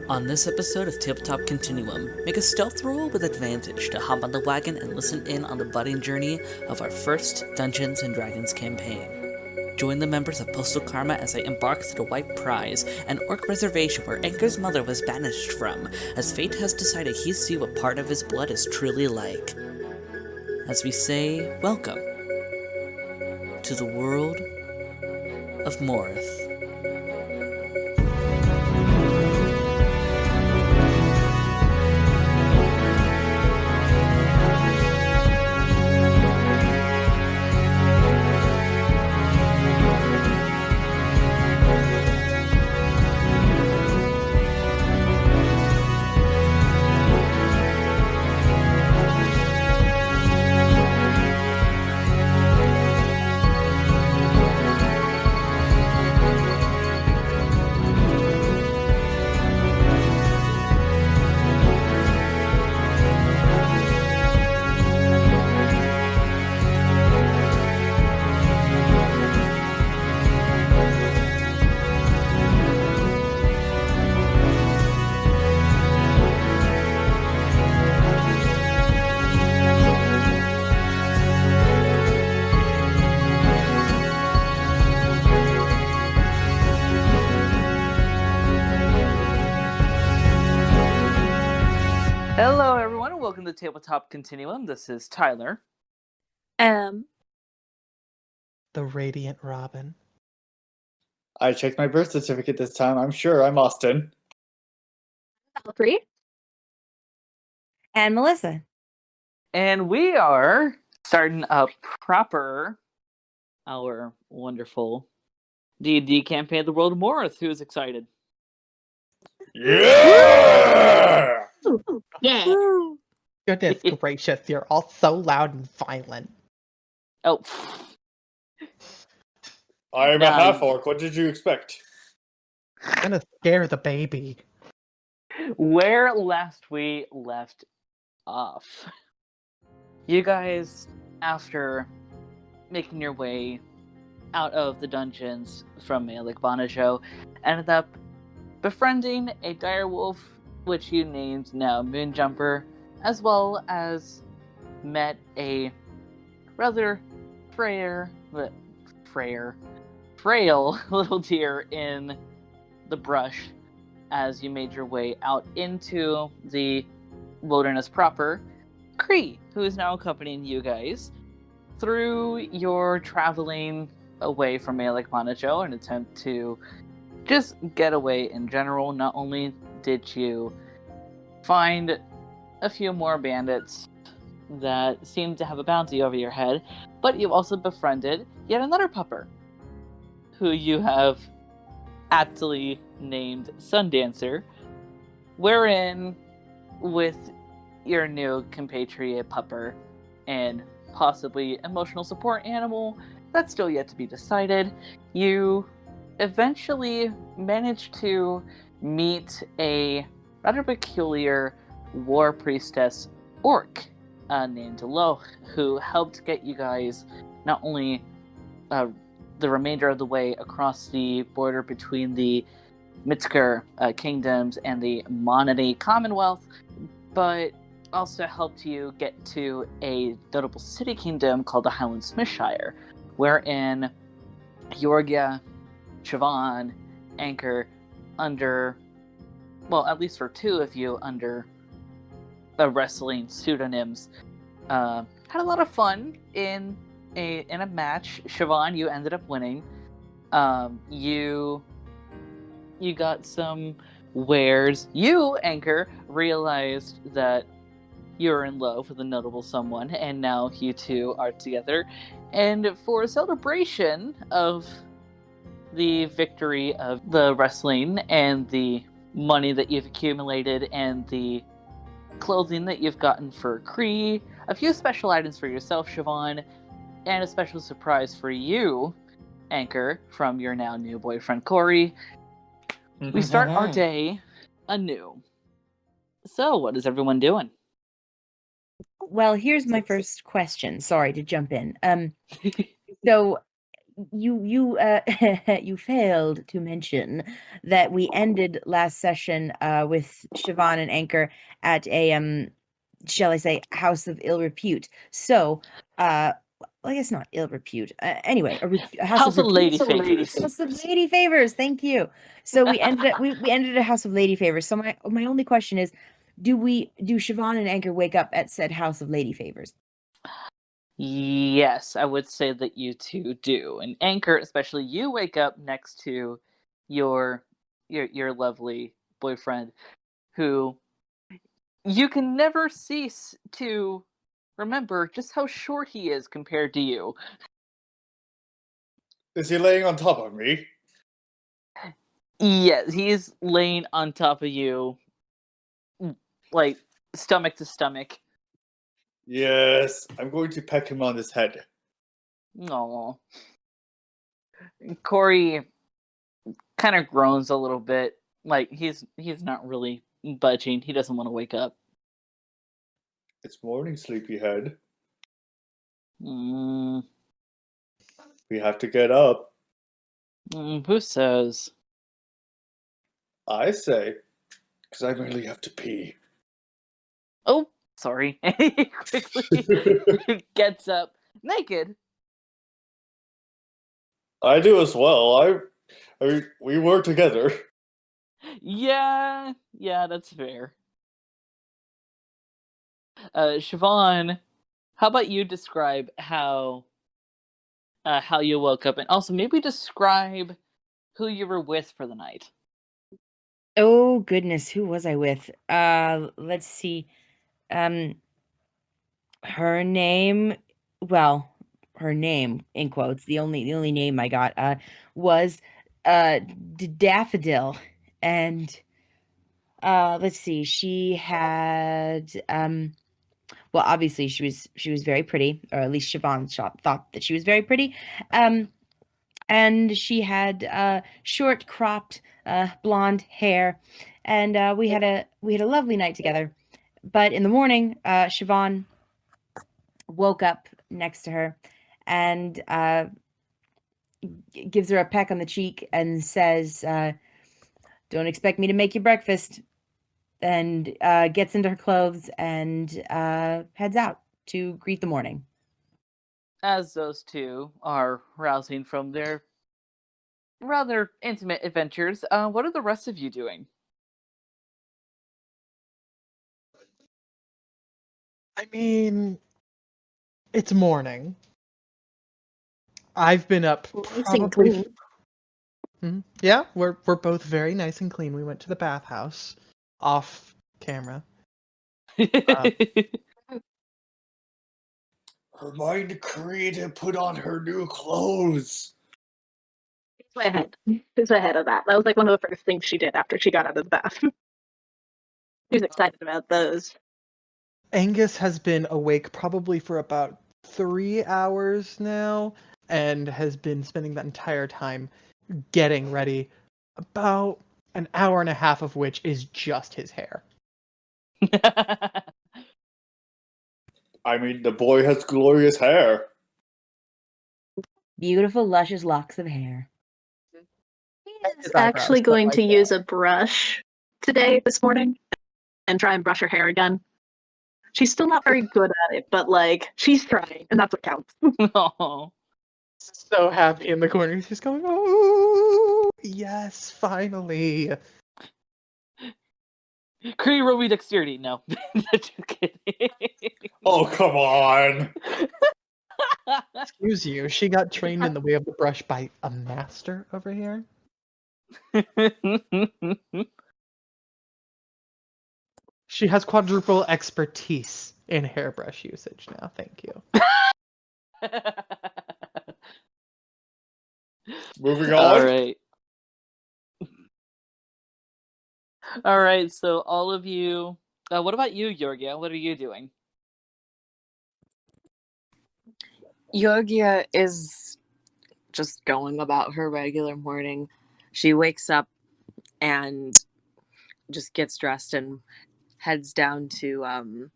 On this episode of Tabletop Continuum, make a stealth roll with advantage to hop on the wagon and listen in on the budding journey of our first Dungeons & Dragons campaign. Join the members of Postal Karma as they embark through the White Prize, an Orc Reservation where Ankor's mother was banished from, as fate has decided he'll see what part of his blood is truly like. As we say, welcome to the World of Morath. Hello everyone and welcome to Tabletop Continuum. This is Tyler. The Radiant Robin. I checked my birth certificate this time. I'm sure I'm Austin. Valkyrie. And Melissa. And we are starting up proper our wonderful D&D campaign of the World of Morath. Who's excited? Yeah! Yeah. Goodness gracious, you're all so loud and violent. Oh, I am a half-orc. What did you expect? I'm gonna scare the baby. where last we left off, you guys, after making your way out of the dungeons from Malik Bonajo, ended up befriending a direwolf, which you named now Moonjumper, as well as met a rather frail little deer in the brush as you made your way out into the wilderness proper. Cree, who is now accompanying you guys through your traveling away from Malik Monajo, an attempt to just get away in general. Not only did you find a few more bandits that seemed to have a bounty over your head, but you also befriended yet another pupper, who you have aptly named Sundancer, wherein, with your new compatriot pupper and possibly emotional support animal, that's still yet to be decided, you eventually managed to meet a rather peculiar war priestess orc named Lo, who helped get you guys not only the remainder of the way across the border between the Mitzker kingdoms and the Monody Commonwealth, but also helped you get to a notable city kingdom called the Highland Smithshire, wherein Georgia, Siobhan, Ankor, under, well, at least for two of you, under the wrestling pseudonyms, had a lot of fun in a match. Siobhan, you ended up winning. You got some wares. You, Ankor, realized that you were in love with a notable someone, and now you two are together. And for a celebration of the victory of the wrestling and the money that you've accumulated and the clothing that you've gotten for Cree, a few special items for yourself, Siobhan, and a special surprise for you, Ankor, from your now new boyfriend, Corey. We start our day anew. So, what is everyone doing? Well, here's my first question. Sorry to jump in. So you you failed to mention that we ended last session with Siobhan and Ankor at a shall I say, house of ill repute. So, well, I guess not ill repute. Anyway, a house House of of Lady repute. Favors. House of Lady Favors. Thank you. So we ended up we ended at a house of Lady Favors. So my only question is, do Siobhan and Ankor wake up at said house of Lady Favors? Yes, I would say that you two do. And Ankor, especially you, wake up next to your lovely boyfriend, who you can never cease to remember just how short he is compared to you. Is he laying on top of me? Yes, he's laying on top of you, like stomach to stomach. Yes, I'm going to peck him on his head. Aww. Corey kind of groans a little bit, like he's not really budging. He doesn't want to wake up. It's morning, sleepyhead. Mm, We have to get up. who says? I say, because I really have to pee. Oh, sorry. He quickly gets up, naked. I do as well. We were together. Yeah, that's fair. Siobhan, how about you describe how you woke up, and also maybe describe who you were with for the night. Oh goodness, who was I with? Let's see. Her name, well, her name in quotes, the only name I got was Daffodil, and let's see, she had well, obviously she was very pretty, or at least Siobhan thought that she was very pretty. And she had short cropped blonde hair, and we had a lovely night together. But in the morning, Siobhan woke up next to her and gives her a peck on the cheek and says, "Don't expect me to make you breakfast." And gets into her clothes and heads out to greet the morning. As those two are rousing from their rather intimate adventures, what are the rest of you doing? I mean, it's morning. I've been up Nice and probably. clean. Yeah, we're both very nice and clean. We went to the bathhouse off camera. Her mind created and put on her new clothes. She's way ahead. She's way ahead of that. That was like one of the first things she did after she got out of the bath. She was excited about those. Angus has been awake probably for about 3 hours now and has been spending that entire time getting ready, about an hour and a half of which is just his hair. I mean, the boy has glorious hair. Beautiful, luscious locks of hair. He's actually going to use a brush this morning, and try and brush her hair again. She's still not very good at it, but like she's trying, and that's what counts. Oh. So happy in the corner. He's just going, "Oh, yes, finally." Cree, roll me dexterity. No. Just kidding. Oh, come on. Excuse you, she got trained in the way of the brush by a master over here. She has quadruple expertise in hairbrush usage now. Thank you. Moving on. All right, so all of you, what about you, Georgia? What are you doing? Georgia is just going about her regular morning. She wakes up and just gets dressed and heads down to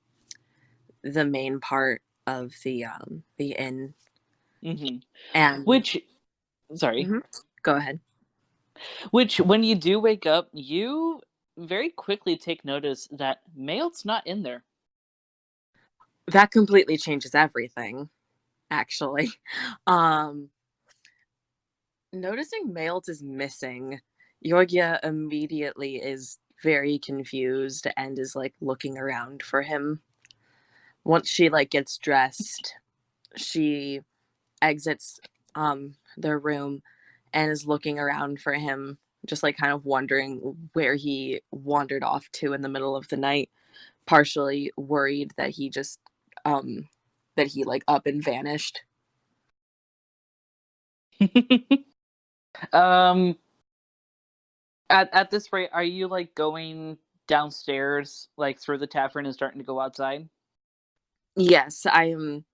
the main part of the inn. Mm-hmm. And Which Sorry. Mm-hmm. Go ahead. Which, when you do wake up, you very quickly take notice that Mail's not in there. That completely changes everything, actually. Noticing Mailed is missing, Georgia immediately is very confused and is like looking around for him. Once she like gets dressed, she exits their room and is looking around for him, just like kind of wondering where he wandered off to in the middle of the night, partially worried that he just that he like up and vanished. um, at this rate, are you like going downstairs, like through the tavern, and starting to go outside? Yes, I am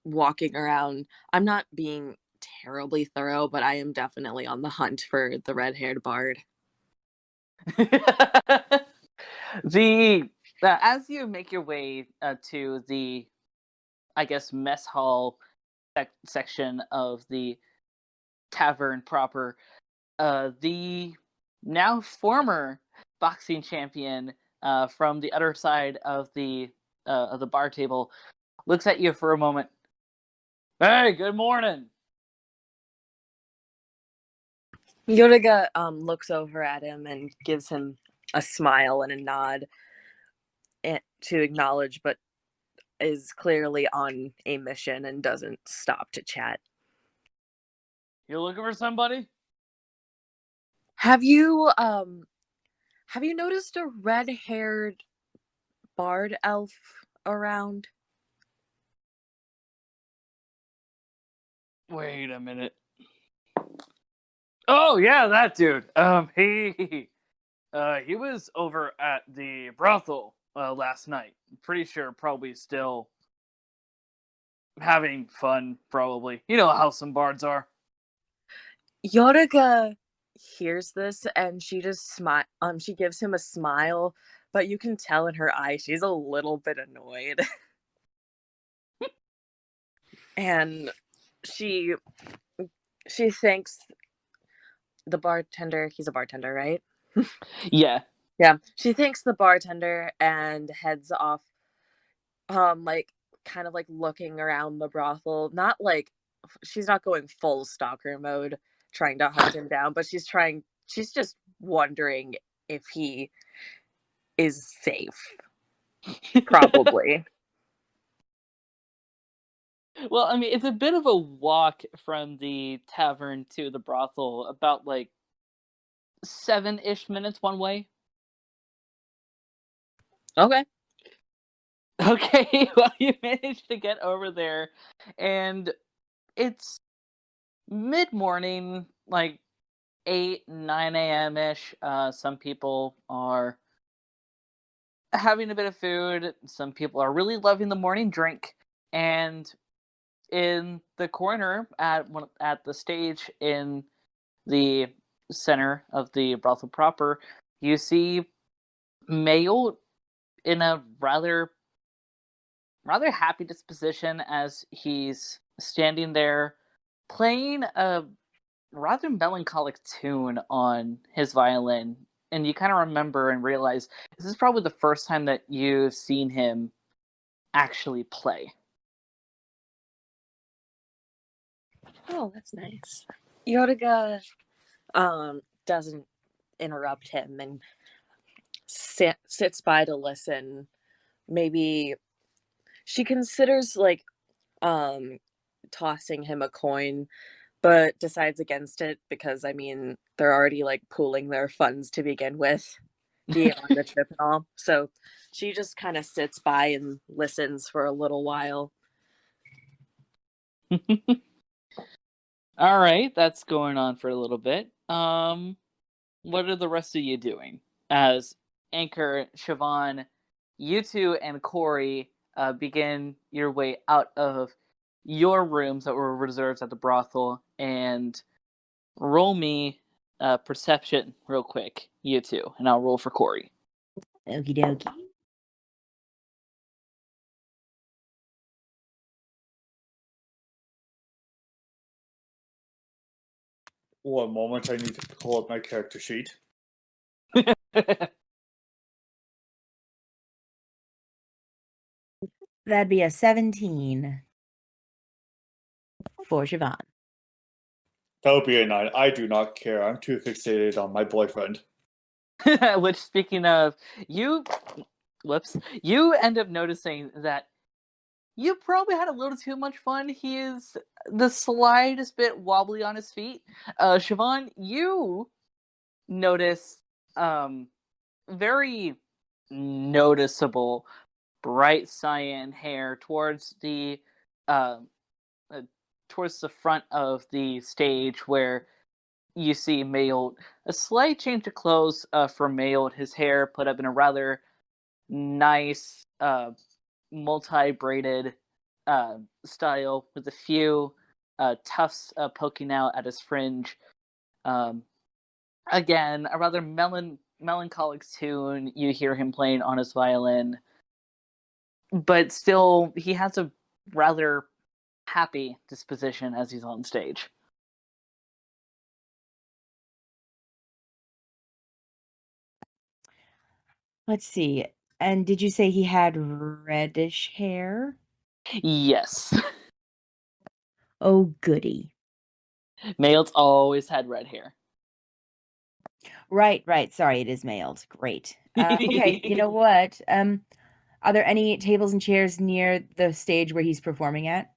walking around. I'm not being terribly thorough, but I am definitely on the hunt for the red-haired bard. The as you make your way to the, I guess, mess hall section of the tavern proper, the now former boxing champion from the other side of the bar table looks at you for a moment. Hey, good morning. Yoriga looks over at him and gives him a smile and a nod to acknowledge, but is clearly on a mission and doesn't stop to chat. You looking for somebody? Have you noticed a red-haired bard elf around? Wait a minute. Oh yeah, that dude. He was over at the brothel last night. I'm pretty sure probably still having fun, probably. You know how some bards are. Yoriga hears this and she just she gives him a smile, but you can tell in her eye she's a little bit annoyed. And she thanks the bartender. He's a bartender, right? Yeah. Yeah. She thanks the bartender and heads off, like kind of like looking around the brothel. Not like she's not going full stalker mode trying to hunt him down, but she's just wondering if he is safe. Probably. Well, I mean, it's a bit of a walk from the tavern to the brothel, about like 7-ish minutes one way. Okay. Okay, well, you managed to get over there, and it's mid-morning, like 8, 9 a.m. ish. Some people are having a bit of food. Some people are really loving the morning drink, and in the corner at the stage in the center of the brothel proper, you see Mayo in a rather happy disposition as he's standing there playing a rather melancholic tune on his violin. And you kind of remember and realize this is probably the first time that you've seen him actually play. Oh, that's nice. Yoriga doesn't interrupt him and sits by to listen. Maybe she considers like tossing him a coin, but decides against it because I mean they're already like pooling their funds to begin with, being on the trip and all. So she just kind of sits by and listens for a little while. All right, that's going on for a little bit. What are the rest of you doing? As Ankor, Siobhan, you two, and Corey begin your way out of your rooms that were reserved at the brothel, and roll me perception real quick, you two, and I'll roll for Corey. Okie dokie. One moment, I need to pull up my character sheet. That'd be a 17 for Siobhan. That would be a 9. I do not care. I'm too fixated on my boyfriend. Which, speaking of, you end up noticing that you probably had a little too much fun. He is the slightest bit wobbly on his feet. Siobhan, you notice very noticeable bright cyan hair towards the front of the stage, where you see Mayold. A slight change of clothes for Mayold. His hair put up in a rather nice multi-braided style with a few tufts poking out at his fringe. Again, a rather melancholic tune you hear him playing on his violin, but still he has a rather happy disposition as he's on stage. Let's see. And did you say he had reddish hair? Yes. Oh, goody. Mayold's always had red hair. Right. Sorry, it is mailed. Great. Okay, you know what? Are there any tables and chairs near the stage where he's performing at?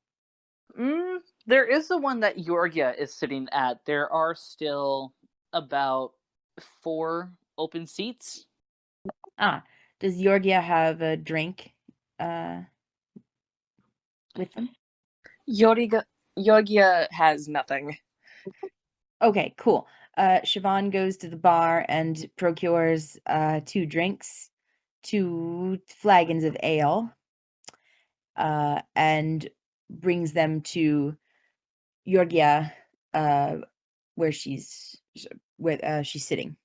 There is the one that Yorgia is sitting at. There are still about 4 open seats. Does Yorgia have a drink with them? Yogia has nothing. Okay, cool. Siobhan goes to the bar and procures 2 drinks, 2 flagons of ale, and brings them to Yorgia, where she's sitting.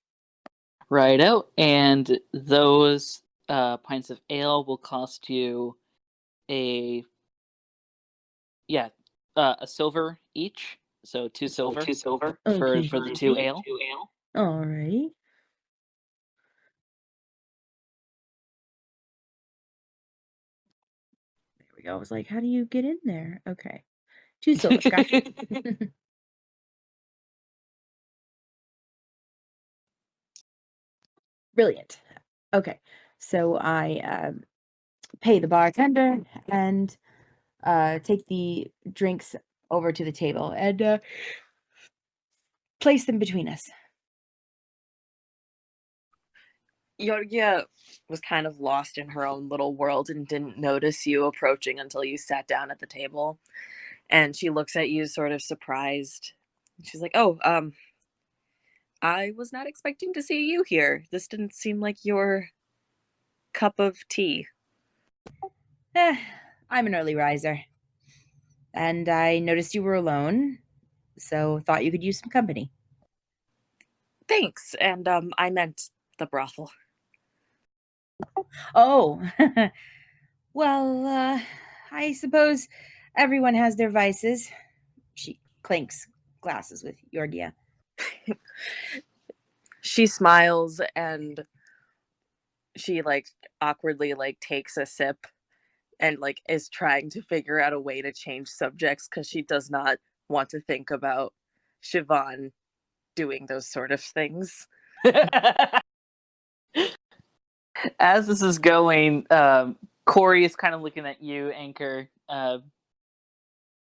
Right out. And those pints of ale will cost you a silver each. So 2 silver. Okay. For the 2 ale. All right. There we go. I was like, how do you get in there? Okay. 2 silver. Gotcha. Brilliant. Okay. So I pay the bartender and take the drinks over to the table and place them between us. Yogia was kind of lost in her own little world and didn't notice you approaching until you sat down at the table. And she looks at you sort of surprised. She's like, "Oh, I was not expecting to see you here. This didn't seem like your cup of tea." I'm an early riser. And I noticed you were alone, so thought you could use some company. Thanks. And I meant the brothel. Oh, well, I suppose everyone has their vices. She clinks glasses with Yorgia. She smiles and she awkwardly takes a sip and is trying to figure out a way to change subjects because she does not want to think about Siobhan doing those sort of things. As this is going, Corey is kind of looking at you, Ankor.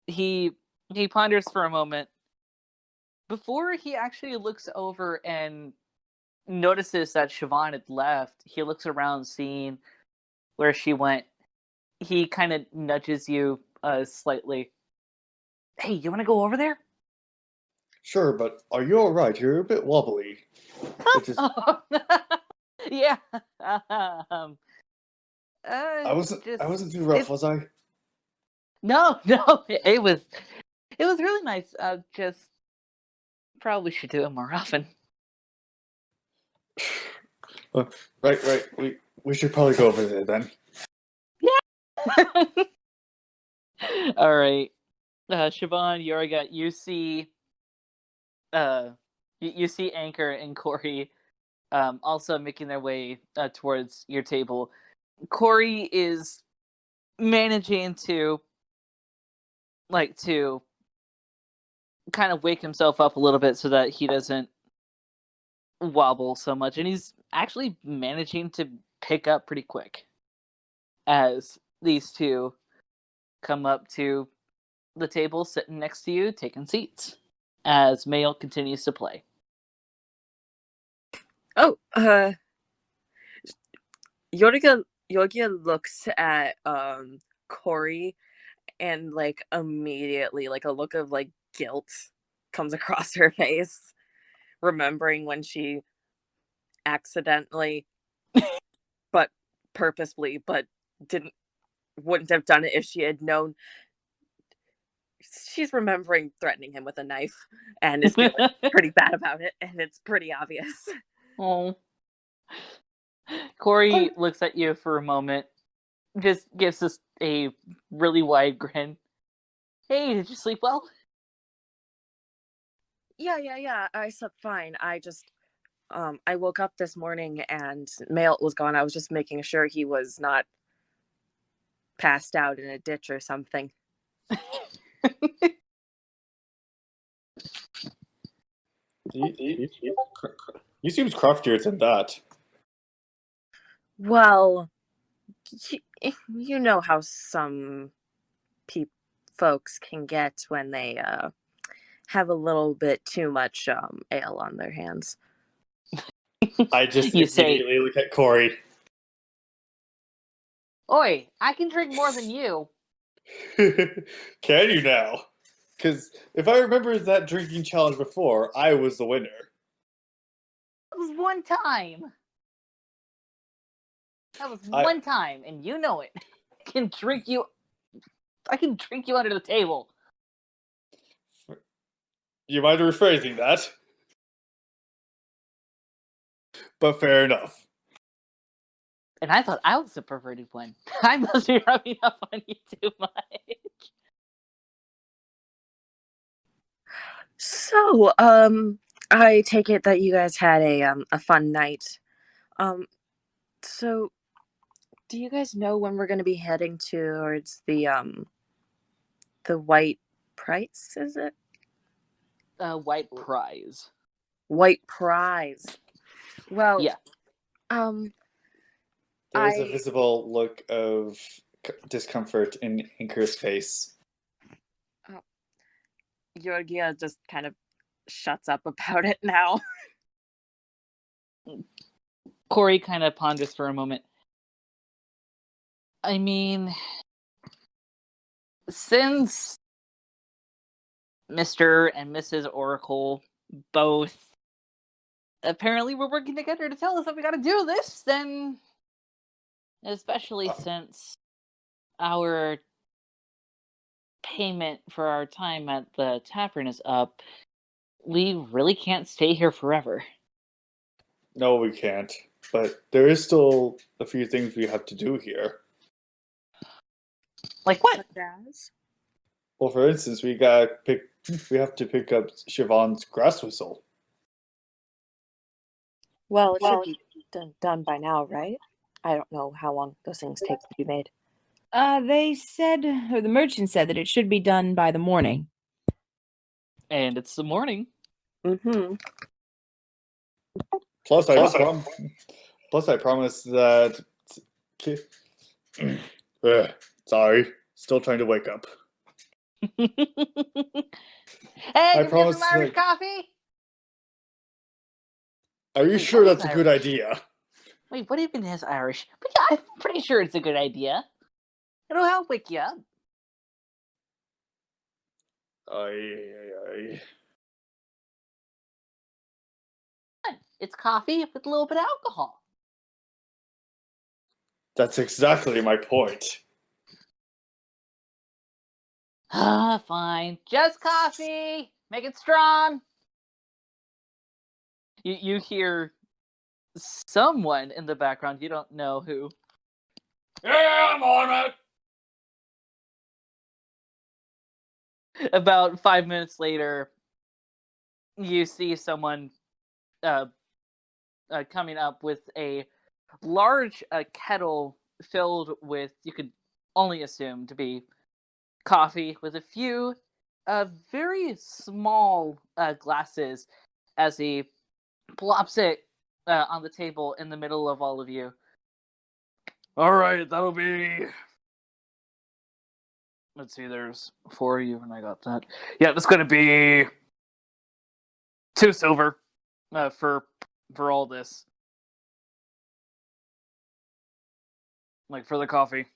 He ponders for a moment before he actually looks over and notices that Siobhan had left. He looks around, seeing where she went. He kind of nudges you slightly. Hey, you want to go over there? Sure, but are you alright? You're a bit wobbly. Yeah. I wasn't too rough, was I? No. It was really nice. Just probably should do it more often. Right. We should probably go over there then. Yeah. All right. Siobhan, Yorga, you see you see Ankor and Corey also making their way towards your table. Corey is managing to kind of wake himself up a little bit so that he doesn't wobble so much, and he's actually managing to pick up pretty quick as these two come up to the table sitting next to you, taking seats as Mail continues to play. Oh, Yorga looks at Corey, and like immediately like a look of like guilt comes across her face, remembering when she accidentally but purposefully but wouldn't have done it if she had known. She's remembering threatening him with a knife and is feeling pretty bad about it, and it's pretty obvious. Oh. Corey looks at you for a moment, just gives us a really wide grin. Hey, did you sleep well? Yeah, I slept fine. I just I woke up this morning and Mail was gone. I was just making sure he was not passed out in a ditch or something. He seems craftier than that. Well, you know how some folks can get when they have a little bit too much ale on their hands. I just You say- immediately look at Corey. Oi, I can drink more than you. Can you now? Because if I remember that drinking challenge before, I was the winner. That was one time. One time, and you know it. I can drink you under the table. You mind rephrasing that? But fair enough. And I thought I was the perverted one. I must be rubbing up on you too much. So, I take it that you guys had a fun night. So do you guys know when we're going to be heading towards the White Price, is it? White Prize. White Prize. Well, yeah. There's a visible look of discomfort in Ankor's face. Georgia just kind of shuts up about it now. Corey kind of ponders for a moment. I mean, since Mr. and Mrs. Oracle both apparently were working together to tell us that we gotta do this, then especially since our payment for our time at the tavern is up, we really can't stay here forever. No, we can't. But there is still a few things we have to do here. Like what? Well, for instance, we have to pick up Siobhan's grass whistle. Well, it should be done by now, right? I don't know how long those things take to be made. They said, or the merchant said, that it should be done by the morning. And it's the morning. Mm-hmm. Plus, I promised that. Sorry, still trying to wake up. Hey, I give me promised some Irish coffee. Are you Wait, sure what is that's a good Irish? idea? Wait, what even is Irish? But yeah, I'm pretty sure it's a good idea. It'll help wake you up. It's coffee with a little bit of alcohol. That's exactly my point. Fine. Just coffee. Make it strong. You hear someone in the background. You don't know who. Yeah, I'm on it. About 5 minutes later, you see someone coming up with a large kettle filled with, you could only assume to be coffee, with a few very small glasses as he plops it on the table in the middle of all of you. All right, that'll be... Let's see, there's 4 of you, and I got that. Yeah, that's going to be 2 silver for all this. Like, for the coffee.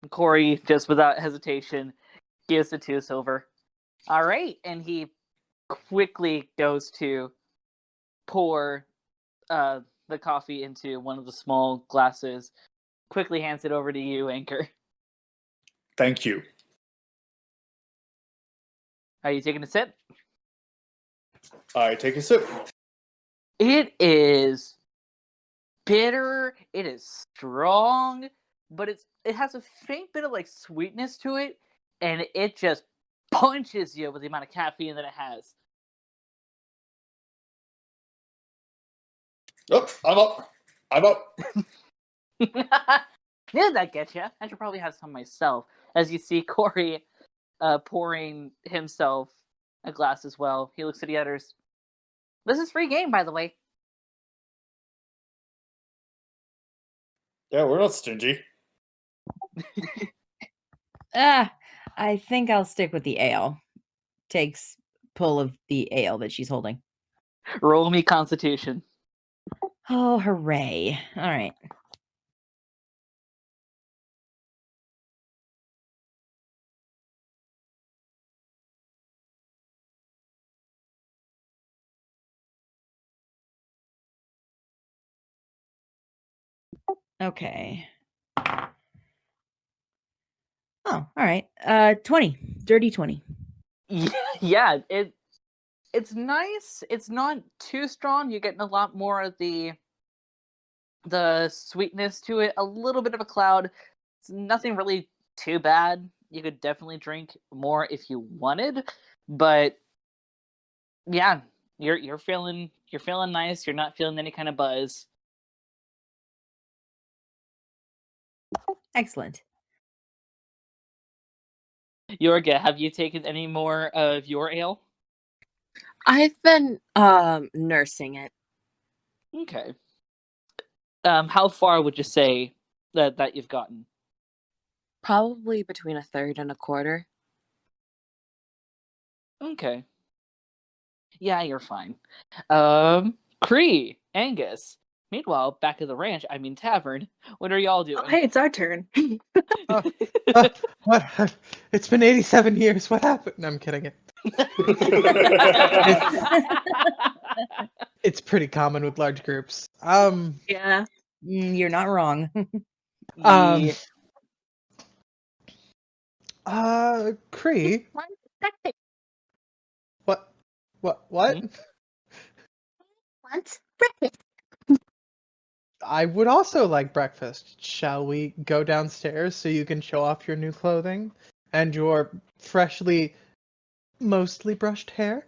Corey, just without hesitation, gives the 2 silver. All right, and he quickly goes to pour the coffee into one of the small glasses. Quickly hands it over to you, Ankor. Thank you. Are you taking a sip? I take a sip. It is bitter. It is strong, but it has a faint bit of like sweetness to it, and it just punches you with the amount of caffeine that it has. Oh, I'm up. Did that get you? I should probably have some myself. As you see Corey pouring himself a glass as well. He looks at the others. This is free game, by the way. Yeah, we're not stingy. I think I'll stick with the ale. Takes pull of the ale that she's holding. Roll me Constitution. Oh, hooray. All right. Okay. Oh, all right. 20. Dirty 20. Yeah, it's nice. It's not too strong. You're getting a lot more of the sweetness to it. A little bit of a cloud. It's nothing really too bad. You could definitely drink more if you wanted, but yeah, you're feeling nice. You're not feeling any kind of buzz. Excellent. Yorga, have you taken any more of your ale? I've been nursing it. Okay. How far would you say that you've gotten? Probably between a third and a quarter. Okay. Yeah, you're fine. Cree, Angus. Meanwhile, back at the ranch, tavern, what are y'all doing? Oh, hey, it's our turn. What? It's been 87 years. What happened? No, I'm kidding. It's pretty common with large groups. Yeah. You're not wrong. Yeah. Cree. What? What's breakfast? I would also like breakfast. Shall we go downstairs so you can show off your new clothing and your freshly, mostly brushed hair?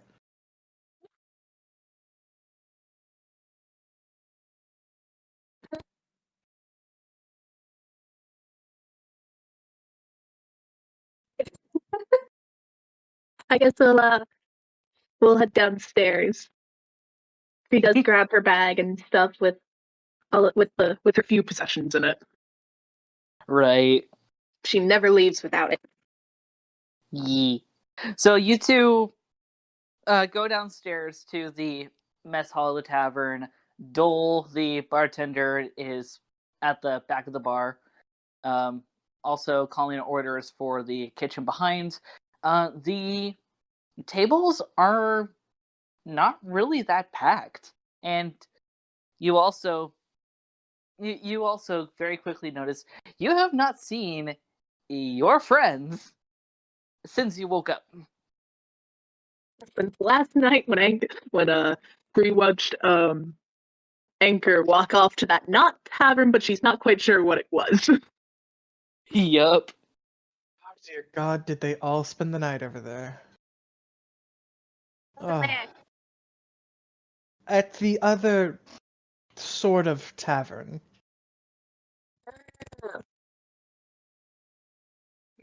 I guess we'll head downstairs. She does grab her bag and stuff with her few possessions in it. Right. She never leaves without it. Yee. So you two go downstairs to the mess hall of the tavern. Dole, the bartender, is at the back of the bar, also calling orders for the kitchen behind. The tables are not really that packed, and you also very quickly notice you have not seen your friends since you woke up. Since last night when Bree watched Ankor walk off to that not tavern, but she's not quite sure what it was. Yup. Dear God, did they all spend the night over there? Oh. At the other sort of tavern.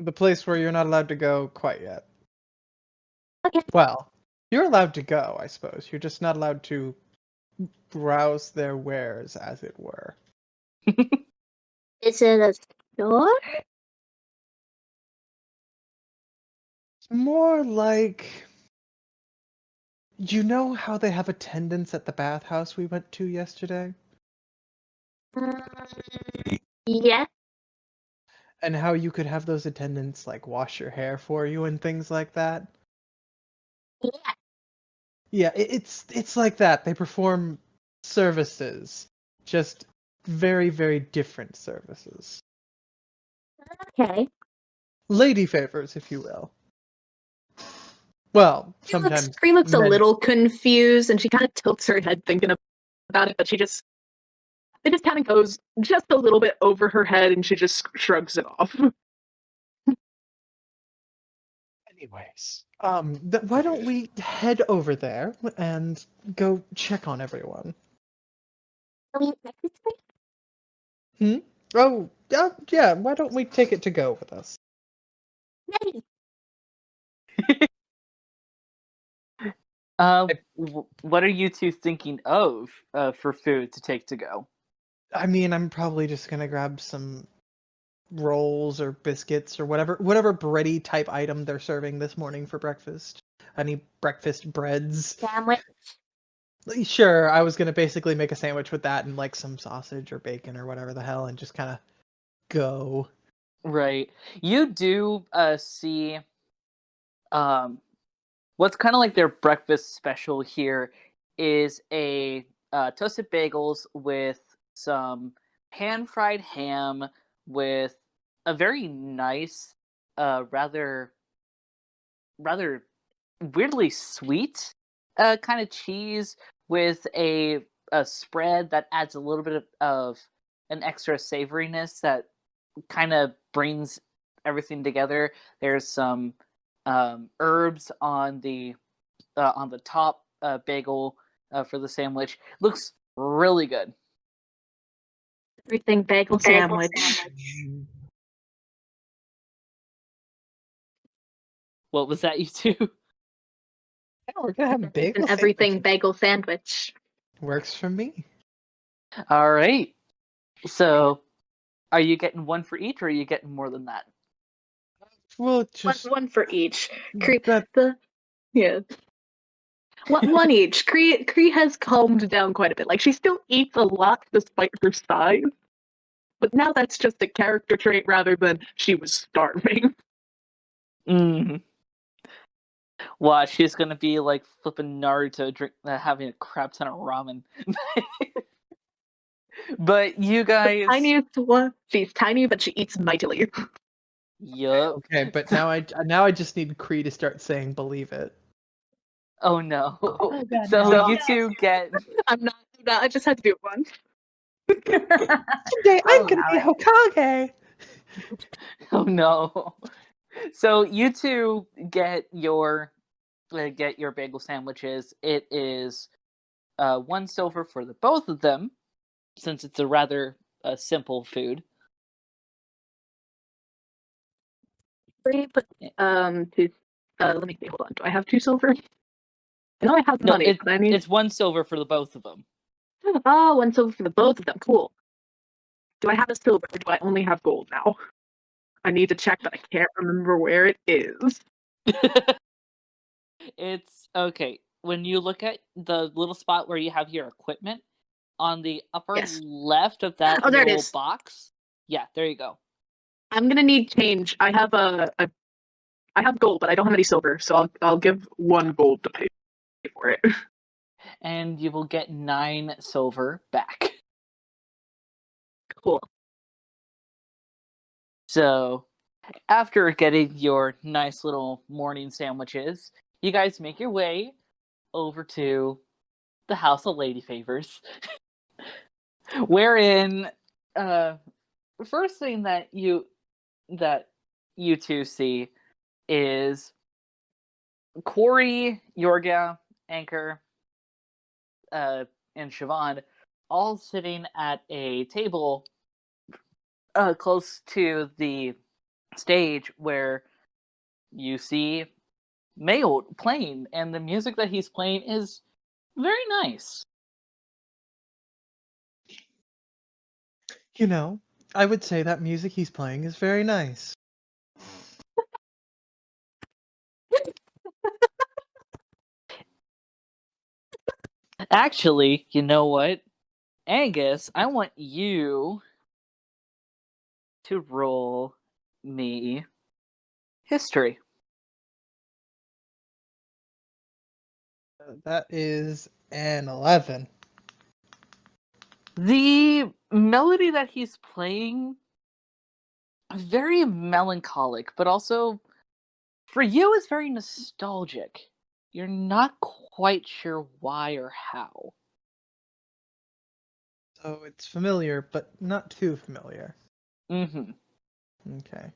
The place where you're not allowed to go quite yet. Okay. Well, you're allowed to go, I suppose. You're just not allowed to browse their wares, as it were. Is it a store? It's more like... You know how they have attendants at the bathhouse we went to yesterday? Yeah. And how you could have those attendants, like, wash your hair for you and things like that? Yeah. Yeah, it's like that. They perform services, just very, very different services. Okay. Lady favors, if you will. Well, sometimes Cree looks a men- little confused, and she kind of tilts her head thinking about it, but it just kind of goes just a little bit over her head, and she just shrugs it off. Anyways, why don't we head over there and go check on everyone? Hmm? Oh, yeah, why don't we take it to go with us? What are you two thinking of for food to take to go? I mean, I'm probably just gonna grab some rolls or biscuits or whatever bready type item they're serving this morning for breakfast. Any breakfast breads? Sandwich. Sure, I was gonna basically make a sandwich with that and like some sausage or bacon or whatever the hell, and just kind of go. Right. You do see what's kind of like their breakfast special here is a toasted bagels with some pan-fried ham with a very nice rather weirdly sweet kind of cheese with a spread that adds a little bit of an extra savoriness that kind of brings everything together. There's some herbs on the top bagel for the sandwich. Looks really good. Everything bagel sandwich. What was that, you two? Yeah, we're gonna have a bagel An everything sandwich. bagel sandwich. Works for me. All right. So, are you getting one for each, or are you getting more than that? Well, just One for each. Cree, that yeah. One each. Cree has calmed down quite a bit. Like, she still eats a lot despite her size. But now that's just a character trait rather than she was starving. Mm. Watch, she's gonna be like flipping Naruto, having a crap ton of ramen. But you guys, Tiniest one. She's tiny, but she eats mightily. yup. okay, but now I just need Cree to start saying "believe it." Oh no. Oh, God, So no. you two get. I'm not. I just had to do it once. Someday I'm gonna be Hokage. Oh no. So you two get your bagel sandwiches. It is 1 silver for the both of them, since it's a rather simple food. Cree, but let me see. Hold on. Do I have 2 silver? I know I have No, money, but I need. it's 1 silver for the both of them. Oh, 1 silver for the both of them. Cool. Do I have a silver, or do I only have gold now? I need to check, but I can't remember where it is. It's okay. When you look at the little spot where you have your equipment on the upper Yes. left of that Oh, there it little is. box. Yeah, there you go. I'm gonna need change. I have I have gold, but I don't have any silver, so I'll give 1 gold to pay for it. And you will get 9 silver back. Cool. So, after getting your nice little morning sandwiches, you guys make your way over to the House of Lady Favors. Wherein, first thing that you two see is Corey, Yorga, Ankor, and Siobhan all sitting at a table close to the stage where you see Mayo playing, and the music that he's playing is very nice. You know, I would say that music he's playing is very nice. Actually, you know what? Angus, I want you to roll me history. That is an 11. The melody that he's playing, very melancholic, but also for you is very nostalgic. You're not quite sure why or how. So it's familiar, but not too familiar. Mm-hmm. Okay.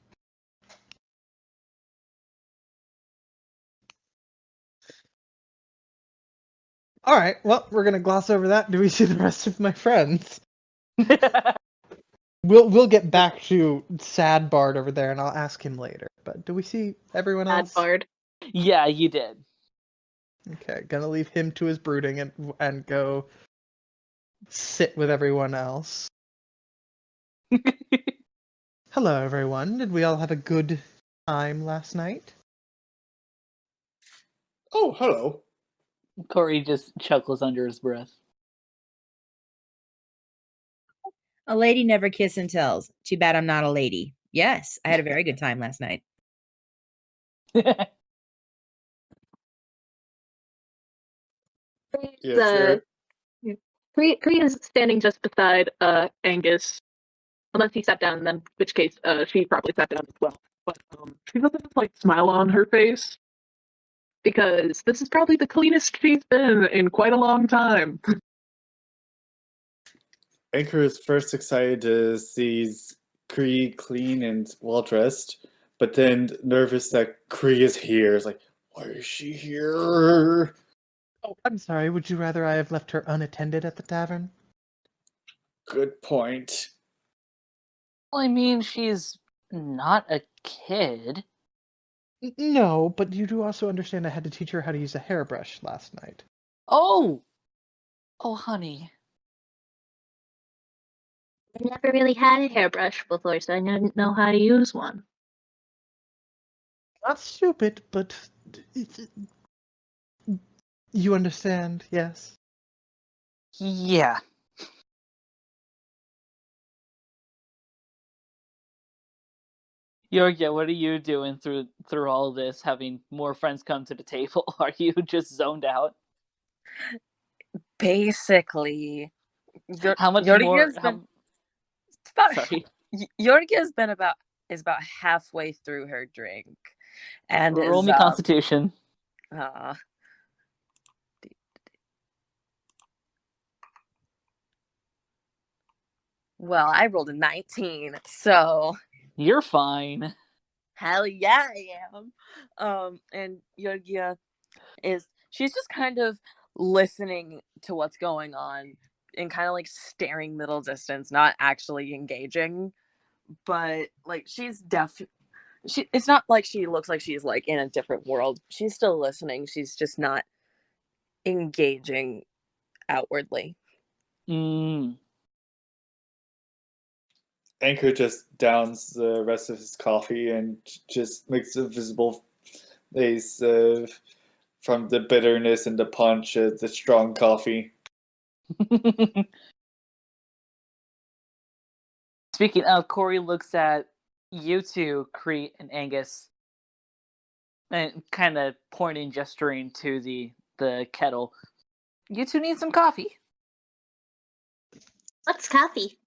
All right. Well, we're gonna gloss over that. Do we see the rest of my friends? We'll get back to Sad Bard over there, and I'll ask him later. But do we see everyone Bad else? bard. Yeah, you did. Okay, gonna leave him to his brooding and go sit with everyone else. Hello, everyone. Did we all have a good time last night? Oh, hello. Corey just chuckles under his breath. A lady never kiss and tells. Too bad I'm not a lady. Yes, I had a very good time last night. Yes, Kree is standing just beside Angus, unless he sat down, and then in which case she probably sat down as well. But she doesn't have like smile on her face because this is probably the cleanest she's been in quite a long time. Ankor is first excited to see Kree clean and well dressed, but then nervous that Kree is here. It's like, why is she here? Oh, I'm sorry. Would you rather I have left her unattended at the tavern? Good point. Well, I mean, she's not a kid. No, but you do also understand I had to teach her how to use a hairbrush last night. Oh! Oh, honey. I never really had a hairbrush before, so I didn't know how to use one. Not stupid, but you understand, yes? Yeah. Yorgia, what are you doing through all this, having more friends come to the table? Are you just zoned out? Basically, How much more? Sorry. Yorga has been is about halfway through her drink, and Roll is me Constitution. Well, I rolled a 19, so You're fine. hell yeah, I am. And Yorgia she's just kind of listening to what's going on and kind of like staring middle distance, not actually engaging, but like it's not like she looks like she's like in a different world. She's still listening. She's just not engaging outwardly. Ankor just downs the rest of his coffee and just makes a visible face from the bitterness and the punch of the strong coffee. Speaking of, Corey looks at you two, Crete and Angus, and kind of pointing, gesturing to the kettle. You two need some coffee. What's coffee?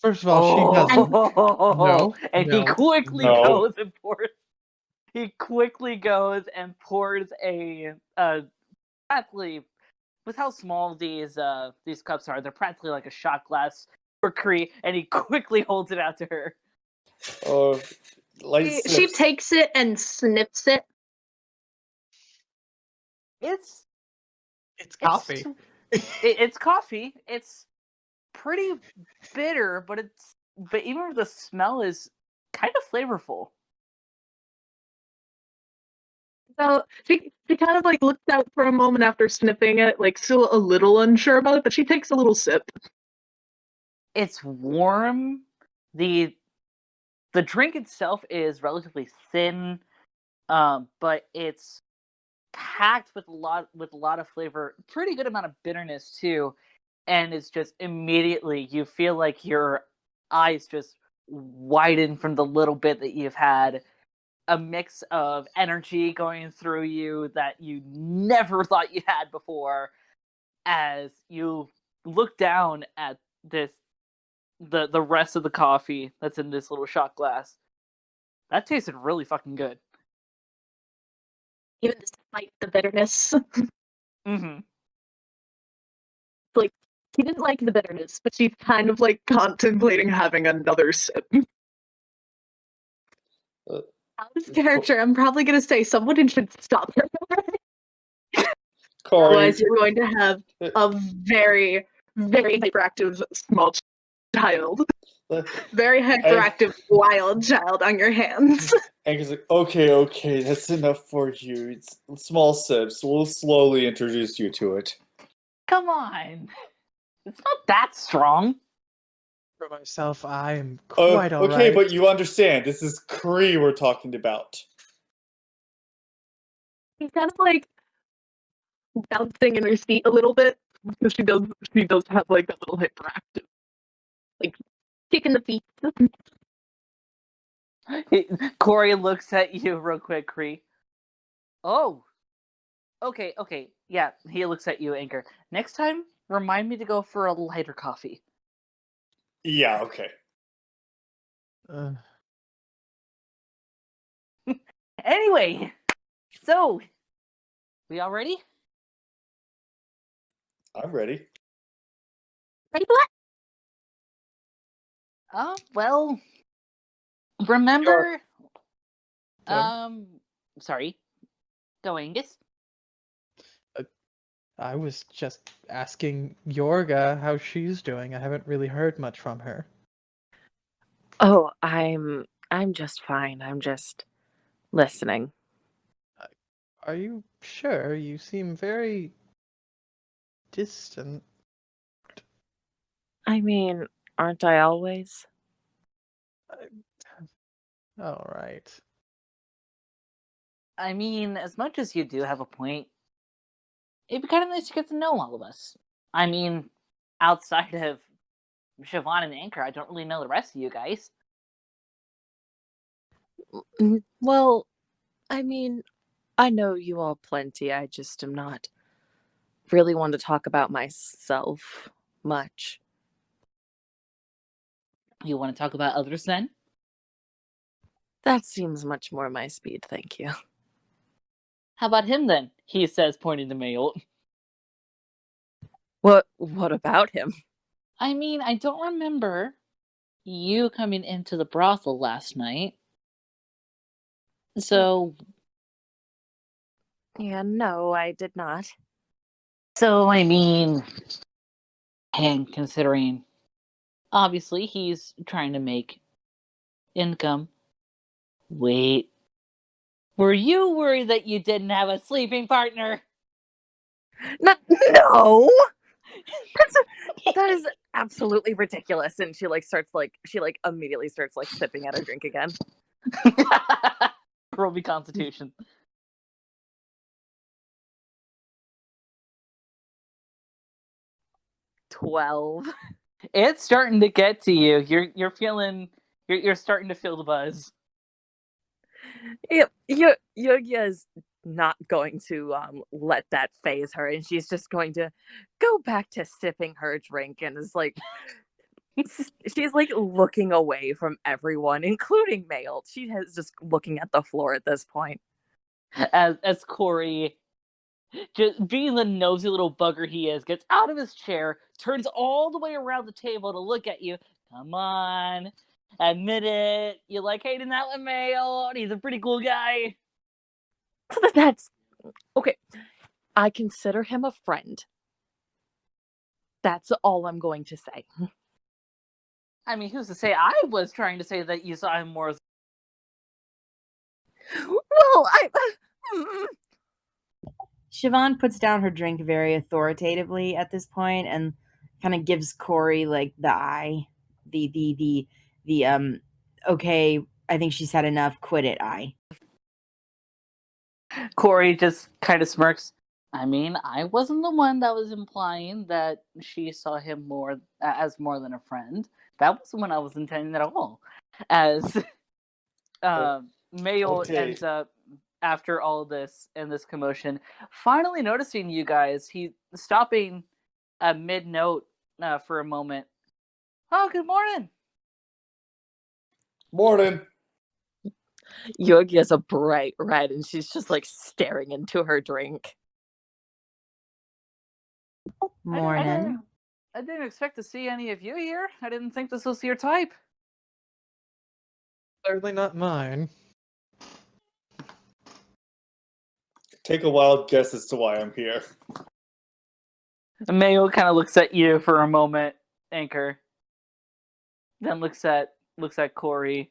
First of all, she doesn't. No, And he no, quickly no. goes and pours. He quickly goes and pours practically, with how small these cups are, they're practically like a shot glass for Cree, and he quickly holds it out to her. Oh, Light She sips. takes it and snips it. It's coffee. it's coffee. It's pretty bitter, but even the smell is kind of flavorful. So she kind of like looks out for a moment after sniffing it, like still a little unsure about it, but she takes a little sip. It's warm. The drink itself is relatively thin, but it's packed with a lot of flavor, pretty good amount of bitterness too, and it's just immediately you feel like your eyes just widen from the little bit that you've had. A mix of energy going through you that you never thought you had before, as you look down at the rest of the coffee that's in this little shot glass. That tasted really fucking good. Even despite the bitterness. Mm-hmm. Like, she didn't like the bitterness, but she's kind of like contemplating having another sip. Out of character, I'm probably gonna say someone should stop her. Corey, Otherwise, you're going to have a very, very hyperactive small child. Very hyperactive wild child on your hands. Ankor's like, okay, that's enough for you. It's small sips. We'll slowly introduce you to it. Come on. It's not that strong. For myself, I'm quite alright. Okay, but you understand, this is Kree we're talking about. She's kind of like bouncing in her seat a little bit because she does have like that little hyperactive, like kicking the feet. Corey looks at you real quick, Kree. Oh. Okay. Yeah, he looks at you, Ankor. Next time, remind me to go for a lighter coffee. Yeah, okay. Anyway, so, we all ready? I'm ready. Ready for what? Well, remember... Sure. Sorry. Go, Angus. I was just asking Yorga how she's doing. I haven't really heard much from her. Oh, I'm just fine. I'm just listening. Are you sure? You seem very distant. I mean, aren't I always? All right. I mean, as much as you do have a point, it'd be kind of nice to get to know all of us. I mean, outside of Siobhan and Ankor, I don't really know the rest of you guys. Well, I mean, I know you all plenty. I just am not really one to talk about myself much. You want to talk about others then? That seems much more my speed, thank you. How about him then? He says, pointing to Mayolt. What about him? I mean, I don't remember you coming into the brothel last night. So... Yeah, no, I did not. So, I mean... And considering... Obviously, he's trying to make income. Wait. Were you worried that you didn't have a sleeping partner? No! That is absolutely ridiculous. And she immediately starts sipping at her drink again. Roll me Constitution. 12. It's starting to get to you. You're feeling. You're starting to feel the buzz. Yogia is not going to let that phase her, and she's just going to go back to sipping her drink, and is like, she's like looking away from everyone, including Mayolt. She is just looking at the floor at this point. As Corey, just being the nosy little bugger he is, gets out of his chair, turns all the way around the table to look at you. Come on. Admit it. You like hanging out with Mayo. He's a pretty cool guy. That's okay. I consider him a friend. That's all I'm going to say. I mean, who's to say? I was trying to say that you saw him more as... Well, Siobhan puts down her drink very authoritatively at this point and kind of gives Corey like the eye, the okay, I think she's had enough, quit it eye. Corey just kind of smirks. I mean, I wasn't the one that was implying that she saw him more as more than a friend. That wasn't what I was intending at all. As Mayo Okay. ends up, after all this and this commotion, finally noticing you guys. He stopping mid-note for a moment. Oh, good morning. Morning. Yogi has a bright red and she's just like staring into her drink. Morning. I didn't expect to see any of you here. I didn't think this was your type. Clearly not mine. Take a wild guess as to why I'm here. Mayo kind of looks at you for a moment, Ankor. Then looks at Corey.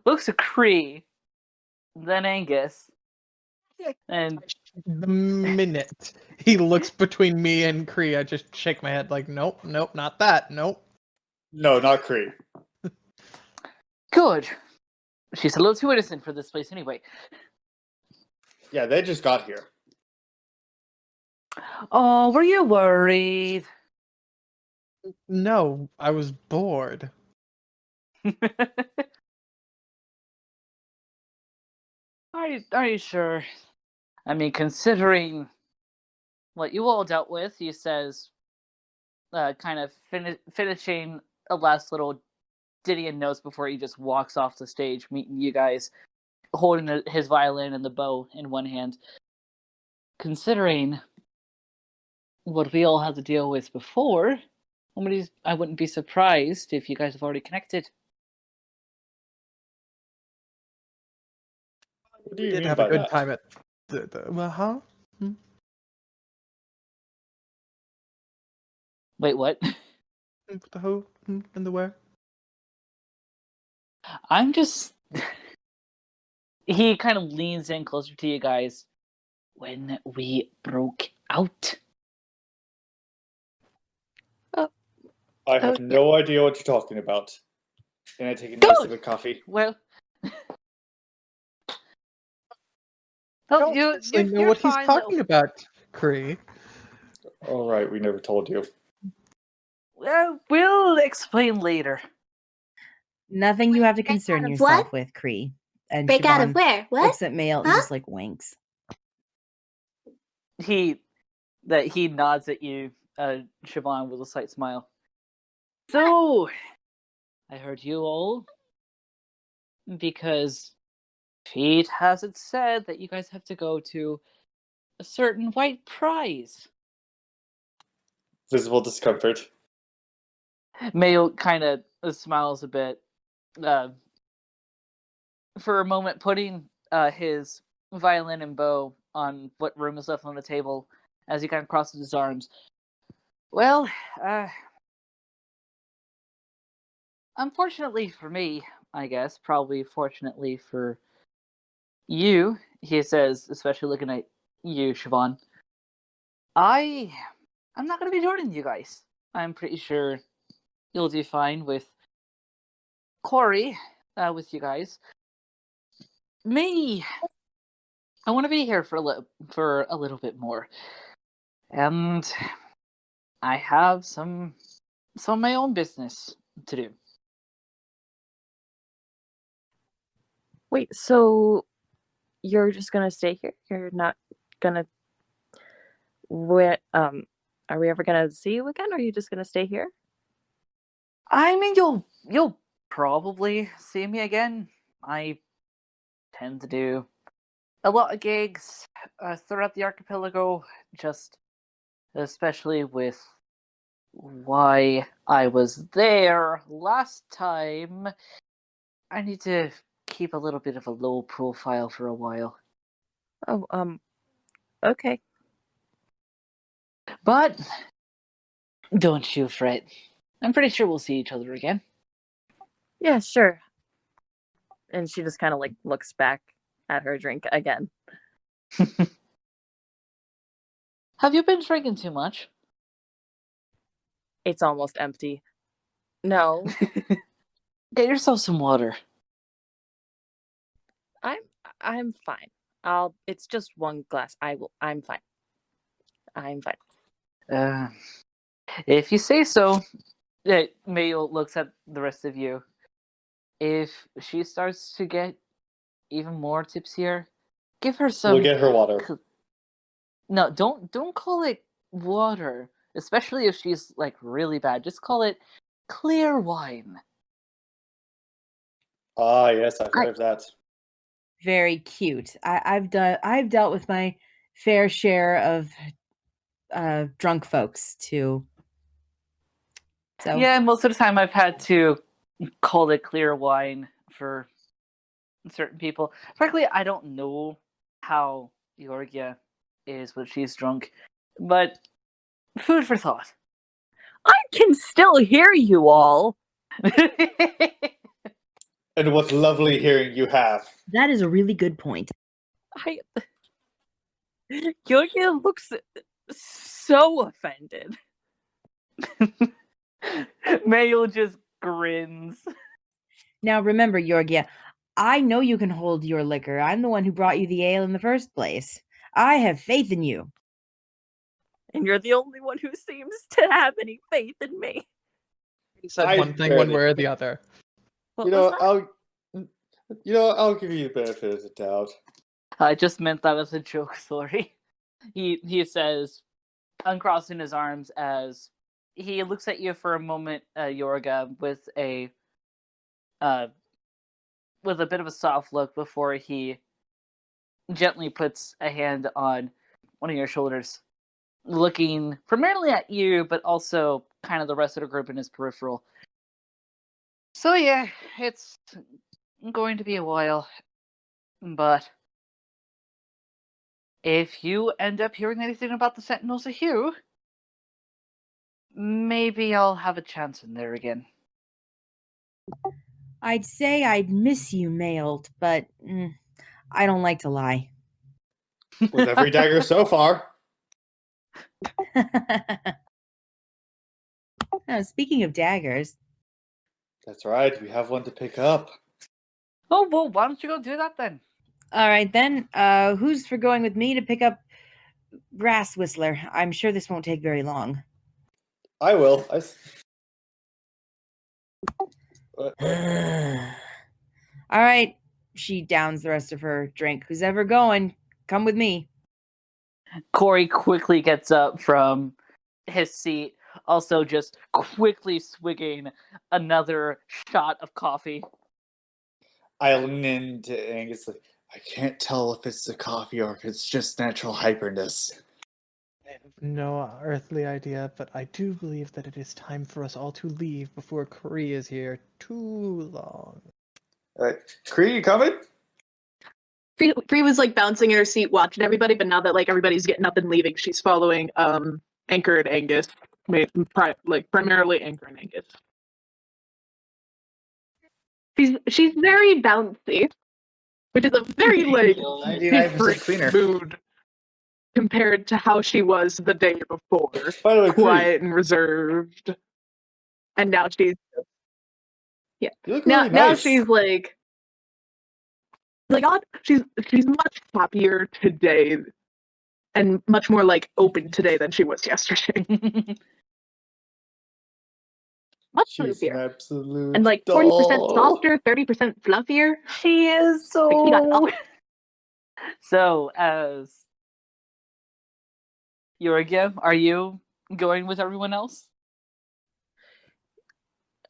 Looks at Cree. Then Angus. And The minute he looks between me and Kree, I just shake my head like, nope, not that, nope. No, not Cree. good. She's a little too innocent for this place anyway. Yeah, they just got here. Oh, were you worried? No, I was bored. Are you sure? I mean, considering what you all dealt with, he says, kind of finishing a last little ditty and notes before he just walks off the stage, meeting you guys, holding his violin and the bow in one hand. Considering what we all had to deal with before, I wouldn't be surprised if you guys have already connected. What do We you did mean have by a good that? time at the well, huh? Wait, what? The who and the where? I'm just... He kind of leans in closer to you guys. When we broke out. I have Oh, no idea what you're talking about. Can I take a nice sip of coffee? Well... I Oh, don't honestly know what he's talking about, Kree. All right, we never told you. Well, we'll explain later. Nothing you have to concern of yourself what? with, Kree. And Break out of Siobhan where? What? looks at Mail and Huh? just like winks. He nods at you, Siobhan, with a slight smile. So, I heard you all, because Pete has it said that you guys have to go to a certain white prize. Visible discomfort. Mayo kind of smiles a bit, for a moment, putting his violin and bow on what room is left on the table as he kind of crosses his arms. Well, unfortunately for me, I guess, probably fortunately for you, he says, especially looking at you, Siobhan, I'm not going to be joining you guys. I'm pretty sure you'll do fine with Corey, with you guys. Me, I want to be here for a little bit more, and I have some of my own business to do. wait, so you're just gonna stay here? You're not gonna are we ever gonna see you again, or are you just gonna stay here? I mean, you'll probably see me again. I tend to do a lot of gigs throughout the archipelago, just especially with why I was there last time, I need to keep a little bit of a low profile for a while. Oh, okay. But don't you fret. I'm pretty sure we'll see each other again. Yeah, sure. And she just kind of like looks back at her drink again. Have you been drinking too much? It's almost empty. No, Get yourself some water. I'm fine. It's just one glass. I'm fine. I'm fine. If you say so. Mayo looks at the rest of you. If she starts to get even more tipsier, give her some. We'll get her water. No, don't call it water, especially if she's like really bad. Just call it clear wine. Ah, yes, I've heard of that. Very cute. I've dealt with my fair share of drunk folks too. So Yeah, most of the time I've had to call it clear wine for certain people. Frankly, I don't know how Georgia is when she's drunk, but food for thought. I can still hear you all. And what lovely hearing you have. that is a really good point. Yogia looks so offended. Mayo just grins. Now remember, Georgia, I know you can hold your liquor. I'm the one who brought you the ale in the first place. I have faith in you. And you're the only one who seems to have any faith in me. He said I one thing one barely- way or the other. What You was know, that? I'll give you the benefit of the doubt. I just meant that was a joke, sorry. He says, uncrossing his arms as he looks at you for a moment, Yorga, with a bit of a soft look before he gently puts a hand on one of your shoulders, looking primarily at you, but also kind of the rest of the group in his peripheral. So yeah, it's going to be a while, but if you end up hearing anything about the Sentinels of Hugh, maybe I'll have a chance in there again. I'd say I'd miss you, Mailed, but I don't like to lie. With every dagger so far. Speaking of daggers, That's right, we have one to pick up. Oh, well, why don't you go do that then? all right then. Who's for going with me to pick up Brass Whistler? I'm sure this won't take very long. I will. All right. She downs the rest of her drink. Who's ever going, come with me. Corey quickly gets up from his seat, also just quickly swigging another shot of coffee. I lean into Angus like, I can't tell if it's the coffee or if it's just natural hyperness. I have no earthly idea, but I do believe that it is time for us all to leave before Kree is here too long. Alright, Kree, you coming? Bree was like bouncing in her seat, watching everybody, but now that like everybody's getting up and leaving, she's following Ankor and Angus, primarily Ankor and Angus. She's very bouncy, which is a very like 99% cleaner. mood compared to how she was the day before, By the way, Kree, quiet and reserved, and now she's you look now really nice. she's like she's much happier today and much more like open today than she was yesterday. Much She's an fluffier. absolute And like 40% softer, 30% fluffier. She is Like, he got so. up. So, as Yorgia, are you going with everyone else?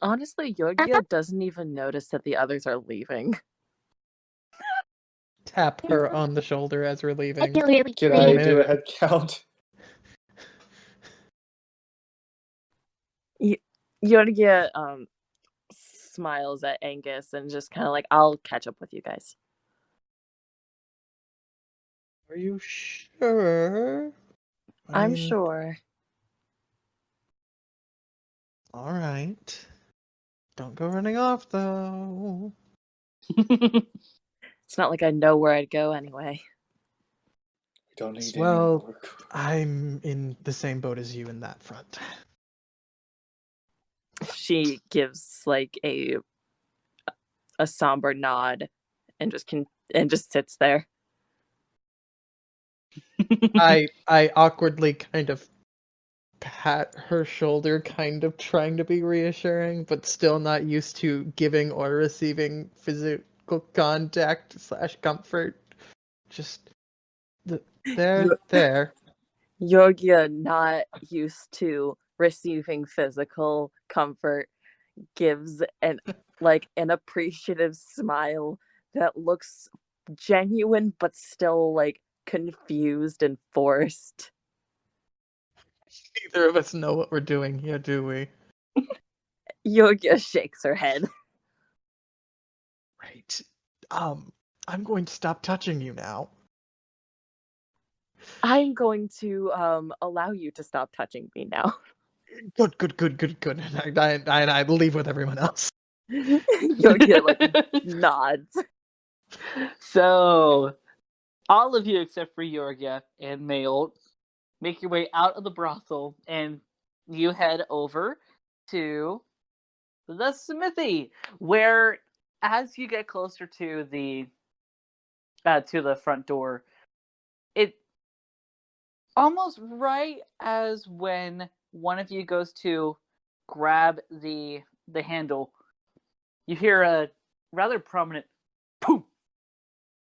Honestly, Yogia doesn't even notice that the others are leaving. Tap her on the shoulder as we're leaving. Can I do a head count? Yorgia smiles at Angus and just kind of like, I'll catch up with you guys. Are you sure? I'm sure. All right. Don't go running off, though. It's not like I know where I'd go anyway. We don't need any Well, more. I'm in the same boat as you in that front. She gives like a somber nod and just sits there. I awkwardly kind of pat her shoulder, kind of trying to be reassuring, but still not used to giving or receiving physical contact / comfort. Just there. Yorgia, not used to receiving physical comfort, gives an appreciative smile that looks genuine but still like confused and forced. Neither of us know what we're doing here, do we? Yorgia shakes her head. Right. I'm going to stop touching you now. I'm going to allow you to stop touching me now. Good. And I leave with everyone else. Yorgia like nods. So, all of you except for Yorgia and Mail make your way out of the brothel, and you head over to the smithy, where as you get closer to the front door, it almost right as when one of you goes to grab the handle, you hear a rather prominent poof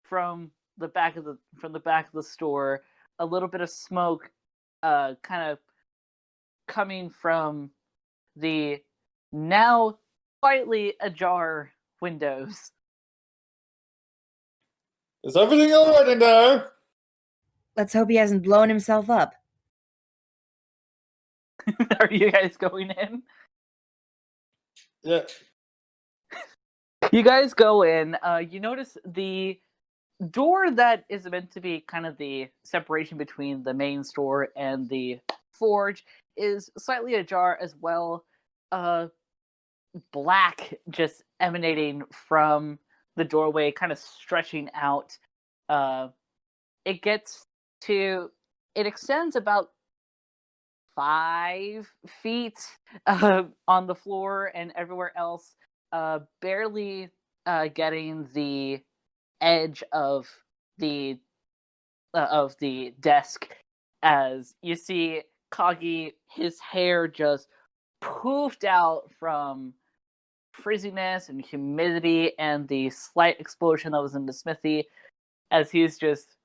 from the back of the store. A little bit of smoke, kind of coming from the now slightly ajar windows. Is everything alright in there? Let's hope he hasn't blown himself up. Are you guys going in? Yeah. You guys go in. You notice the door that is meant to be kind of the separation between the main store and the forge is slightly ajar as well. Black just emanating from the doorway, kind of stretching out. It extends about 5 feet on the floor, and everywhere else, barely getting the edge of the desk. As you see Kagi, his hair just poofed out from frizziness and humidity and the slight explosion that was in the smithy, as he's just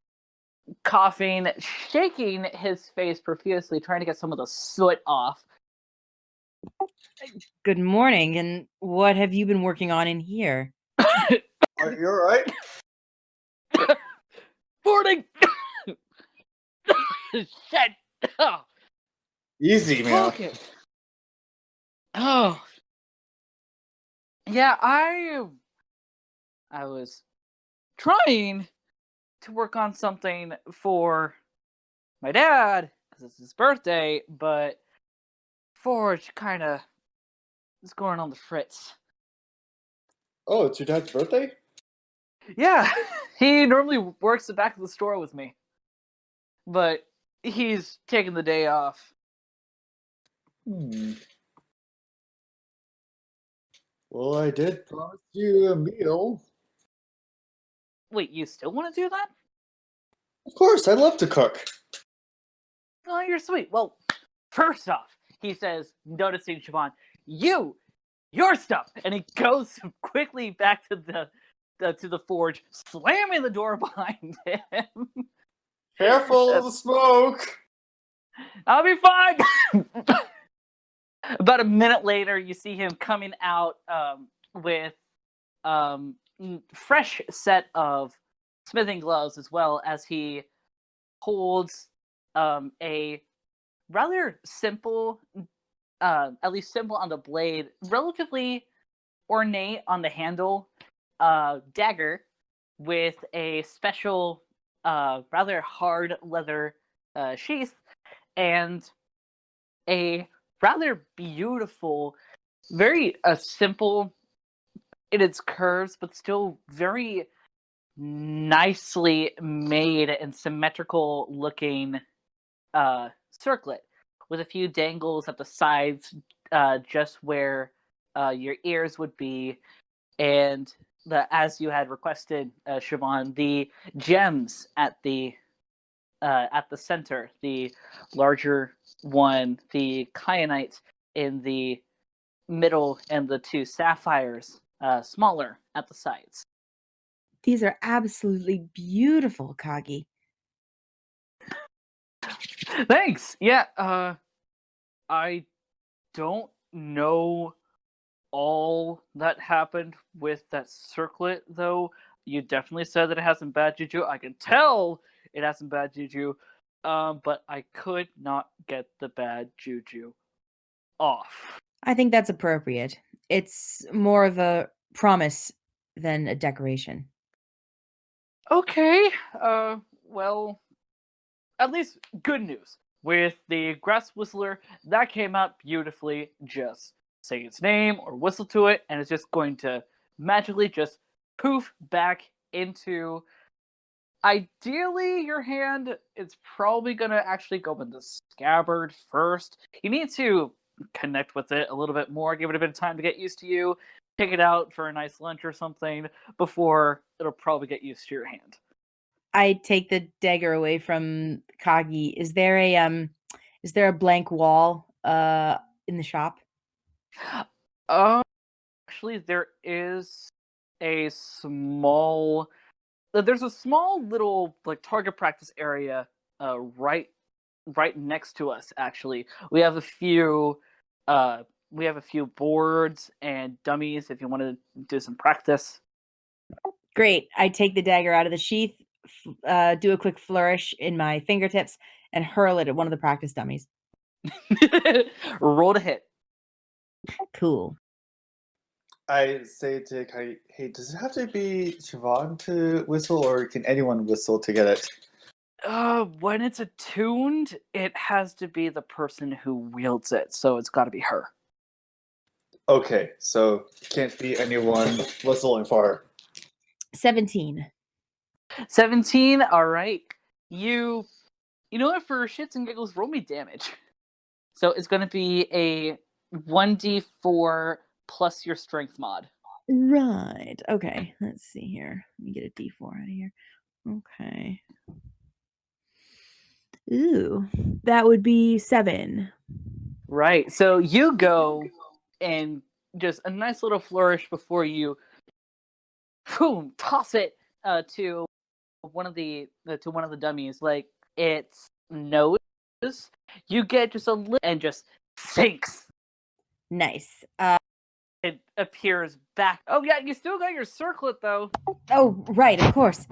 coughing, shaking his face profusely, trying to get some of the soot off. Good morning, and what have you been working on in here? Are you alright? Morning! Shit! Oh, Easy, man. okay. Oh. Yeah, I was trying to work on something for my dad, because it's his birthday, but Forge kind of is going on the fritz. Oh, it's your dad's birthday? Yeah, he normally works the back of the store with me, but he's taking the day off. Well, I did promise you a meal. Wait, you still want to do that? Of course, I love to cook. Oh, you're sweet. Well, first off, he says, noticing Siobhan, your stuff, and he goes quickly back to the forge, slamming the door behind him. Careful of the smoke! I'll be fine. About a minute later, you see him coming out with fresh set of smithing gloves, as well as he holds a rather simple at least simple on the blade, relatively ornate on the handle, dagger with a special, rather hard leather sheath, and a rather beautiful, very simple in its curves, but still very nicely made and symmetrical looking circlet with a few dangles at the sides, just where your ears would be, and as you had requested, Siobhan, the gems at the center, the larger one, the kyanite in the middle, and the two sapphires, smaller at the sides. These are absolutely beautiful, Kagi. Thanks. Yeah. I don't know all that happened with that circlet, though. You definitely said that it has some bad juju. I can tell it has some bad juju. But I could not get the bad juju off. I think that's appropriate. It's more of a promise than a decoration. Okay. Well, at least good news. With the grass whistler, that came out beautifully. Just say its name or whistle to it, and it's just going to magically just poof back into, ideally, your hand. It's probably going to actually go in the scabbard first. You need to connect with it a little bit more, give it a bit of time to get used to you, take it out for a nice lunch or something before it'll probably get used to your hand. I take the dagger away from Kagi. Is there a blank wall in the shop? Actually, there's a small little like target practice area right next to us. Actually, we have a few boards and dummies if you want to do some practice. Great. I take the dagger out of the sheath, do a quick flourish in my fingertips, and hurl it at one of the practice dummies. Roll to hit. Cool. I say to Kai, hey, does it have to be Siobhan to whistle, or can anyone whistle to get it? When it's attuned, it has to be the person who wields it, so it's got to be her. Okay, so can't be anyone whistling for her. 17. 17. All right. You know what? For shits and giggles, roll me damage. So it's going to be a 1d4 plus your strength mod. Right. Okay. Let's see here. Let me get a D4 out of here. Okay. Ooh, that would be 7. Right. So you go and just a nice little flourish before you, boom, toss it to one of the dummies. Like its nose, you get just a little and just sinks. Nice. It appears back. Oh yeah, you still got your circlet though. Oh, right, of course.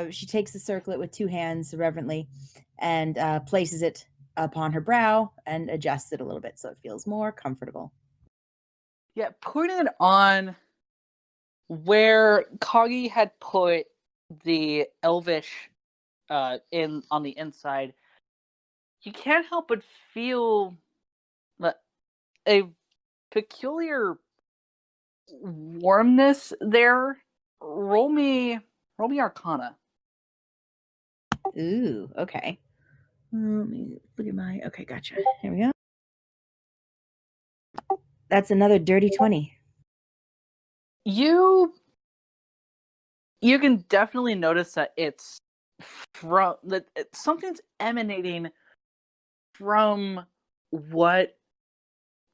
She takes the circlet with 2 hands reverently and places it upon her brow and adjusts it a little bit so it feels more comfortable. Yeah, putting it on where Kagi had put the elvish in on the inside, you can't help but feel a peculiar warmness there. Roll me Arcana. Ooh, okay. Let me look at my... Okay, gotcha. Here we go. That's another dirty 20. You can definitely notice that it's from that something's emanating from what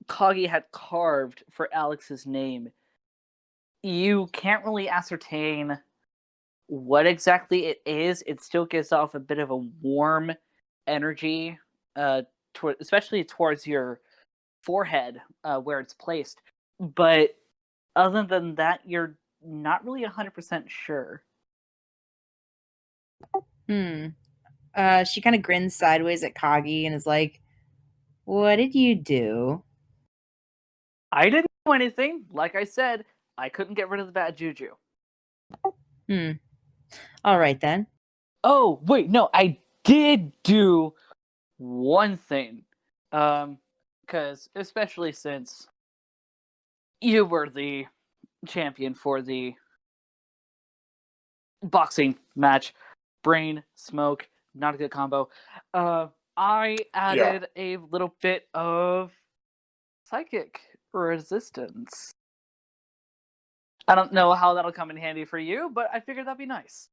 Kagi had carved for Alex's name. You can't really ascertain what exactly it is. It still gives off a bit of a warm energy, especially towards your forehead, where it's placed. But other than that, you're not really 100% sure. She kind of grins sideways at Kagi and is like, What did you do? I didn't do anything. Like I said, I couldn't get rid of the bad juju. All right then. Oh, wait, no, I did do one thing. Because, especially since you were the champion for the boxing match, brain, smoke, not a good combo. I added a little bit of psychic resistance. I don't know how that'll come in handy for you, but I figured that'd be nice.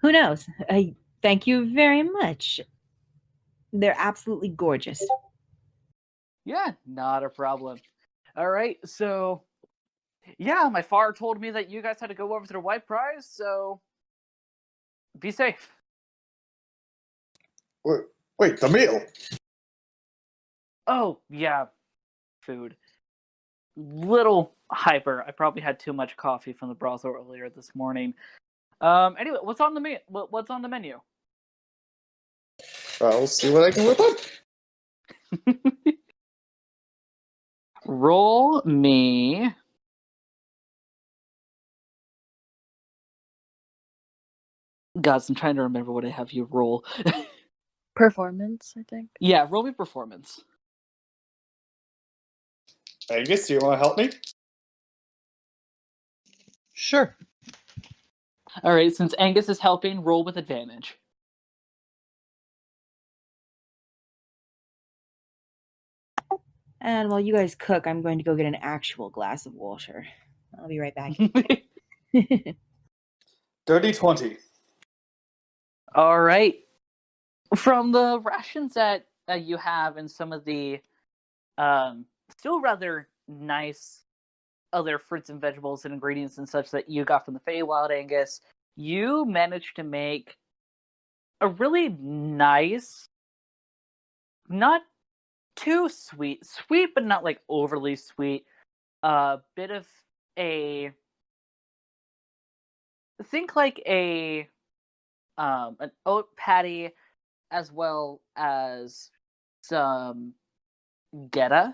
Who knows? I thank you very much. They're absolutely gorgeous. Yeah, not a problem. All right, so yeah, my father told me that you guys had to go over to the White Prize, so be safe. Wait, the meal. Oh, yeah, food. Little hyper. I probably had too much coffee from the brothel earlier this morning. Anyway, what's on the what's on the menu? I'll see what I can whip up. Roll me. Gods, I'm trying to remember what I have you roll. Performance, I think. Yeah, roll me performance. Angus, do you want to help me? Sure. All right, since Angus is helping, roll with advantage. And while you guys cook, I'm going to go get an actual glass of water. I'll be right back. Dirty 20. All right. From the rations that you have and some of the still rather nice other fruits and vegetables and ingredients and such that you got from the Feywild, Angus, you managed to make a really nice, not too sweet but not like overly sweet, bit of a, think like a an oat patty as well as some geta.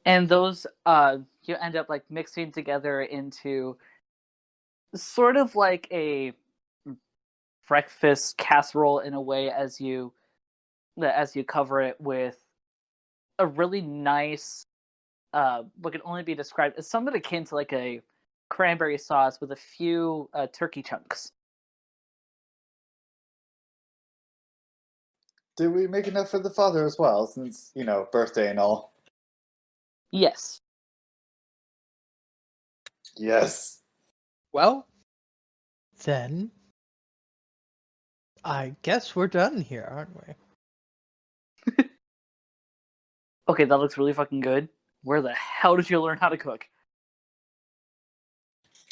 And those you end up like mixing together into sort of like a breakfast casserole in a way, as you cover it with a really nice what can only be described as something akin to like a cranberry sauce with a few turkey chunks. Did we make enough for the father as well, since, birthday and all? Yes. Yes. Well, then I guess we're done here, aren't we? Okay, that looks really fucking good. Where the hell did you learn how to cook?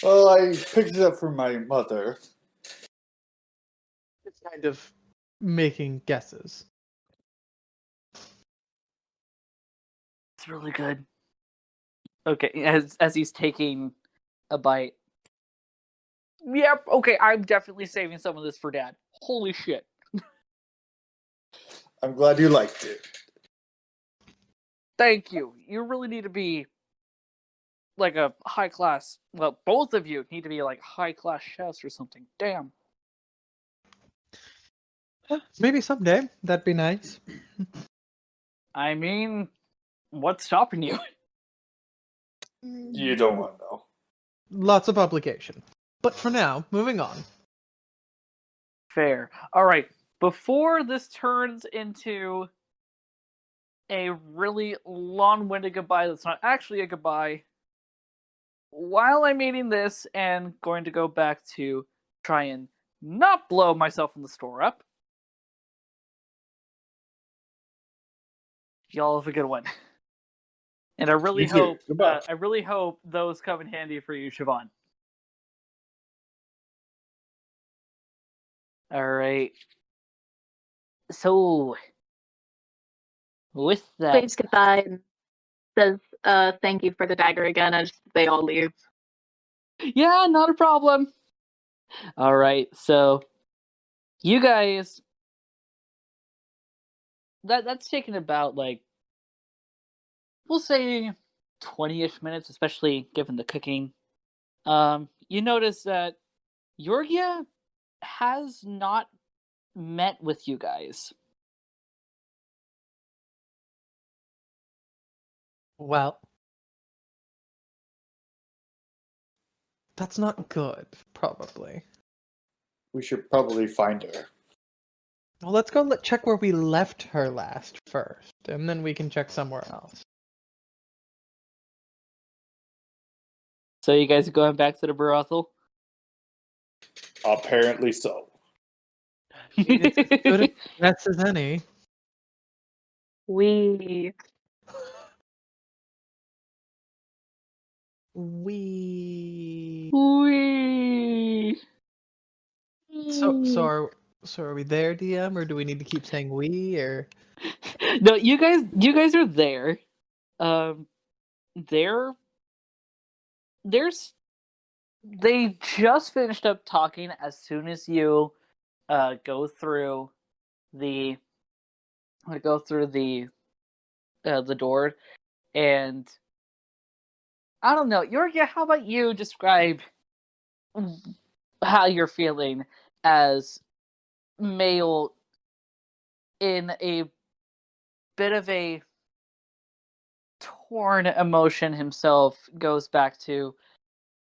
Well, I picked it up from my mother. It's kind of making guesses. It's really good. Okay, as he's taking a bite. Yep, okay, I'm definitely saving some of this for Dad. Holy shit. I'm glad you liked it. Thank you. You really need to be like a high class. Well, both of you need to be like high class chefs or something. Damn. Maybe someday. That'd be nice. I mean, what's stopping you? You don't want to know. Lots of obligation. But for now, moving on. Fair. All right. Before this turns into a really long-winded goodbye that's not actually a goodbye, while I'm eating this and going to go back to try and not blow myself in the store up, y'all have a good one. And I really You too. hope those come in handy for you, Siobhan. All right. So, with that, Waves goodbye and says thank you for the dagger again as they all leave. yeah, not a problem. All right. So You guys, that's taken about we'll say 20-ish minutes, especially given the cooking. You notice that Yorgia has not met with you guys. Well, that's not good, probably. We should probably find her. Well, let's go check where we left her last first, and then we can check somewhere else. So you guys are going back to the brothel? Apparently so. It's as good a guess as any. We We. Wee. So are we there, DM, or do we need to keep saying we, or? No, you guys are there. They're there's they just finished up talking as soon as you go through the the door, and I don't know. Yorgia, how about you describe how you're feeling as male in a bit of a torn emotion himself goes back to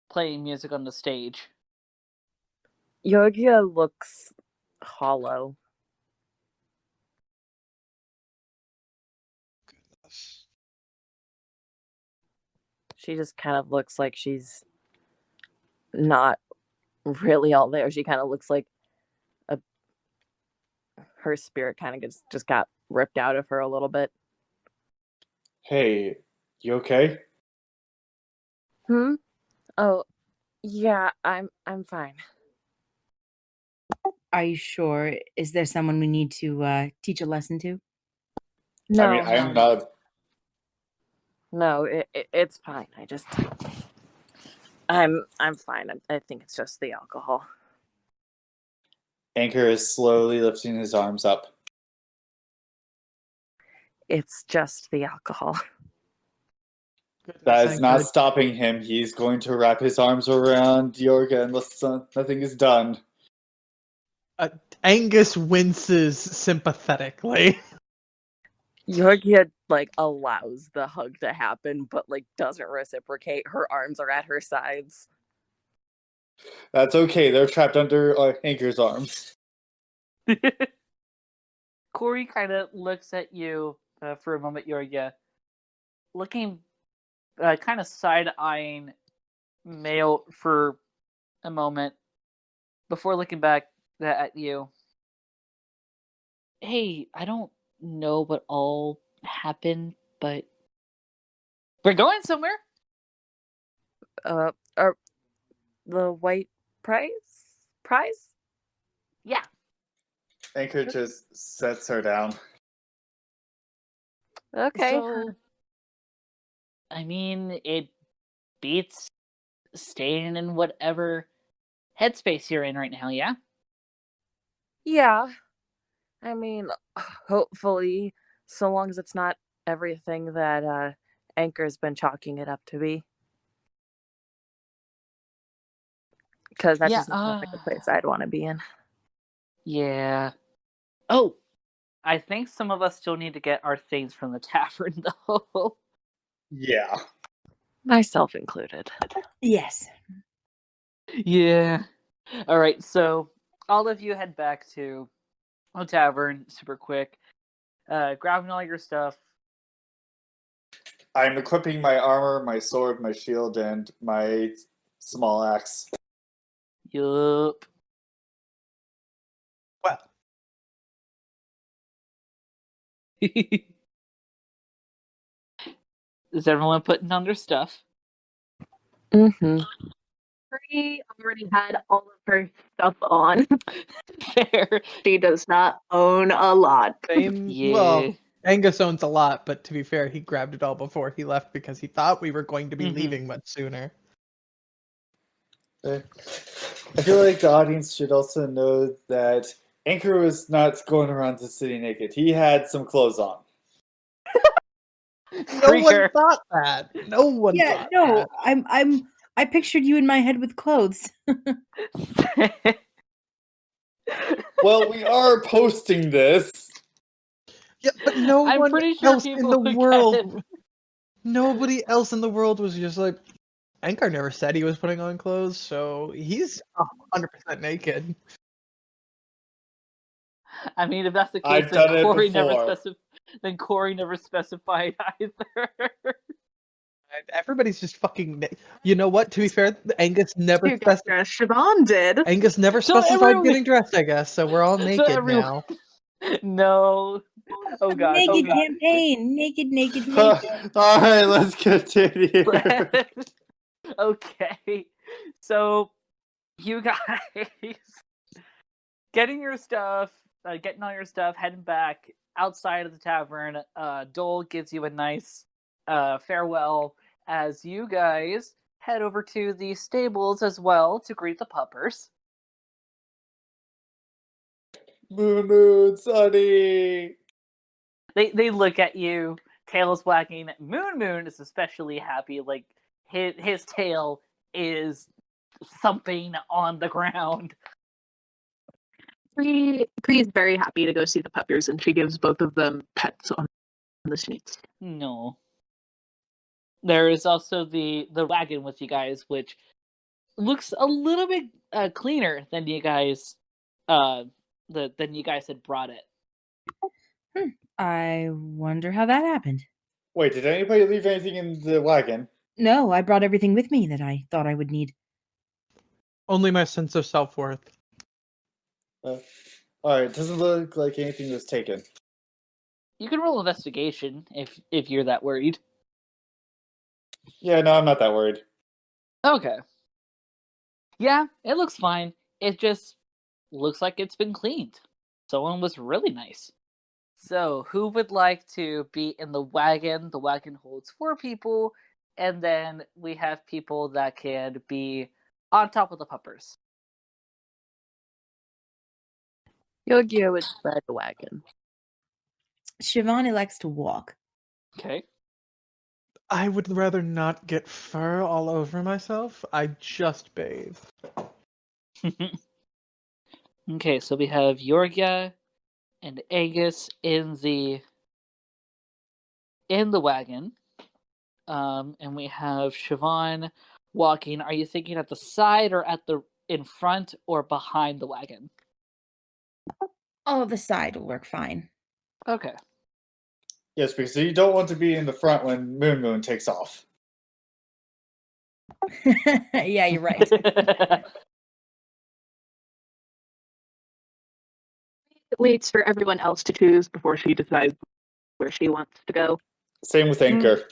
playing music on the stage. Yorgia looks hollow. She just kind of looks like she's not really all there. She kind of looks like her spirit kind of just got ripped out of her a little bit. Hey, you okay? Oh, yeah, I'm fine. Are you sure? Is there someone we need to teach a lesson to? No, I mean, I'm not. No, it's fine. I'm fine. I think it's just the alcohol. Ankor is slowly lifting his arms up. It's just the alcohol. That is not stopping him. He's going to wrap his arms around Yorga unless nothing is done. Angus winces sympathetically. Yorgia allows the hug to happen, but doesn't reciprocate. Her arms are at her sides. That's okay. They're trapped under Ankor's arms. Corey kind of looks at you for a moment, Yorgia, looking kind of side-eyeing Mail for a moment before looking back at you. Hey, I don't know what all happened, but we're going somewhere. Are the white prize? Yeah. Ankor just sets her down. Okay. So, I mean, it beats staying in whatever headspace you're in right now, yeah? Yeah. I mean, hopefully, so long as it's not everything that Ankor's been chalking it up to be. Because that doesn't sound like a place I'd want to be in. Yeah. Oh, I think some of us still need to get our things from the tavern, though. Yeah. Myself included. Yes. Yeah. All right, so all of you head back to the tavern super quick, grabbing all your stuff. I'm equipping my armor, my sword, my shield, and my small axe. Yup. Well, Is everyone putting on their stuff? Mm-hmm. Bree already had all of her stuff on. Fair. She does not own a lot. same. Yeah. Well, Angus owns a lot, but to be fair, he grabbed it all before he left because he thought we were going to be leaving much sooner. I feel like the audience should also know that Ankor was not going around the city naked. He had some clothes on. No one Freaker. thought that. No one Yeah, thought no, that. I pictured you in my head with clothes. Well, we are posting this. Yeah, but no I'm one pretty sure else in people the would get world. it. Nobody else in the world was just like. Ankor never said he was putting on clothes, so he's 100% naked. I mean, if that's the case, I've done it before. Then Corey never specified either. Everybody's just fucking. You know what? To be fair, Angus never You got dressed. Siobhan did. Angus never So specified everyone- getting dressed. I guess so. We're all naked everyone- now. No. Oh god. Naked Oh god. campaign. Naked, naked, All naked. right, let's continue. Okay. So, you guys getting all your stuff, heading back outside of the tavern. Dole gives you a nice farewell as you guys head over to the stables as well to greet the puppers. Moon, Sunny. They look at you, tails wagging. Moon is especially happy. Like his tail is thumping on the ground. Cree is very happy to go see the puppers, and she gives both of them pets on the streets. No. There is also the wagon with you guys, which looks a little bit cleaner than you guys than you guys had brought it. I wonder how that happened. Wait, did anybody leave anything in the wagon? No, I brought everything with me that I thought I would need. Only my sense of self-worth. Alright, doesn't look like anything was taken. You can roll investigation if you're that worried. Yeah, no, I'm not that worried. Okay. Yeah, it looks fine. It just looks like it's been cleaned. Someone was really nice. So, who would like to be in the wagon? The wagon holds 4 people, and then we have people that can be on top of the puppers. Yogyo would ride the wagon. Siobhan elects to walk. Okay. I would rather not get fur all over myself. I just bathe. Okay, so we have Yorgia and Aegis in the wagon. And we have Siobhan walking. Are you thinking at the side or in front or behind the wagon? Oh, the side will work fine. Okay. Yes, because you don't want to be in the front when Moon takes off. Yeah, you're right. Waits for everyone else to choose before she decides where she wants to go. Same with Ankor.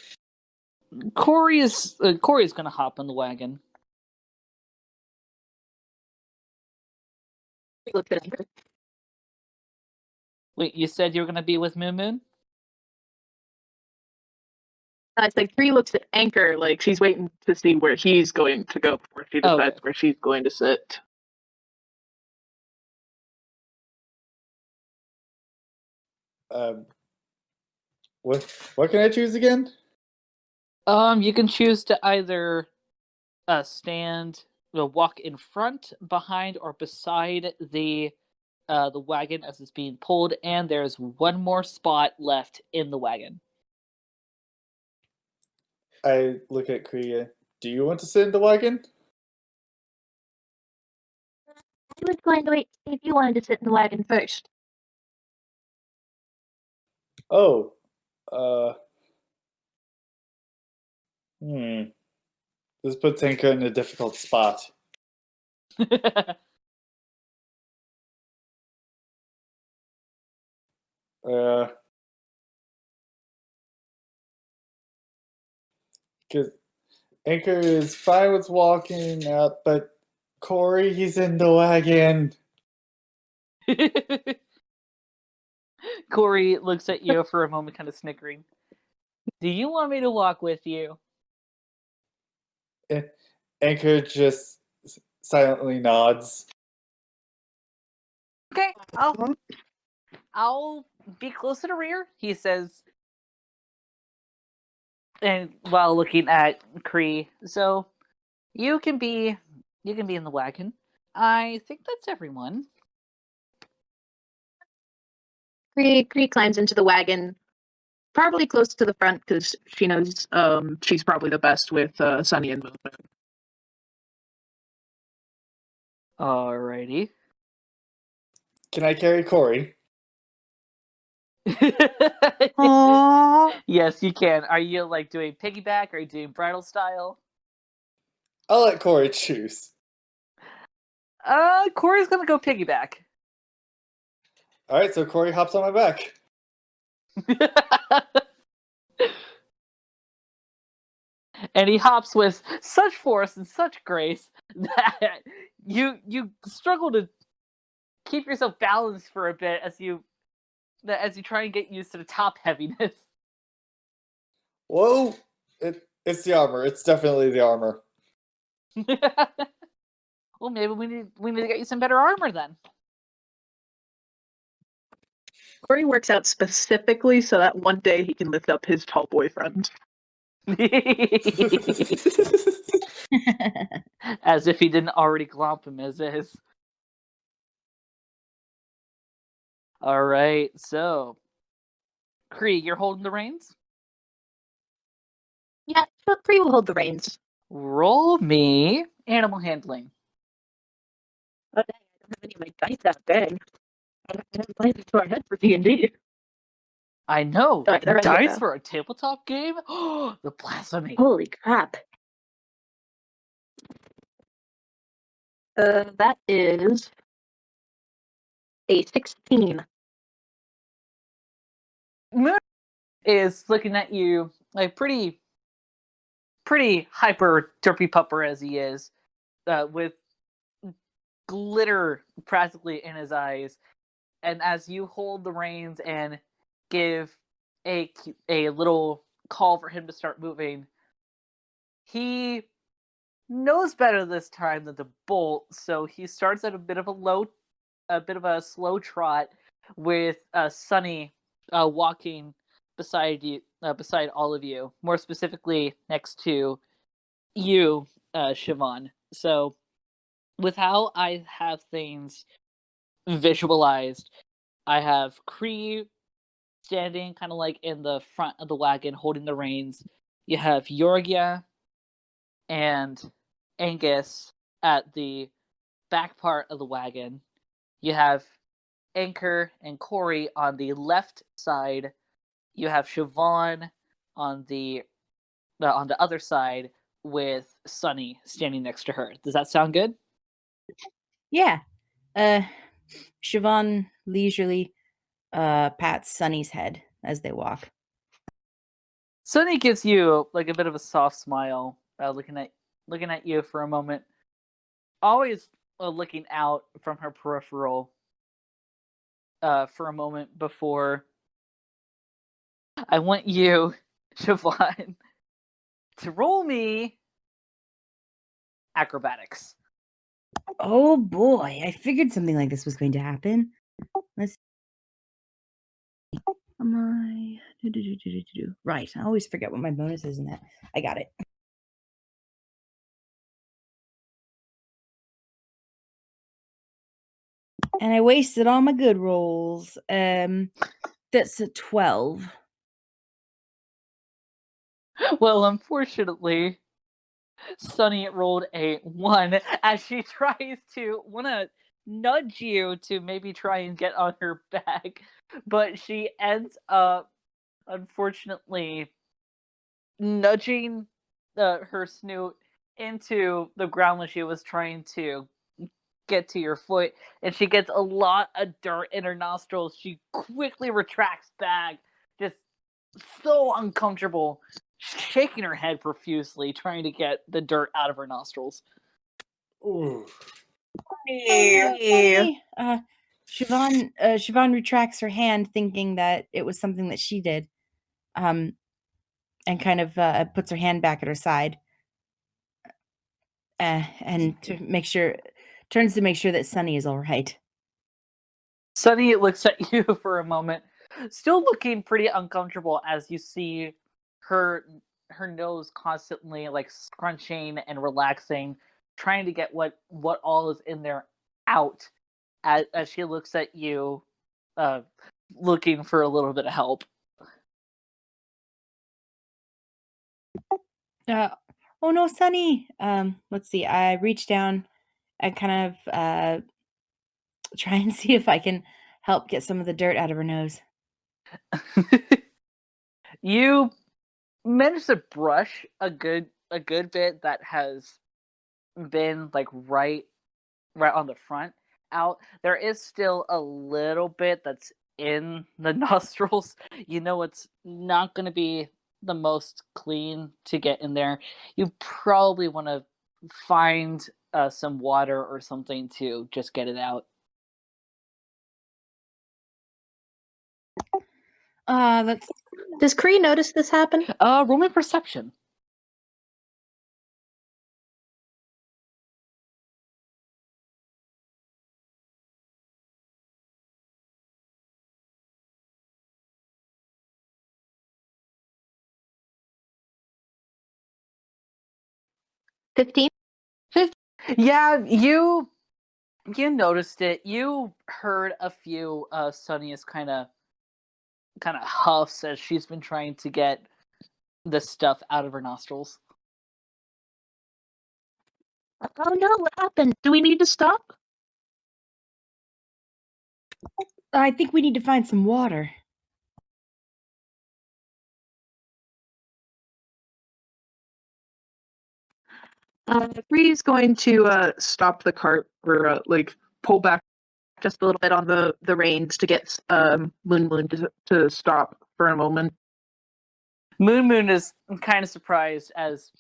Corey is going to hop on the wagon. He looks at Anchor. Wait, you said you were going to be with Moon? It's like Cree looks at Anchor like she's waiting to see where he's going to go before she decides Okay. where she's going to sit. What can I choose again? You can choose to either walk in front, behind, or beside the wagon as it's being pulled, and there's one more spot left in the wagon. I look at Kriya. Do you want to sit in the wagon? I was going to wait to see if you wanted to sit in the wagon first. Oh. This puts Ankor in a difficult spot. Because Ankor is fine with walking out, but Corey, he's in the wagon. Corey looks at you for a moment, kind of snickering. Do you want me to walk with you? Ankor just silently nods. Okay, I'll be close to the rear, he says, and while looking at Kree. So you can be in the wagon. I think that's everyone. Kree climbs into the wagon, probably close to the front because she knows she's probably the best with Sunny and movement. Alrighty. Can I carry Corey? Aww. Yes, you can. Are you like doing piggyback? Or are you doing bridal style? I'll let Corey choose. Corey's gonna go piggyback. Alright, so Corey hops on my back. And he hops with such force and such grace that you struggle to keep yourself balanced for a bit as you try and get used to the top heaviness. Whoa! It's the armor. It's definitely the armor. Well, maybe we need to get you some better armor then. Corey works out specifically so that one day he can lift up his tall boyfriend. As if he didn't already glomp him as is. Alright, so Kree, you're holding the reins? Yeah, Kree will hold the reins. Roll me animal handling. Oh, dang, I don't have any of my dice that dang. I haven't planned this far ahead for D&D. I know. Alright, they're ready Dice now. for a tabletop game? Oh, the blasphemy. Holy crap. That is a 16. Moon is looking at you like pretty hyper derpy pupper as he is, with glitter practically in his eyes. And as you hold the reins and give a little call for him to start moving, he knows better this time than to bolt, so he starts at a bit of a slow trot with Sunny walking beside you, beside all of you, more specifically next to you, Siobhan. So with how I have things visualized, I have Kree standing kind of like in the front of the wagon holding the reins. You have Yorgia and Angus at the back part of the wagon. You have Ankor and Corey on the left side. You have Siobhan on the other side with Sunny standing next to her. Does that sound good? Yeah. Siobhan leisurely pats Sunny's head as they walk. Sunny gives you like a bit of a soft smile, looking at you for a moment, always looking out from her peripheral for a moment before. I want you, Siobhan, to roll me acrobatics. Oh boy, I figured something like this was going to happen. Let's. Am I? Right, I always forget what my bonus is in that. I got it. And I wasted all my good rolls. That's a 12. Well, unfortunately, Sunny rolled a 1 as she tries to wanna nudge you to maybe try and get on her back, but she ends up unfortunately nudging her snoot into the ground when she was trying to get to your foot, and she gets a lot of dirt in her nostrils. She quickly retracts back, just so uncomfortable, shaking her head profusely, trying to get the dirt out of her nostrils. Ooh. Hey. Siobhan retracts her hand, thinking that it was something that she did, and kind of puts her hand back at her side, and turns to make sure that Sunny is all right. Sunny looks at you for a moment, still looking pretty uncomfortable as you see her nose constantly like scrunching and relaxing, trying to get what all is in there out as she looks at you, looking for a little bit of help. Oh no, Sunny. Let's see. I reach down and kind of try and see if I can help get some of the dirt out of her nose. You managed to brush a good bit that has been like right on the front out. There is still a little bit that's in the nostrils. You know it's not going to be the most clean to get in there. You probably want to find some water or something to just get it out. Let's Does Kree notice this happen? Roll me perception. $15. Yeah, you noticed it. You heard a few Sunny's kind of huffs as she's been trying to get the stuff out of her nostrils. Oh no, what happened? Do we need to stop? I think we need to find some water. Kree's going to stop the cart or pull back just a little bit on the reins to get Moon to stop for a moment. Moon is kind of surprised as,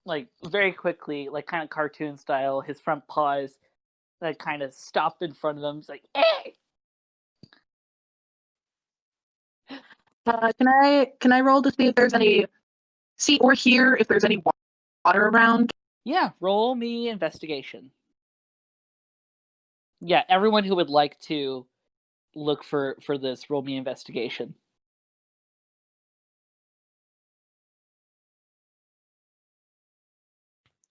like, very quickly, like, kind of cartoon style, his front paws that kind of stop in front of him. He's like, hey! Can I roll to see if there's any or hear if there's any water around? Yeah, roll me investigation. Yeah, everyone who would like to look for this, roll me investigation.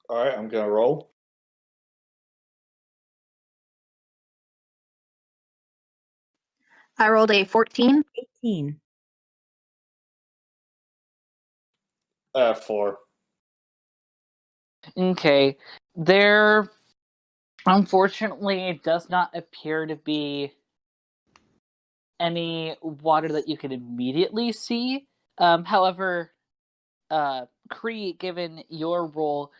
All right, I'm gonna roll. I rolled a 14. 18. 4. Okay. There, unfortunately, does not appear to be any water that you can immediately see. However, Kree, given your role,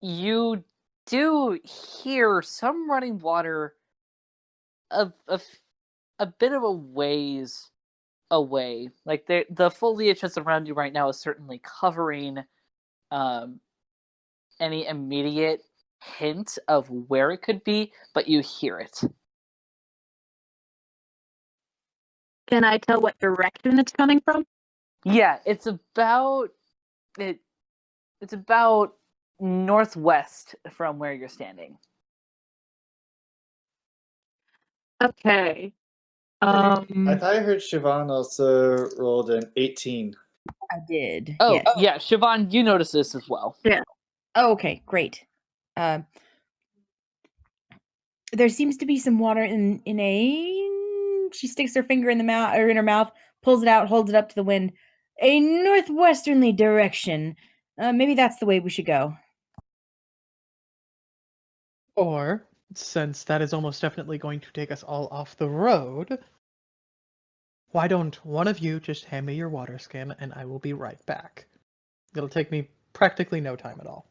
you do hear some running water a bit of a ways away. Like the foliage that's around you right now is certainly covering any immediate hint of where it could be, but you hear it. Can I tell what direction it's coming from? Yeah, it's about northwest from where you're standing. Okay. I thought I heard Siobhan also rolled an 18. I did. Oh, yes. yeah, Siobhan, you notice this as well. Yeah. Oh, okay, great. There seems to be some water in a. She sticks her finger in the mouth or in her mouth, pulls it out, holds it up to the wind. A northwesterly direction. Maybe that's the way we should go. Or, since that is almost definitely going to take us all off the road, why don't one of you just hand me your water skin and I will be right back. It'll take me practically no time at all.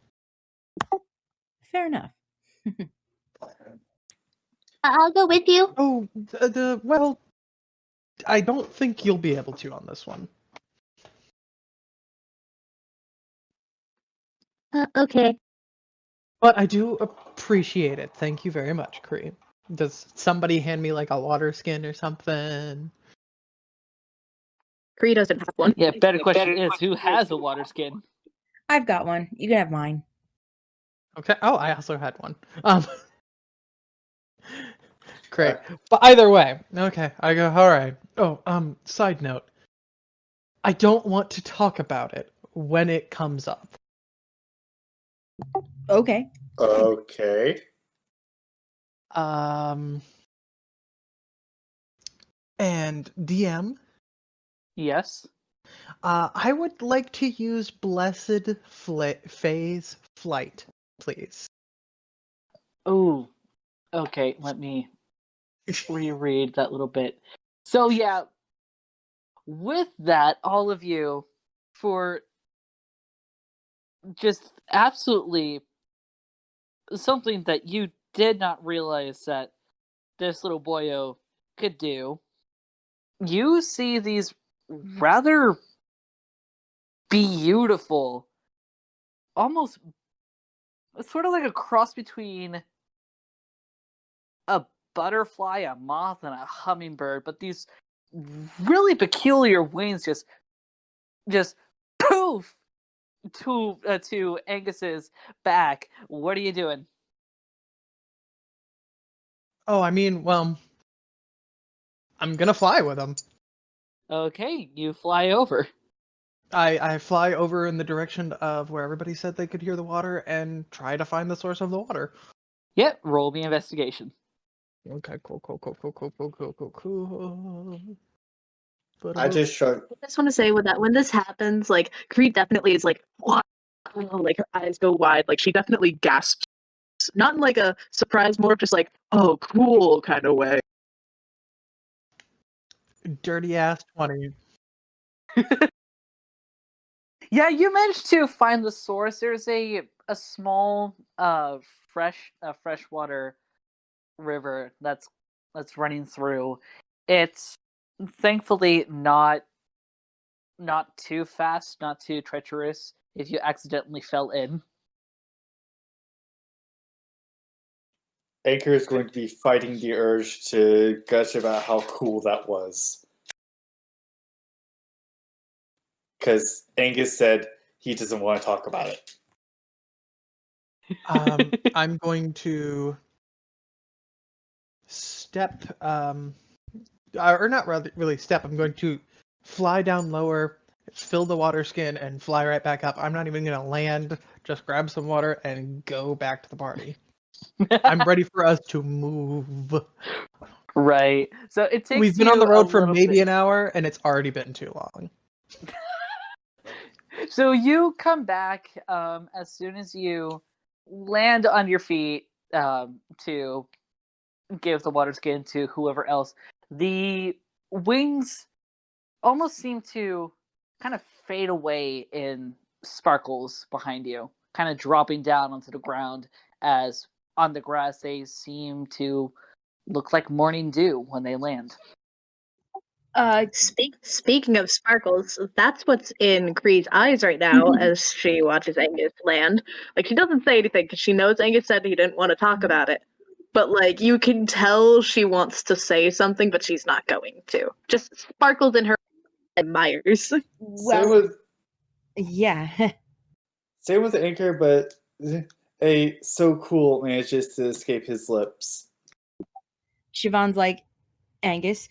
Fair enough. I'll go with you. Oh, well, I don't think you'll be able to on this one. Okay. But I do appreciate it. Thank you very much, Kree. Does somebody hand me like a water skin or something? Kree doesn't have one. Yeah, better question is, who has a water skin? I've got one. You can have mine. Okay. Oh, I also had one. Great. But either way, okay, I go, all right. Oh, side note. I don't want to talk about it when it comes up. Okay. Okay. And DM, Yes. I would like to use Blessed Phase Flight, please. Oh, okay. Let me reread that little bit. So yeah, with that, all of you, for just absolutely something that you did not realize that this little boyo could do, you see these rather beautiful, almost sort of like a cross between a butterfly, a moth, and a hummingbird, but these really peculiar wings just poof to Angus's back. What are you doing? Oh, I mean, well, I'm gonna fly with them. Okay, you fly over. I fly over in the direction of where everybody said they could hear the water and try to find the source of the water. Yep, roll me investigation. Okay, cool. I just shrugged. I just want to say with that, when this happens, like Creed definitely is like, what? Like her eyes go wide, like she definitely gasps, not in like a surprise, more of just like, oh, cool kind of way. Dirty ass 20. Yeah, you managed to find the source. There's a small freshwater river that's running through. It's thankfully not too fast, not too treacherous if you accidentally fell in. Ankor is going to be fighting the urge to gush about how cool that was. Because Angus said he doesn't want to talk about it. I'm going to step, or not really step. I'm going to fly down lower, fill the water skin, and fly right back up. I'm not even going to land. Just grab some water and go back to the party. I'm ready for us to move. Right. So it takes We've been you on the a road for little maybe bit. an hour, and it's already been too long. So you come back as soon as you land on your feet to give the water skin to whoever else. The wings almost seem to kind of fade away in sparkles behind you, kind of dropping down onto the ground, as on the grass they seem to look like morning dew when they land. Speaking of sparkles, that's what's in Cree's eyes right now as she watches Angus land. Like, she doesn't say anything because she knows Angus said he didn't want to talk about it. But, like, you can tell she wants to say something, but she's not going to. Just sparkles in her admires. Well, yeah. Same with Ankor, but a so cool manages to escape his lips. Siobhan's like, Angus,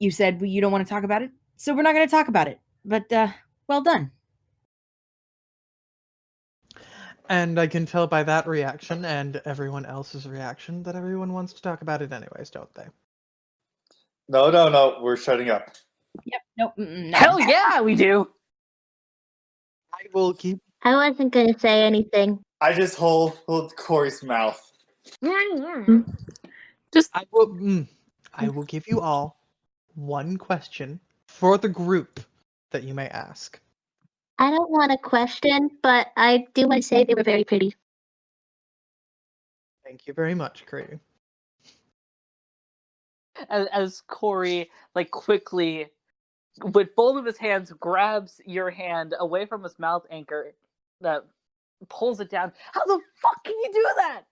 you said you don't want to talk about it, so we're not going to talk about it. But, well done. And I can tell by that reaction and everyone else's reaction that everyone wants to talk about it anyways, don't they? No, we're shutting up. Yep, nope, no. Hell yeah, we do! I will keep. I wasn't going to say anything. I just hold Corey's mouth. I will give you all one question for the group that you may ask. I don't want a question, but I do want to say they were very pretty. Thank you very much, Cree. As Corey, like, quickly, with both of his hands, grabs your hand away from his mouth, Ankor, that pulls it down. How the fuck can you do that?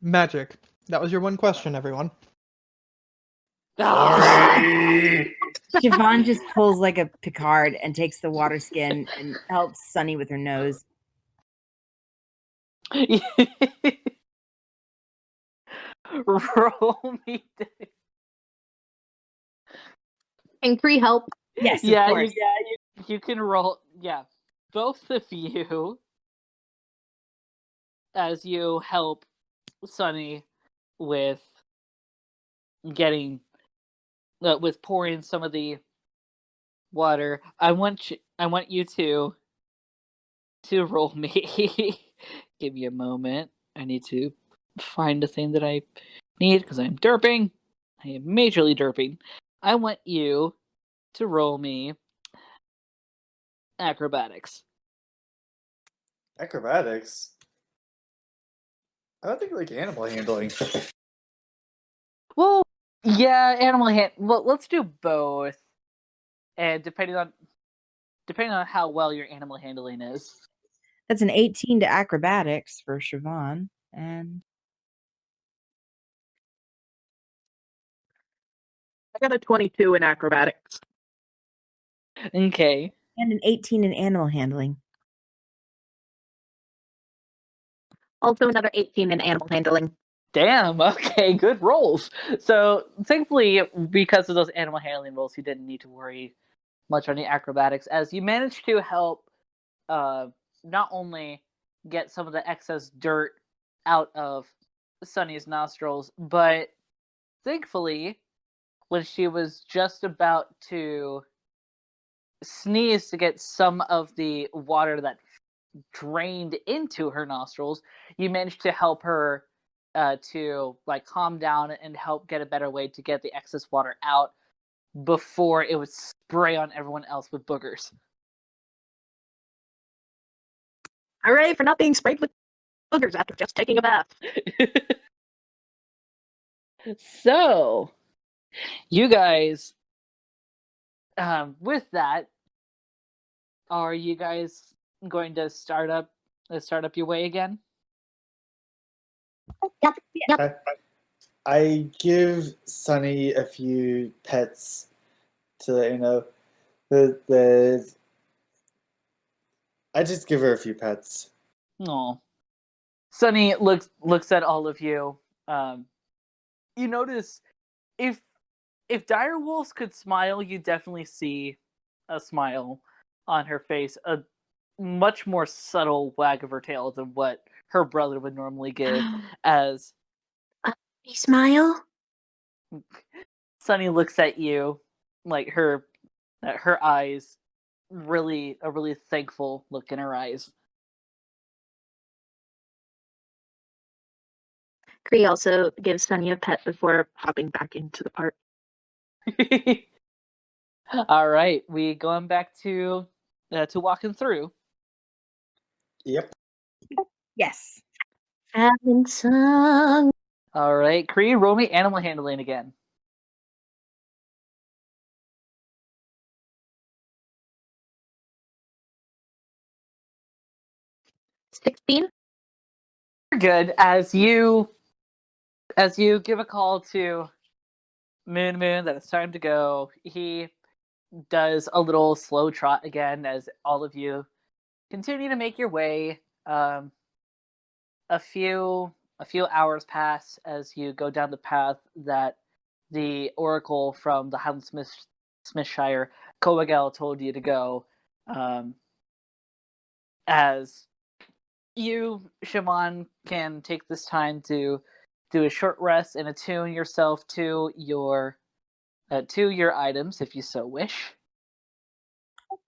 Magic. That was your one question, everyone. Corey! Siobhan just pulls like a Picard and takes the water skin and helps Sunny with her nose. Roll me. Can Cree help? Yes, of Yeah, course. you can roll. Yeah, both of you, as you help Sunny with getting, with pouring some of the water. I want you to roll me. Give me a moment. I need to find the thing that I need because I'm derping. I am majorly derping. I want you to roll me acrobatics. Acrobatics? I don't think like animal handling. Well, yeah, animal hand. Well, let's do both, and depending on how well your animal handling is. That's an 18 to acrobatics for Siobhan. And I got a 22 in acrobatics. Okay. an 18 in animal handling. Also another 18 in animal handling. Damn. Okay. Good rolls. So thankfully, because of those animal handling rolls, you didn't need to worry much on the acrobatics, as you managed to help not only get some of the excess dirt out of Sunny's nostrils, but thankfully, when she was just about to sneeze to get some of the water that drained into her nostrils, you managed to help her to like calm down and help get a better way to get the excess water out before it would spray on everyone else with boogers. Hooray for not being sprayed with boogers after just taking a bath. So, you guys, with that, are you guys going to start up your way again? I give Sunny a few pets to let you know. I just give her a few pets. Oh, Sunny looks at all of you. You notice if Direwolves could smile, you definitely see a smile on her face, a much more subtle wag of her tail than what her brother would normally give. As A smile? Sunny looks at you, like her eyes, really a really thankful look in her eyes. Cree also gives Sunny a pet before hopping back into the park. All right, we going back to walking through. Yep. Yes. Having some. All right, Cree, roll me animal handling again. 16? You're good. As you give a call to Moon that it's time to go, he does a little slow trot again as all of you continue to make your way. A few hours pass as you go down the path that the oracle from the Highland Smithshire, Coagal, told you to go. As you, Shimon, can take this time to do a short rest and attune yourself to your items if you so wish.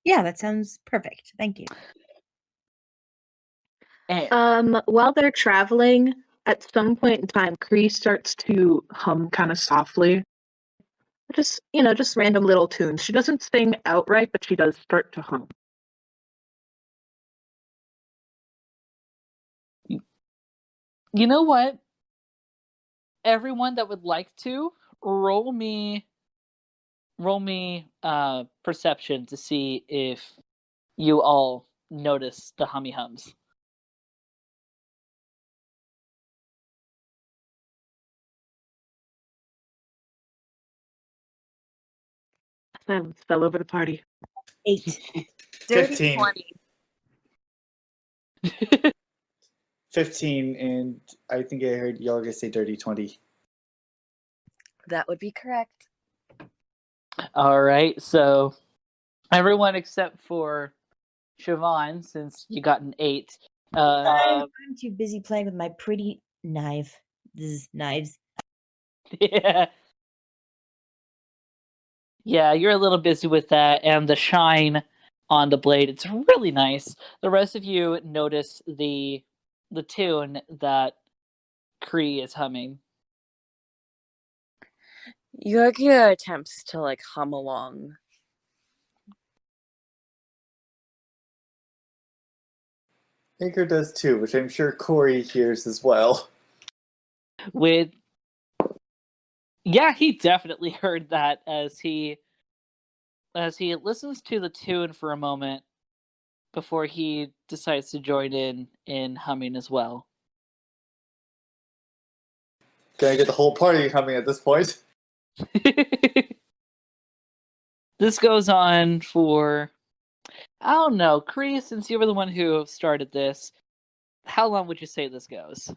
Yeah, that sounds perfect. Thank you. And While they're traveling, at some point in time, Cree starts to hum kind of softly. Just random little tunes. She doesn't sing outright, but she does start to hum. you know what? Everyone that would like to roll me perception to see if you all notice the hummy hums. Silence fell over the party. 8. Dirty 15. 20. 15, and I think I heard Yelga say dirty 20. That would be correct. All right, so everyone except for Siobhan, since you got an 8. I'm too busy playing with my pretty knives. Yeah. Yeah, you're a little busy with that, and the shine on the blade, it's really nice. The rest of you notice the tune that Kree is humming. Yorgia attempts to like hum along. Ankor does too, which I'm sure Corey hears as well. Yeah, he definitely heard that as he listens to the tune for a moment before he decides to join in humming as well. Gonna get the whole party humming at this point. This goes on for, I don't know, Kree, since you were the one who started this, how long would you say this goes?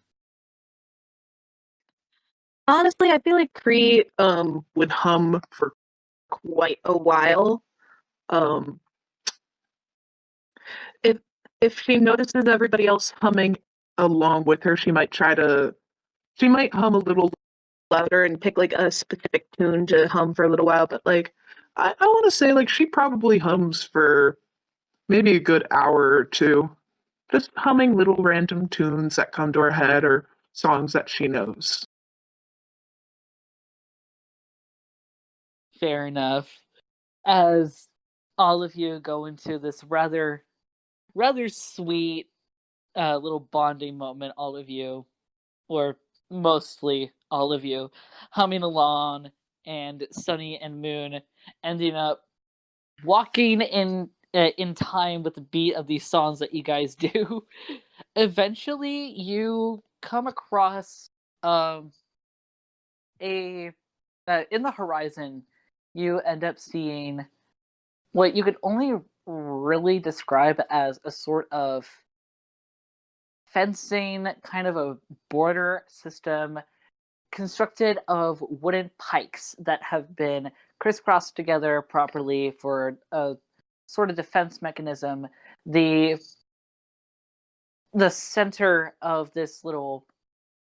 Honestly, I feel like Kree would hum for quite a while. If she notices everybody else humming along with her, she might hum a little louder and pick like a specific tune to hum for a little while. But like, I want to say like she probably hums for maybe a good hour or two, just humming little random tunes that come to her head or songs that she knows. Fair enough. As all of you go into this rather sweet little bonding moment, all of you, or mostly all of you, humming along, and Sunny and Moon ending up walking in time with the beat of these songs that you guys do. Eventually, you come across a in the horizon. You end up seeing what you could only really describe as a sort of fencing, kind of a border system constructed of wooden pikes that have been crisscrossed together properly for a sort of defense mechanism. The center of this little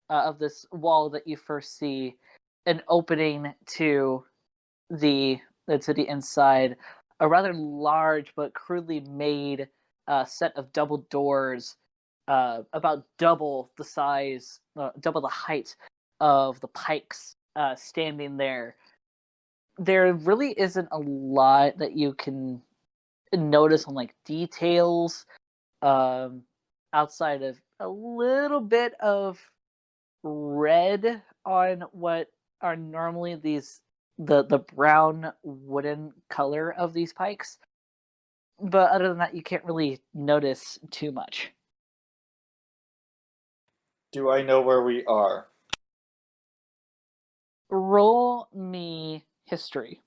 of this wall that you first see, an opening to the inside, a rather large but crudely made set of double doors, about double the size, double the height of the pikes standing there. There really isn't a lot that you can notice on like details, um, outside of a little bit of red on what are normally the brown wooden color of these pikes. But other than that, you can't really notice too much. Do I know where we are? Roll me history.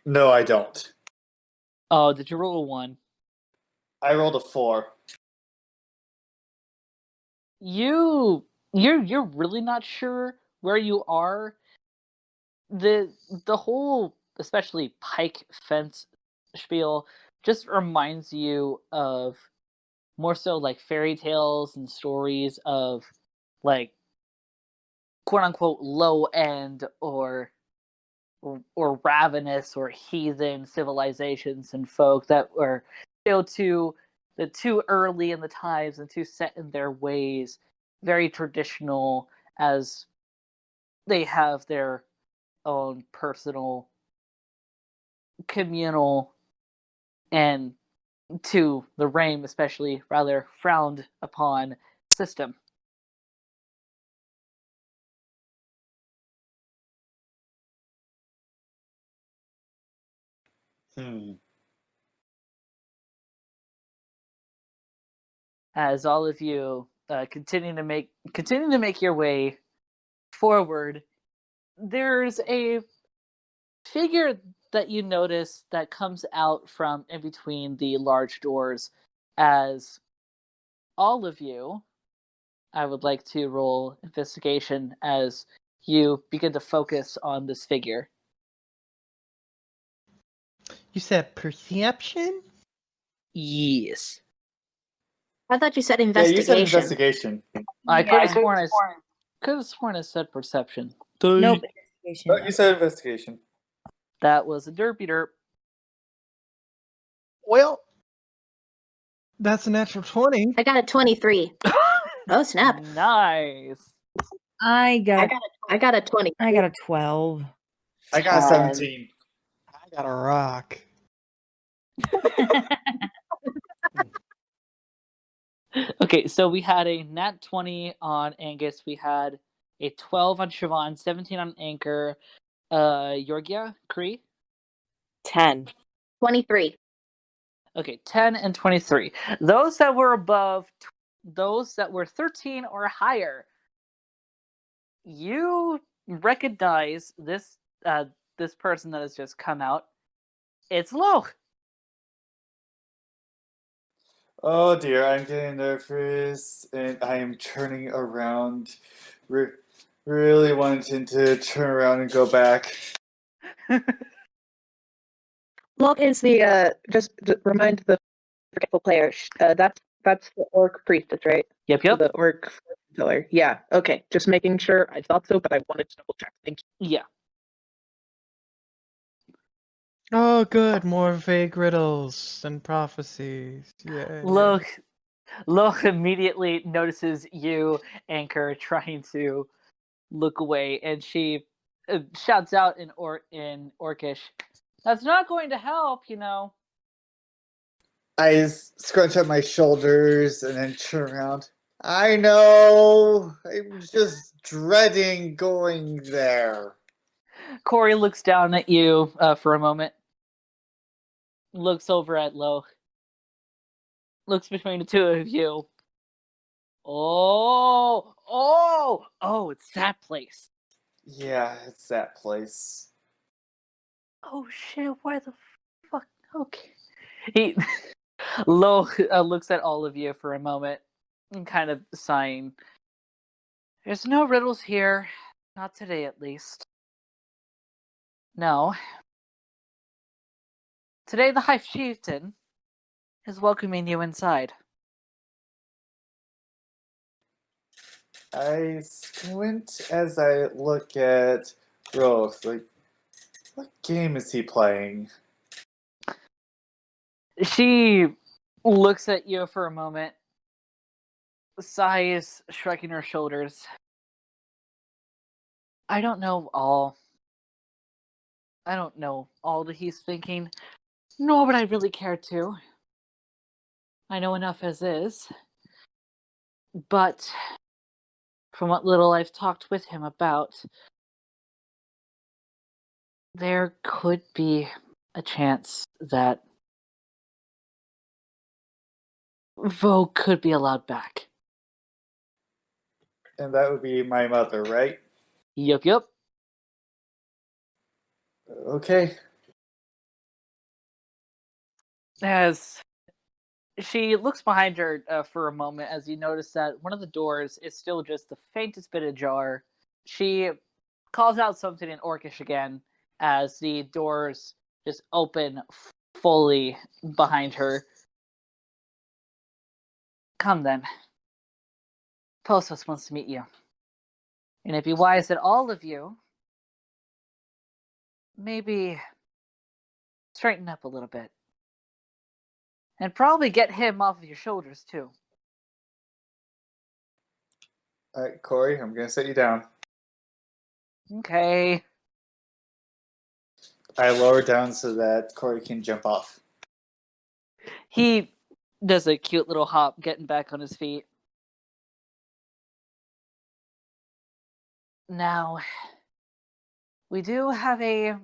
No, I don't. Oh, did you roll a 1? I rolled a 4. You're really not sure where you are. The whole, especially pike fence spiel, just reminds you of more so like fairy tales and stories of like quote unquote low end or ravenous or heathen civilizations and folk that were still too early in the times and too set in their ways, very traditional, as they have their own personal communal and, to the Rame especially, rather frowned upon system. As all of you continue to make your way forward, there's a figure that you notice that comes out from in between the large doors as all of you, I would like to roll investigation as you begin to focus on this figure. You said perception? Yes. I thought you said Yeah, you said investigation. investigation. I could have Yeah. sworn I said perception. Nope. Oh, you said investigation. That was a derpy derp. Well, that's a natural 20. I got a 23. Oh snap! Nice. I got I got a 20. a 12. I got a 17. I got a rock. Okay, so we had a nat 20 on Angus. We had a 12 on Siobhan, 17 on Ankor. Yorgia, Kree? 10. 23. Okay, 10 and 23. Those that were above, those that were 13 or higher, you recognize this this person that has just come out. It's Loch. Oh dear, I'm getting nervous, and I am turning around. Really wanting to turn around and go back. Log is the just to remind the forgetful player. That's the orc priestess, right? Yep. The orc pillar. Yeah. Okay. Just making sure. I thought so, but I wanted to double check. Thank you. Yeah. Oh, good. More vague riddles and prophecies. Yeah. Loch immediately notices you, Ankor, trying to look away, and she shouts out in Orcish, "That's not going to help, you know." I scrunch up my shoulders and then turn around. I know! I'm just dreading going there. Corey looks down at you for a moment, looks over at Loch, looks between the two of you. Oh, it's that place. Yeah, it's that place. Oh shit, why the fuck? Okay. He Loch looks at all of you for a moment and kind of sighing. There's no riddles here. Not today, at least. No. Today, the High Chieftain is welcoming you inside. I squint as I look at Rose. Like, what game is he playing? She looks at you for a moment, sighs, shrugging her shoulders. I don't know all that he's thinking, nor would I really care to. I know enough as is. But from what little I've talked with him about, there could be a chance that Vogue could be allowed back. And that would be my mother, right? Yup. Okay. As she looks behind her for a moment, as you notice that one of the doors is still just the faintest bit ajar. She calls out something in Orcish again as the doors just open fully behind her. Come then. Postos wants to meet you. And it'd be wise that all of you maybe straighten up a little bit. And probably get him off of your shoulders, too. Alright, Corey, I'm gonna set you down. Okay. I lower down so that Corey can jump off. He does a cute little hop, getting back on his feet. Now, we do have a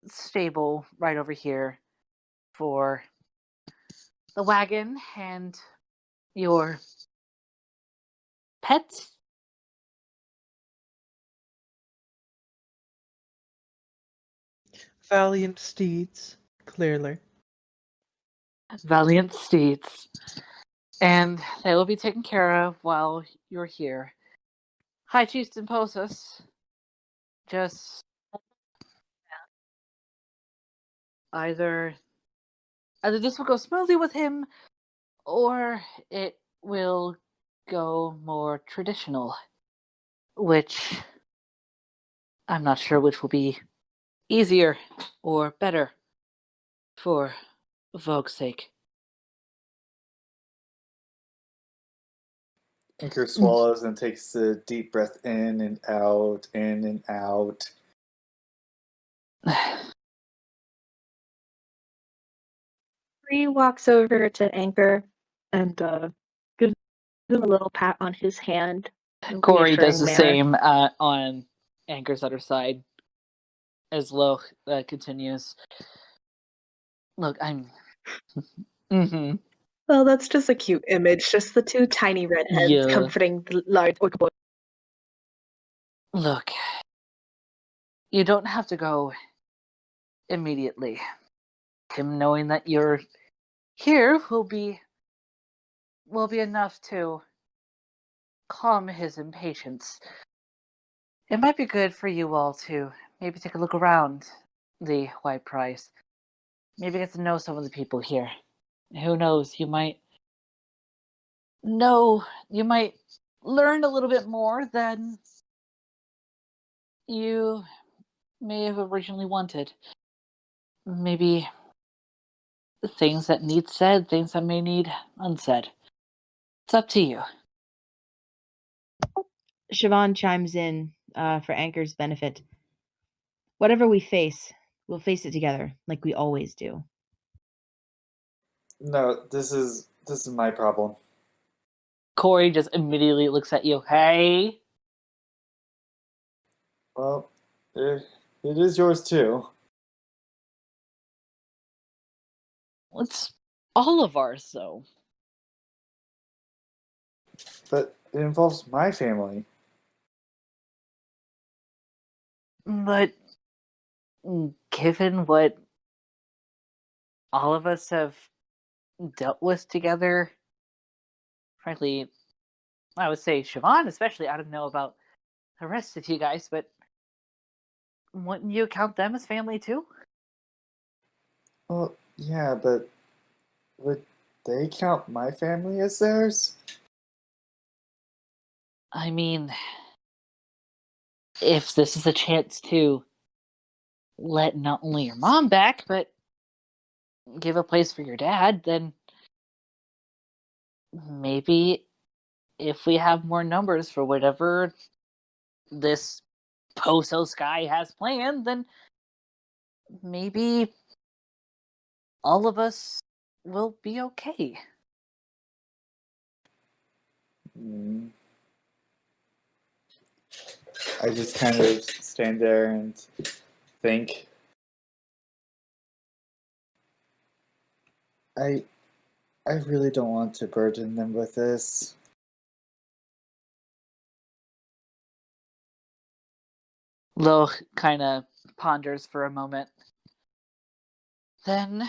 stable right over here for the wagon and your pet. Valiant steeds, clearly. Valiant steeds. And they will be taken care of while you're here. Hi, Chieftain Posus. Just either this will go smoothly with him, or it will go more traditional. Which I'm not sure which will be easier or better for Vogue's sake. Ankor swallows and takes a deep breath in and out, in and out. Bree walks over to Ankor and gives him a little pat on his hand. in a Corey does the reassuring manner. same on Ankor's other side as Lo continues. Look, I'm. Mm-hmm. Well, that's just a cute image. Just the two tiny redheads Yeah. comforting the large orc boy. Look, you don't have to go immediately. Him knowing that you're here will be enough to calm his impatience. It might be good for you all to maybe take a look around the White Price. Maybe get to know some of the people here. Who knows, you might learn a little bit more than you may have originally wanted. Maybe things that need said, things that may need unsaid. It's up to you. Siobhan chimes in for Ankor's benefit. Whatever we face, we'll face it together, like we always do. No, this is my problem. Corey just immediately looks at you. Hey? Well, it is yours too. It's all of ours, though. But it involves my family. But given what all of us have dealt with together, frankly, I would say Siobhan, especially. I don't know about the rest of you guys, but wouldn't you count them as family too? Well, yeah, but would they count my family as theirs? I mean, if this is a chance to let not only your mom back, but give a place for your dad, then maybe if we have more numbers for whatever this Poso Sky has planned, then maybe all of us will be okay. I just kind of stand there and think. I really don't want to burden them with this. Lo kind of ponders for a moment. Then,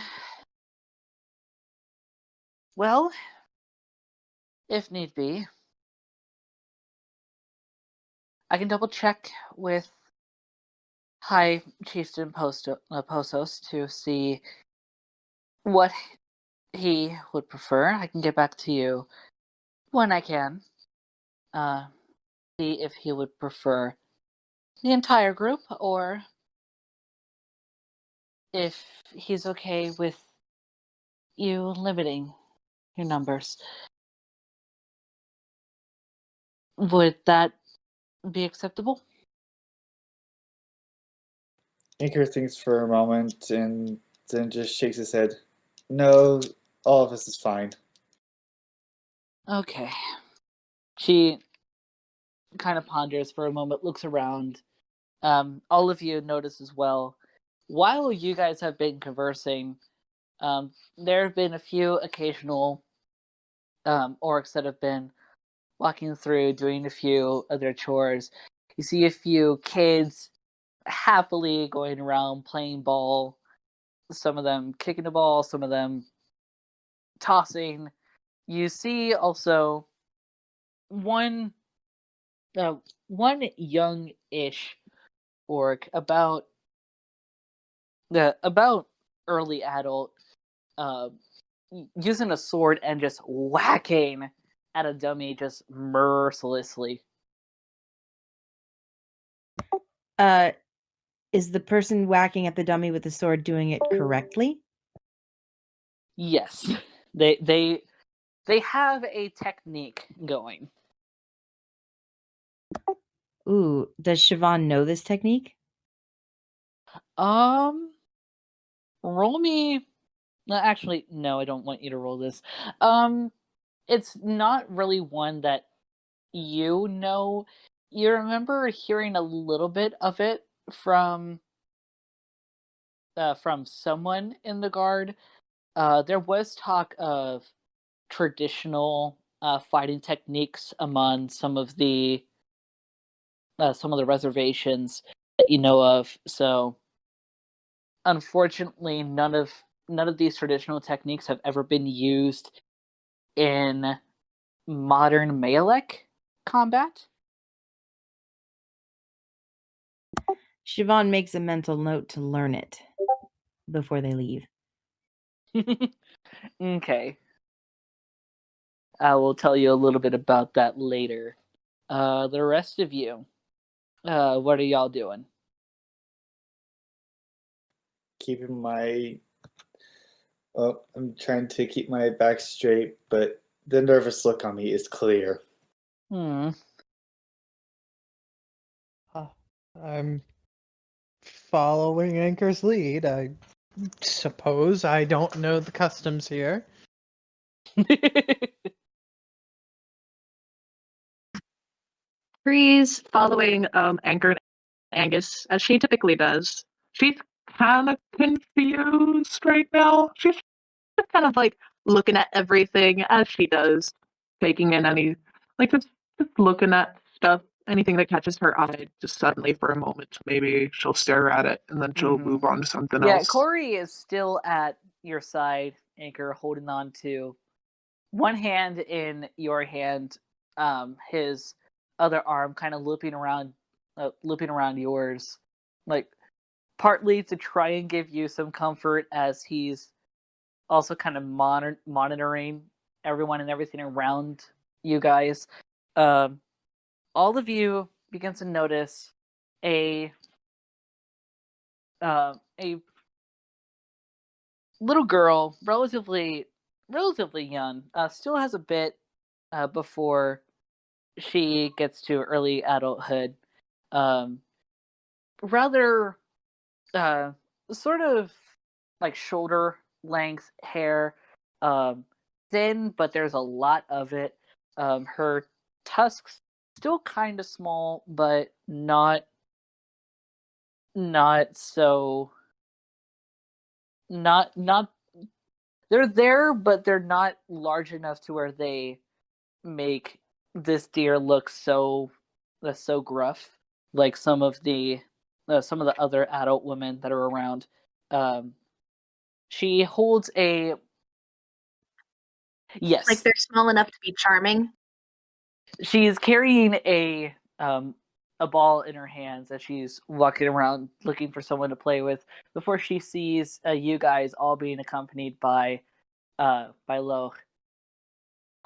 well, if need be, I can double check with High Chieftain Posos to see what he would prefer. I can get back to you when I can. See if he would prefer the entire group or if he's okay with you limiting your numbers. Would that be acceptable? Ankor thinks for a moment and then just shakes his head. No, all of us is fine. Okay. She kind of ponders for a moment, looks around. All of you notice as well. While you guys have been conversing, there have been a few occasional orcs that have been walking through, doing a few of their chores. You see a few kids happily going around playing ball. Some of them kicking the ball, some of them tossing. You see also one uh, one young-ish orc, about early adult, uh, using a sword and just whacking at a dummy just mercilessly. Is the person whacking at the dummy with the sword doing it correctly? Yes, they have a technique going. Ooh, does Siobhan know this technique? Roll me. No, actually, no, I don't want you to roll this. It's not really one that you know. You remember hearing a little bit of it from someone in the guard. There was talk of traditional fighting techniques among some of the reservations that you know of. So, unfortunately, none of these traditional techniques have ever been used in modern Malek combat. Siobhan makes a mental note to learn it before they leave. Okay. I will tell you a little bit about that later. The rest of you, what are y'all doing? Keeping my. Oh, I'm trying to keep my back straight, but the nervous look on me is clear. I'm following Ankor's lead. I suppose I don't know the customs here. Bree's following Ankor and Angus as she typically does. She's kind of confused right now. She's just kind of like looking at everything as she does, taking in any just looking at stuff. Anything that catches her eye, just suddenly for a moment, maybe she'll stare at it and then she'll move on to something Yeah, else. Corey is still at your side, Anchor, holding on to one hand in your hand, his other arm kind of looping around yours, like partly to try and give you some comfort as he's also kind of monitoring everyone and everything around you guys. All of you begin to notice a a little girl, relatively young, still has a bit before she gets to early adulthood. Um, Rather, uh, sort of like shoulder length hair, um, thin, but there's a lot of it. Her tusks still kind of small, but not so not they're there, but they're not large enough to where they make this deer look so gruff like some of the other adult women that are around. Um, she holds a yes. Like they're small enough to be charming. She's carrying a ball in her hands as she's walking around looking for someone to play with before she sees you guys all being accompanied by Lo.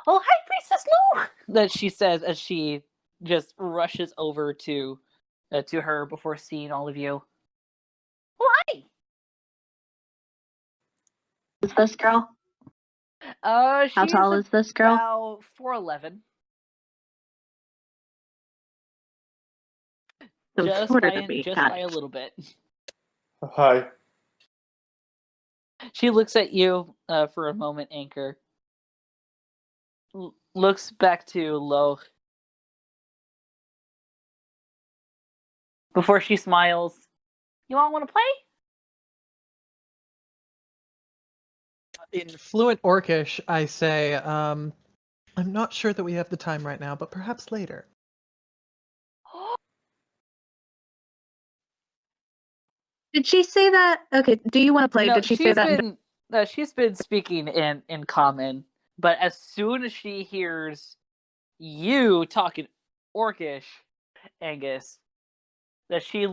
Oh, hi, Priestess Lo! That she says as she just rushes over to her before seeing all of you. Oh, hi! Is this girl? How tall is this girl? About 4'11". So Just shorter by than me. just Got by it. a little bit. Hi. She looks at you for a moment, Anchor. Looks back to Lo. Before she smiles. You all want to play? In fluent Orcish, I say, I'm not sure that we have the time right now, but perhaps later. Did she say that? Okay, do you want to play? No, Did she say that? she's been speaking in common, but as soon as she hears you talking Orcish, Angus, that she's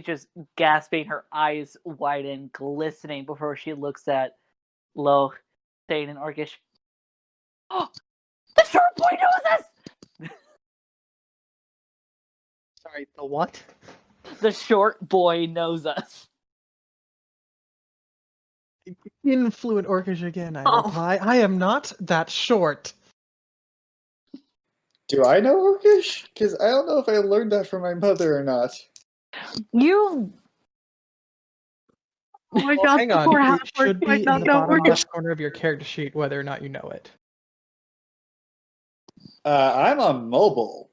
just gasping, her eyes widen, glistening before she looks at Lo, saying in Orcish, "Oh, the short boy knows us." Sorry, the what? The short boy knows us. In fluent Orcish again, I Oh. reply, I am not that short. Do I know Orcish? Because I don't know if I learned that from my mother or not. You Oh my Well, god, hang the on. poor It half-orc should be might in not the know bottom Orcish. left corner of your character sheet, whether or not you know it. I'm on mobile.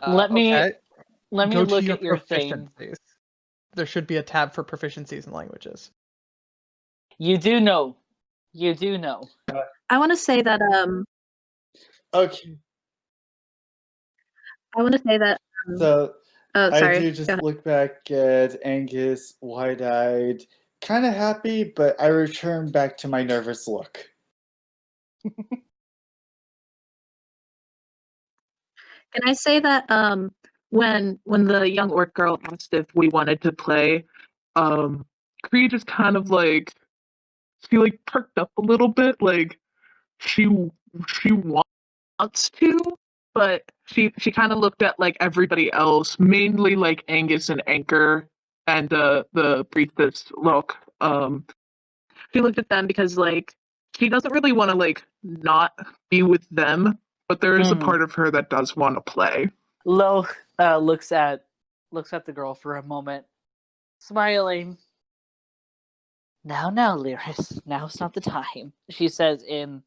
let me Okay. Go to look your at your thing. proficiencies. There should be a tab for proficiencies in languages. You do know. You do know. I want to say that Okay, so oh, I sorry. do Go just ahead. look back at Angus, wide-eyed, kind of happy, but I return back to my nervous look. Can I say that when the young orc girl asked if we wanted to play, Kree just kind of like she like perked up a little bit, like she wants to, but she kind of looked at like everybody else, mainly like Angus and Ankor and the priestess look. She looked at them because like she doesn't really want to like not be with them, but there is a part of her that does want to play. Lo looks at the girl for a moment, smiling. Now, Lyris. Now's not the time. She says in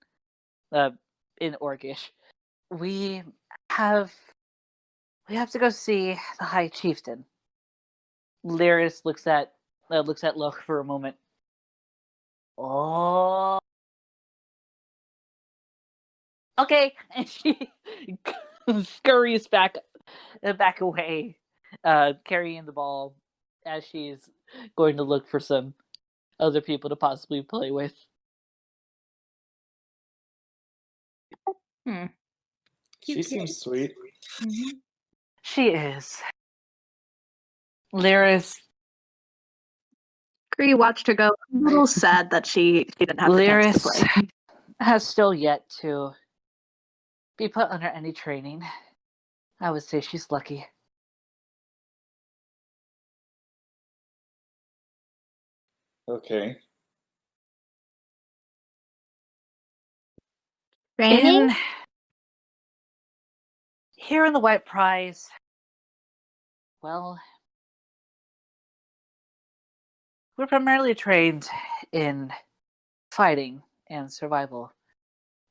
Orcish. We have to go see the High Chieftain. Lyris looks at Loch for a moment. Oh, okay, and she scurries back away, carrying the ball as she's going to look for some other people to possibly play with. She seems sweet. Mm-hmm. She is. Lyris Kree watched her go a little sad that she didn't have the chance to play. has still yet to be put under any training. I would say she's lucky. Okay. Training? Here in the White Prize, well, we're primarily trained in fighting and survival,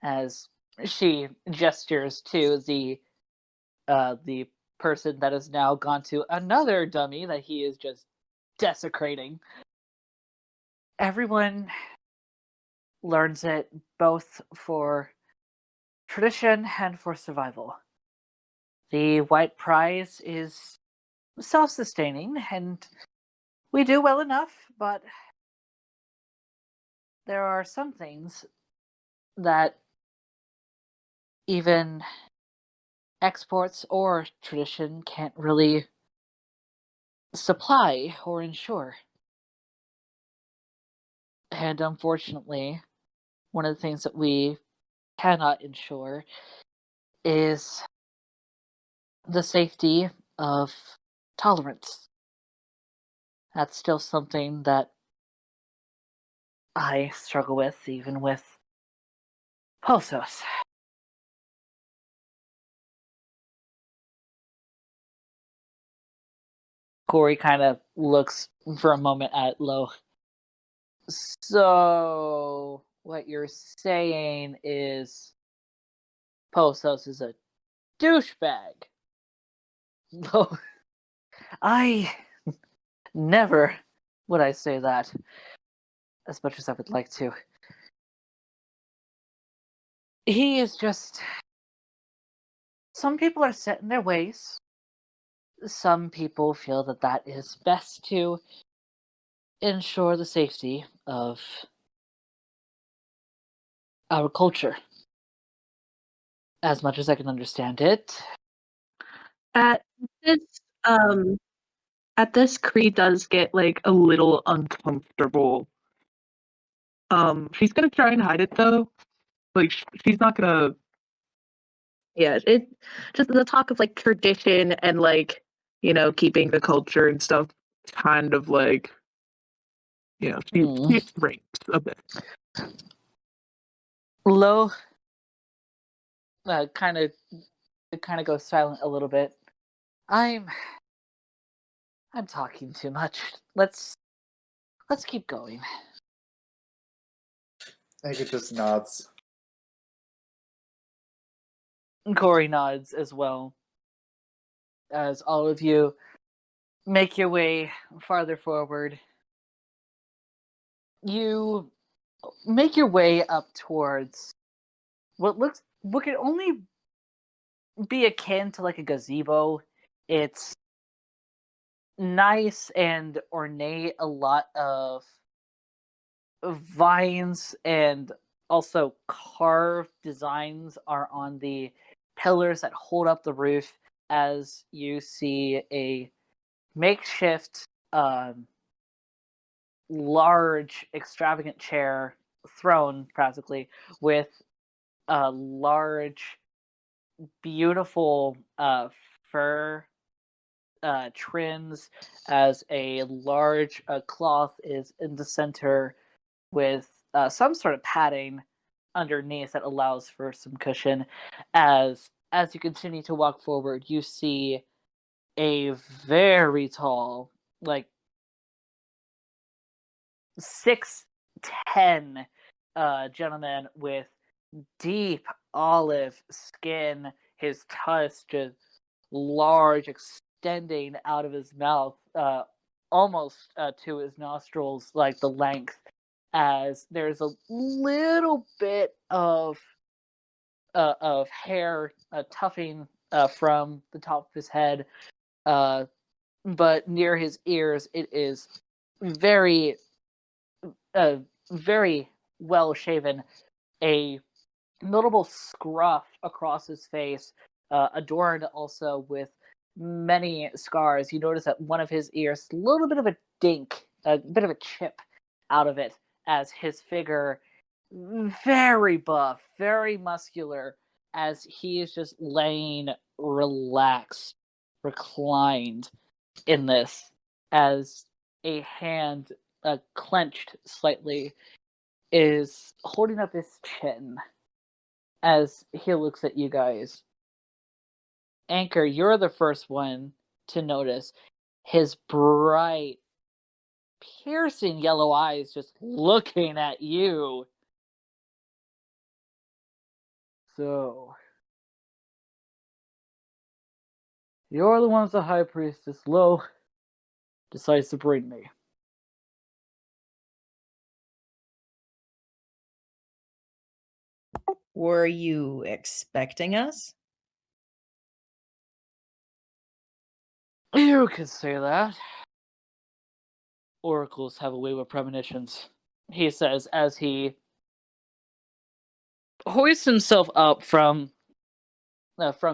as she gestures to the person that has now gone to another dummy that he is just desecrating. Everyone learns it both for tradition and for survival. The White Prize is self-sustaining, and we do well enough, but there are some things that even exports or tradition can't really supply or ensure. And unfortunately, one of the things that we cannot ensure is the safety of tolerance. That's still something that I struggle with, even with Posos. Corey kind of looks for a moment at Lo. So, what you're saying is Posos is a douchebag. Lo, I never would I say that, as much as I would like to. He is just. Some people are set in their ways. Some people feel that that is best to ensure the safety of our culture. As much as I can understand it. At this, um, at this, Cree does get like a little uncomfortable. She's gonna try and hide it though. Like she's not gonna. Yeah, it just the talk of like tradition and like keeping the culture and stuff. Kind of like she shrinks a bit. Lo kind of goes silent a little bit. I'm talking too much. Let's keep going. Ankor just nods. Corey nods as well. As all of you make your way farther forward, you make your way up towards what could only be akin to like a gazebo. It's nice and ornate, a lot of vines and also carved designs are on the pillars that hold up the roof, as you see a makeshift large extravagant chair throne practically with a large beautiful fur trims, as a large cloth is in the center with some sort of padding underneath that allows for some cushion. As you continue to walk forward, you see a very tall, like 6'10" gentleman with deep olive skin, his tusk just large, extending out of his mouth, almost to his nostrils, like the length. As there's a little bit of hair tuffing from the top of his head, but near his ears, it is very, very well shaven. A notable scruff across his face, adorned also with many scars. You notice that one of his ears, a little bit of a dink, a bit of a chip out of it, as his figure, very buff, very muscular, as he is just laying relaxed, reclined in this, as a hand, clenched slightly, is holding up his chin as he looks at you guys. Ankor, you're the first one to notice his bright, piercing yellow eyes just looking at you. So, you're the ones the High Priestess Lo decides to bring me. Were you expecting us? You could say that. Oracles have a way with premonitions, he says as he hoists himself up from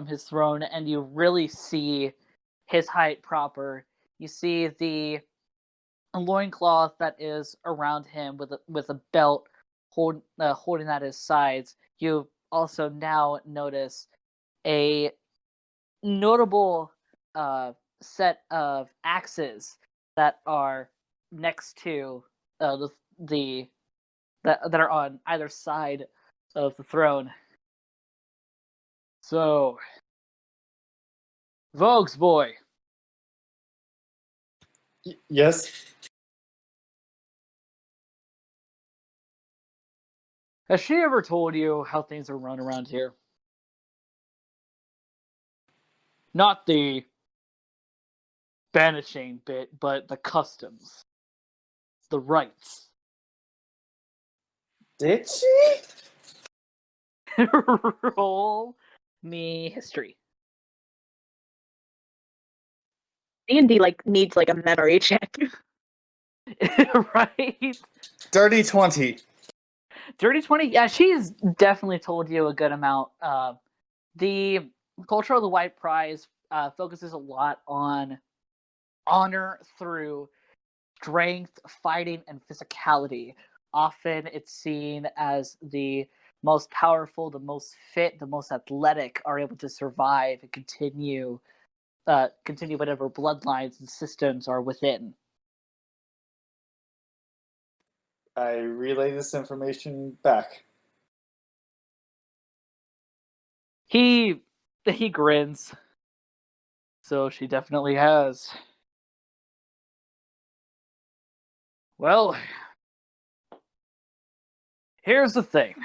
his throne, and you really see his height proper. You see the loincloth that is around him with a belt holding at his sides. You also now notice a notable set of axes that are next to the that are on either side of the throne. So, Vogue's boy. Yes? Has she ever told you how things are run around here? Not the banishing bit, but the customs, the rights. Did she? Roll me history. D&D like needs like a memory check. Right? Dirty 20. Dirty 20, yeah, she's definitely told you a good amount. The culture of the White Prize focuses a lot on honor through strength, fighting, and physicality. Often it's seen as the most powerful, the most fit, the most athletic are able to survive and continue whatever bloodlines and systems are within. I relay this information back. He grins. So she definitely has. Well, here's the thing.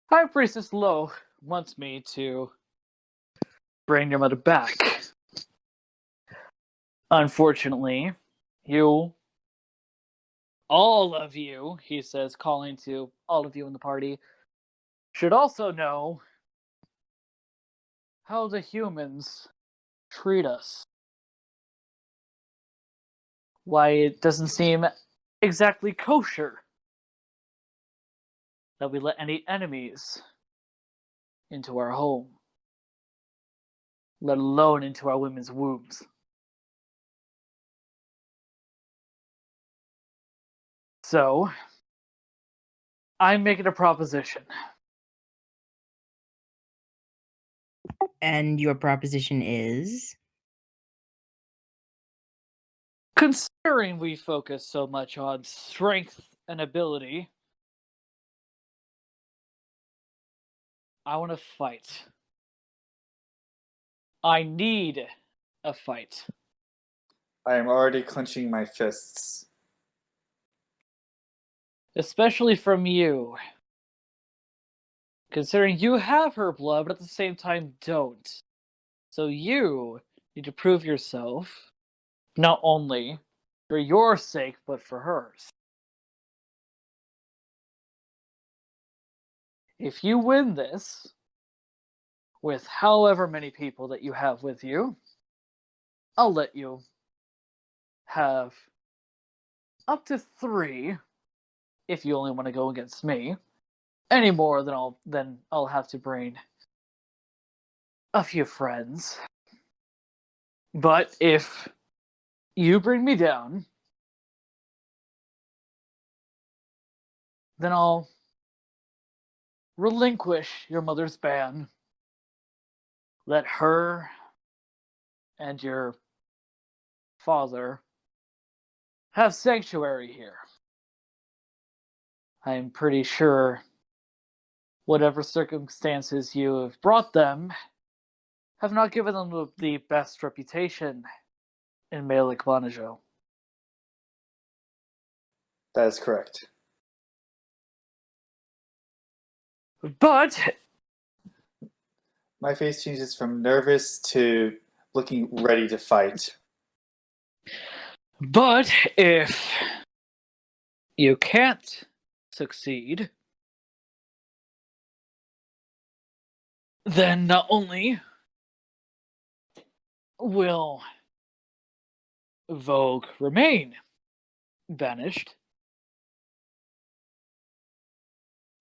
High Priestess Lo wants me to bring your mother back. Unfortunately, all of you, he says, calling to all of you in the party, should also know how the humans treat us. Why it doesn't seem exactly kosher that we let any enemies into our home, let alone into our women's wombs. So, I'm making a proposition. And your proposition is? Considering we focus so much on strength and ability, I want to fight. I need a fight. I am already clenching my fists. Especially from you. Considering you have her blood, but at the same time don't. So you need to prove yourself, not only for your sake, but for hers. If you win this, with however many people that you have with you, I'll let you have up to 3 if you only want to go against me. Any more than I'll have to bring a few friends. But if you bring me down, then I'll relinquish your mother's ban. Let her and your father have sanctuary here. I'm pretty sure whatever circumstances you have brought them have not given them the best reputation in Malik Banajo. That is correct. But My face changes from nervous to looking ready to fight. if you can't succeed, then not only will Vogue remain banished,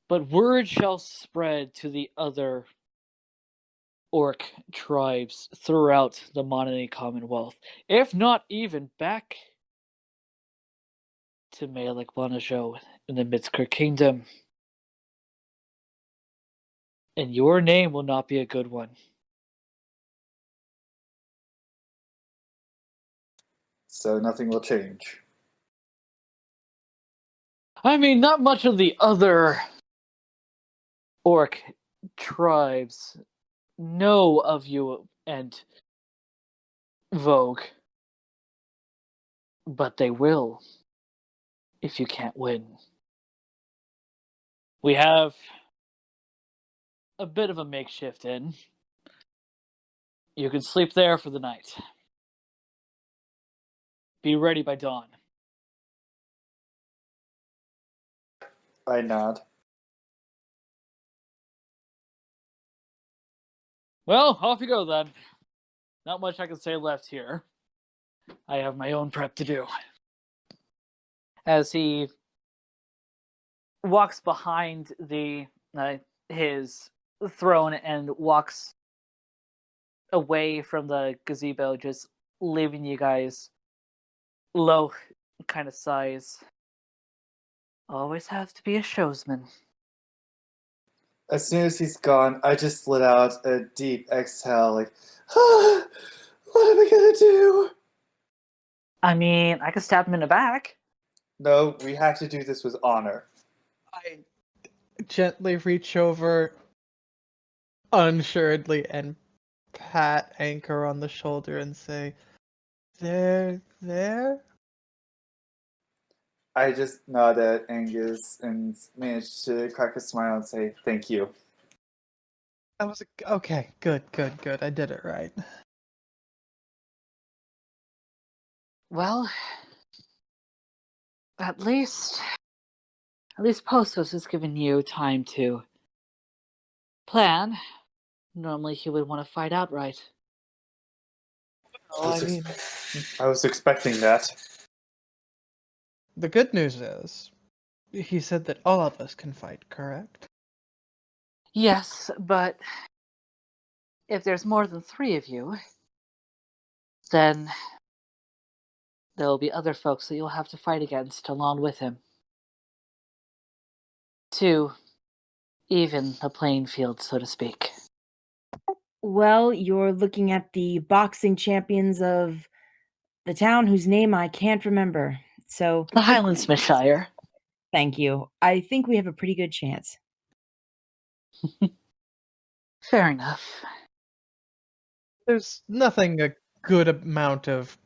but word shall spread to the other orc tribes throughout the Monony Commonwealth, if not even back to Malik Banajo in the Midskir Kingdom. And your name will not be a good one. So nothing will change. I mean, not much of the other orc tribes know of you and Vogue, but they will if you can't win. We have a bit of a makeshift inn. You can sleep there for the night. Be ready by dawn. I nod. Well, off you go then. Not much I can say left here. I have my own prep to do. As he walks behind his throne and walks away from the gazebo, just leaving you guys low, kind of sighs. Always has to be a showsman. As soon as he's gone, I just let out a deep exhale, like, ah, what am I gonna do? I mean, I could stab him in the back. No, we have to do this with honor. I gently reach over, unsuredly, and pat Ankor on the shoulder and say, There? I just nod at Angus and manage to crack a smile and say, thank you. That was okay. Good. I did it right. Well, at least Postos has given you time to plan. Normally he would want to fight outright. Well, I mean, I was expecting that. the good news is, he said that all of us can fight, correct? Yes, but if there's more than 3 of you, then there will be other folks that you'll have to fight against along with him. To even the playing field, so to speak. Well, you're looking at the boxing champions of the town whose name I can't remember. So, The Highland Smithshire. thank you. I think we have a pretty good chance. Fair enough. There's nothing a good amount of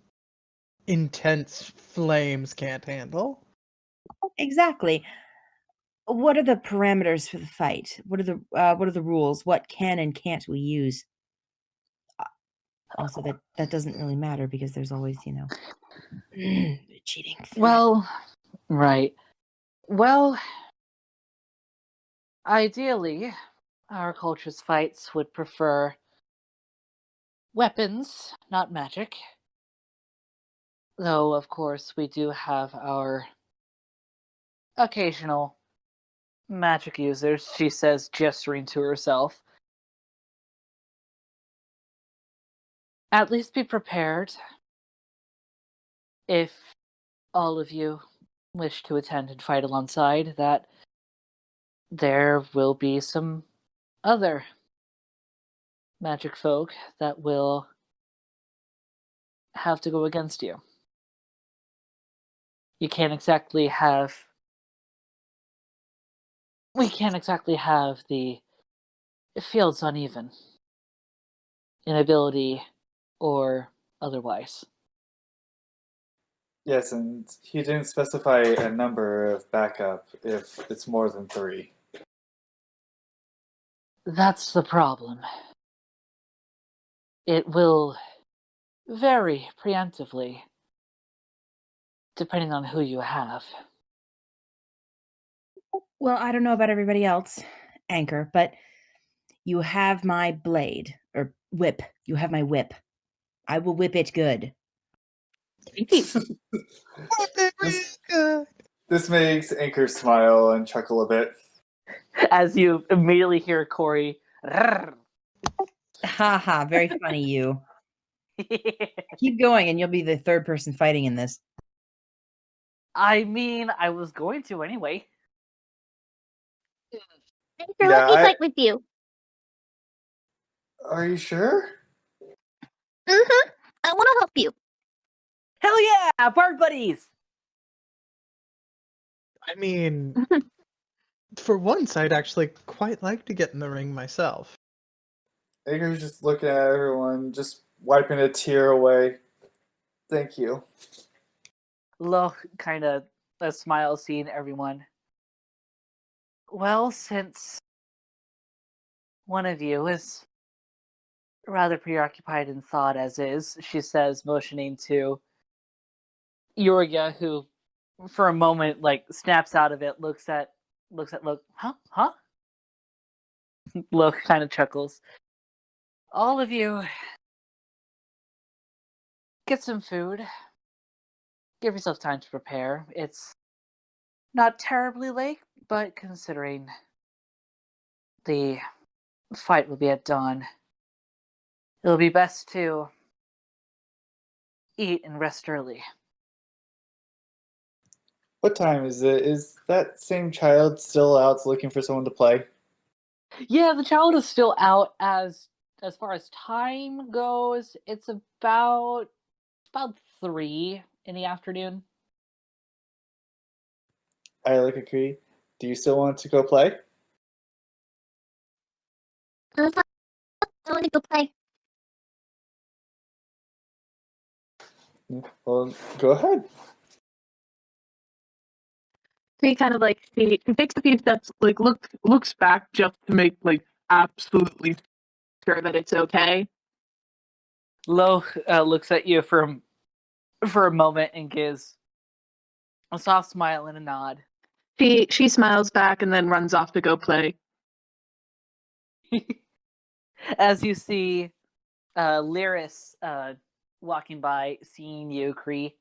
intense flames can't handle. Exactly. What are the parameters for the fight? What are the rules? What can and can't we use? Also, that doesn't really matter because there's always, cheating. Well, right. Well, ideally, our culture's fights would prefer weapons, not magic. Though, of course, we do have our occasional magic users, she says, gesturing to herself. At least be prepared if all of you wish to attend and fight alongside that there will be some other magic folk that will have to go against you. We can't exactly have the fields uneven in ability or otherwise. Yes, and he didn't specify a number of backup if it's more than 3. That's the problem. It will vary preemptively depending on who you have. Well, I don't know about everybody else, Ankor, but you have my blade or whip. You have my whip. I will whip it good. This makes Anchor smile and chuckle a bit. As you immediately hear Corey. Haha, very funny, you. Keep going, and you'll be the third person fighting in this. I mean, I was going to anyway. Sure, let me fight with you. Are you sure? Mm-hmm. I want to help you. Hell yeah! Bard buddies! I mean, for once, I'd actually quite like to get in the ring myself. Anchor's just looking at everyone, just wiping a tear away. Thank you. Look, kind of a smile seeing everyone. Well, since one of you is rather preoccupied in thought as is, she says, motioning to Yorga, who for a moment snaps out of it, looks at Look, huh? Look kind of chuckles. All of you get some food. Give yourself time to prepare. It's not terribly late, but considering the fight will be at dawn, it'll be best to eat and rest early. What time is it? Is that same child still out looking for someone to play? Yeah, the child is still out. As far as time goes, it's about 3 in the afternoon. I look at Cree. Do you still want to go play? I want to go play. Well, go ahead. He kind of like he takes a few steps, like looks back just to make like absolutely sure that it's okay. Lo looks at you for a moment and gives a soft smile and a nod. She smiles back and then runs off to go play. As you see Lyris walking by, seeing you, Cree.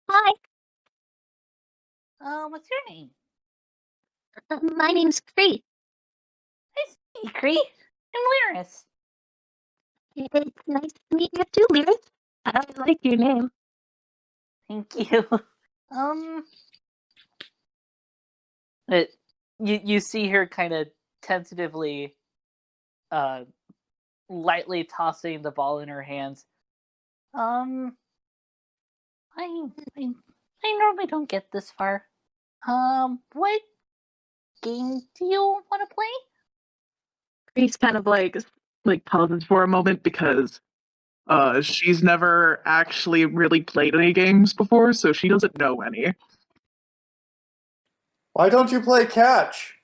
Hi, What's your name? my name's Cree. Nice to meet you, Cree. I'm Lyris. It's nice to meet you too, Lyris. I like your name. Thank you. You see her kind of tentatively, lightly tossing the ball in her hands. I normally don't get this far. What game do you want to play? He's kind of like pauses for a moment because she's never actually really played any games before, so she doesn't know any. Why don't you play catch?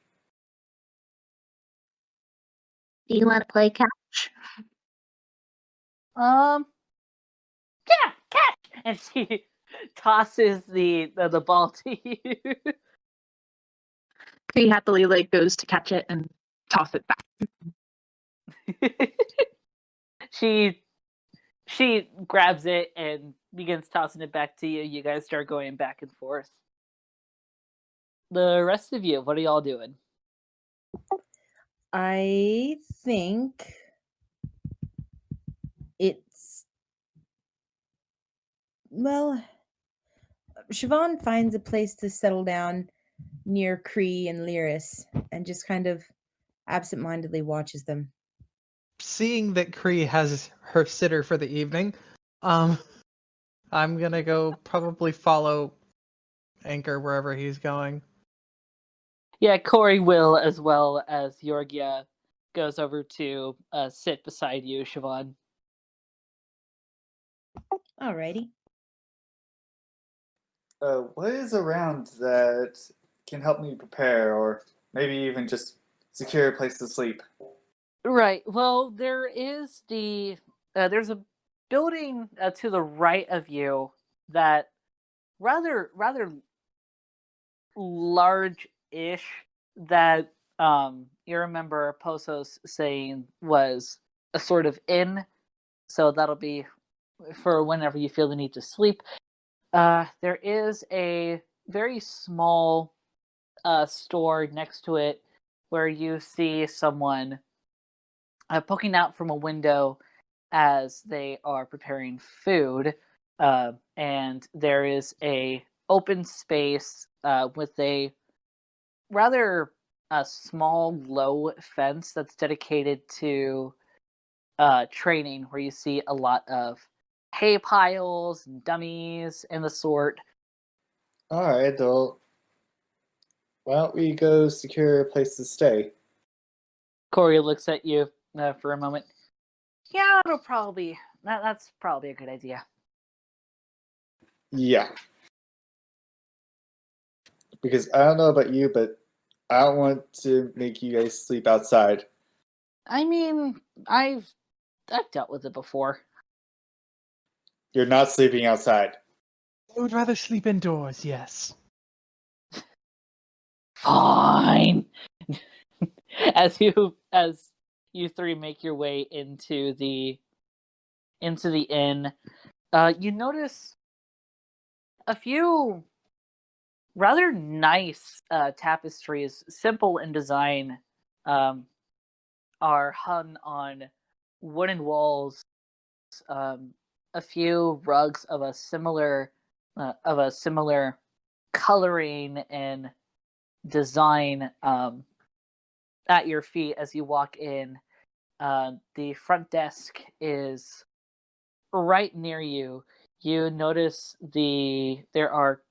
Do you want to play catch? Yeah, catch! And she tosses the ball to you. He happily goes to catch it and toss it back. She grabs it and begins tossing it back to you. You guys start going back and forth. The rest of you, what are y'all doing? I think it's Siobhan finds a place to settle down near Cree and Lyris and just kind of absentmindedly watches them. Seeing that Cree has her sitter for the evening, I'm gonna go probably follow Ankor wherever he's going. Yeah, Corey will, as well as Georgia goes over to sit beside you, Siobhan. Alrighty. What is around that can help me prepare, or maybe even just secure a place to sleep? Right. Well, there is there's a building to the right of you that rather large-ish that you remember Posos saying was a sort of inn. So that'll be for whenever you feel the need to sleep. There is a very small store next to it where you see someone poking out from a window as they are preparing food, and there is a open space with a rather small low fence that's dedicated to training, where you see a lot of hay piles and dummies and the sort. Alright, well, why don't we go secure a place to stay? Corey looks at you for a moment. Yeah, it'll probably that's probably a good idea. Yeah. Because I don't know about you, but I don't want to make you guys sleep outside. I mean, I've dealt with it before. You're not sleeping outside. I would rather sleep indoors, yes. Fine. as you three make your way into the into the inn, you notice a few rather nice tapestries, simple in design, are hung on wooden walls. A few rugs of a similar coloring and design at your feet as you walk in. The front desk is right near you. You notice there are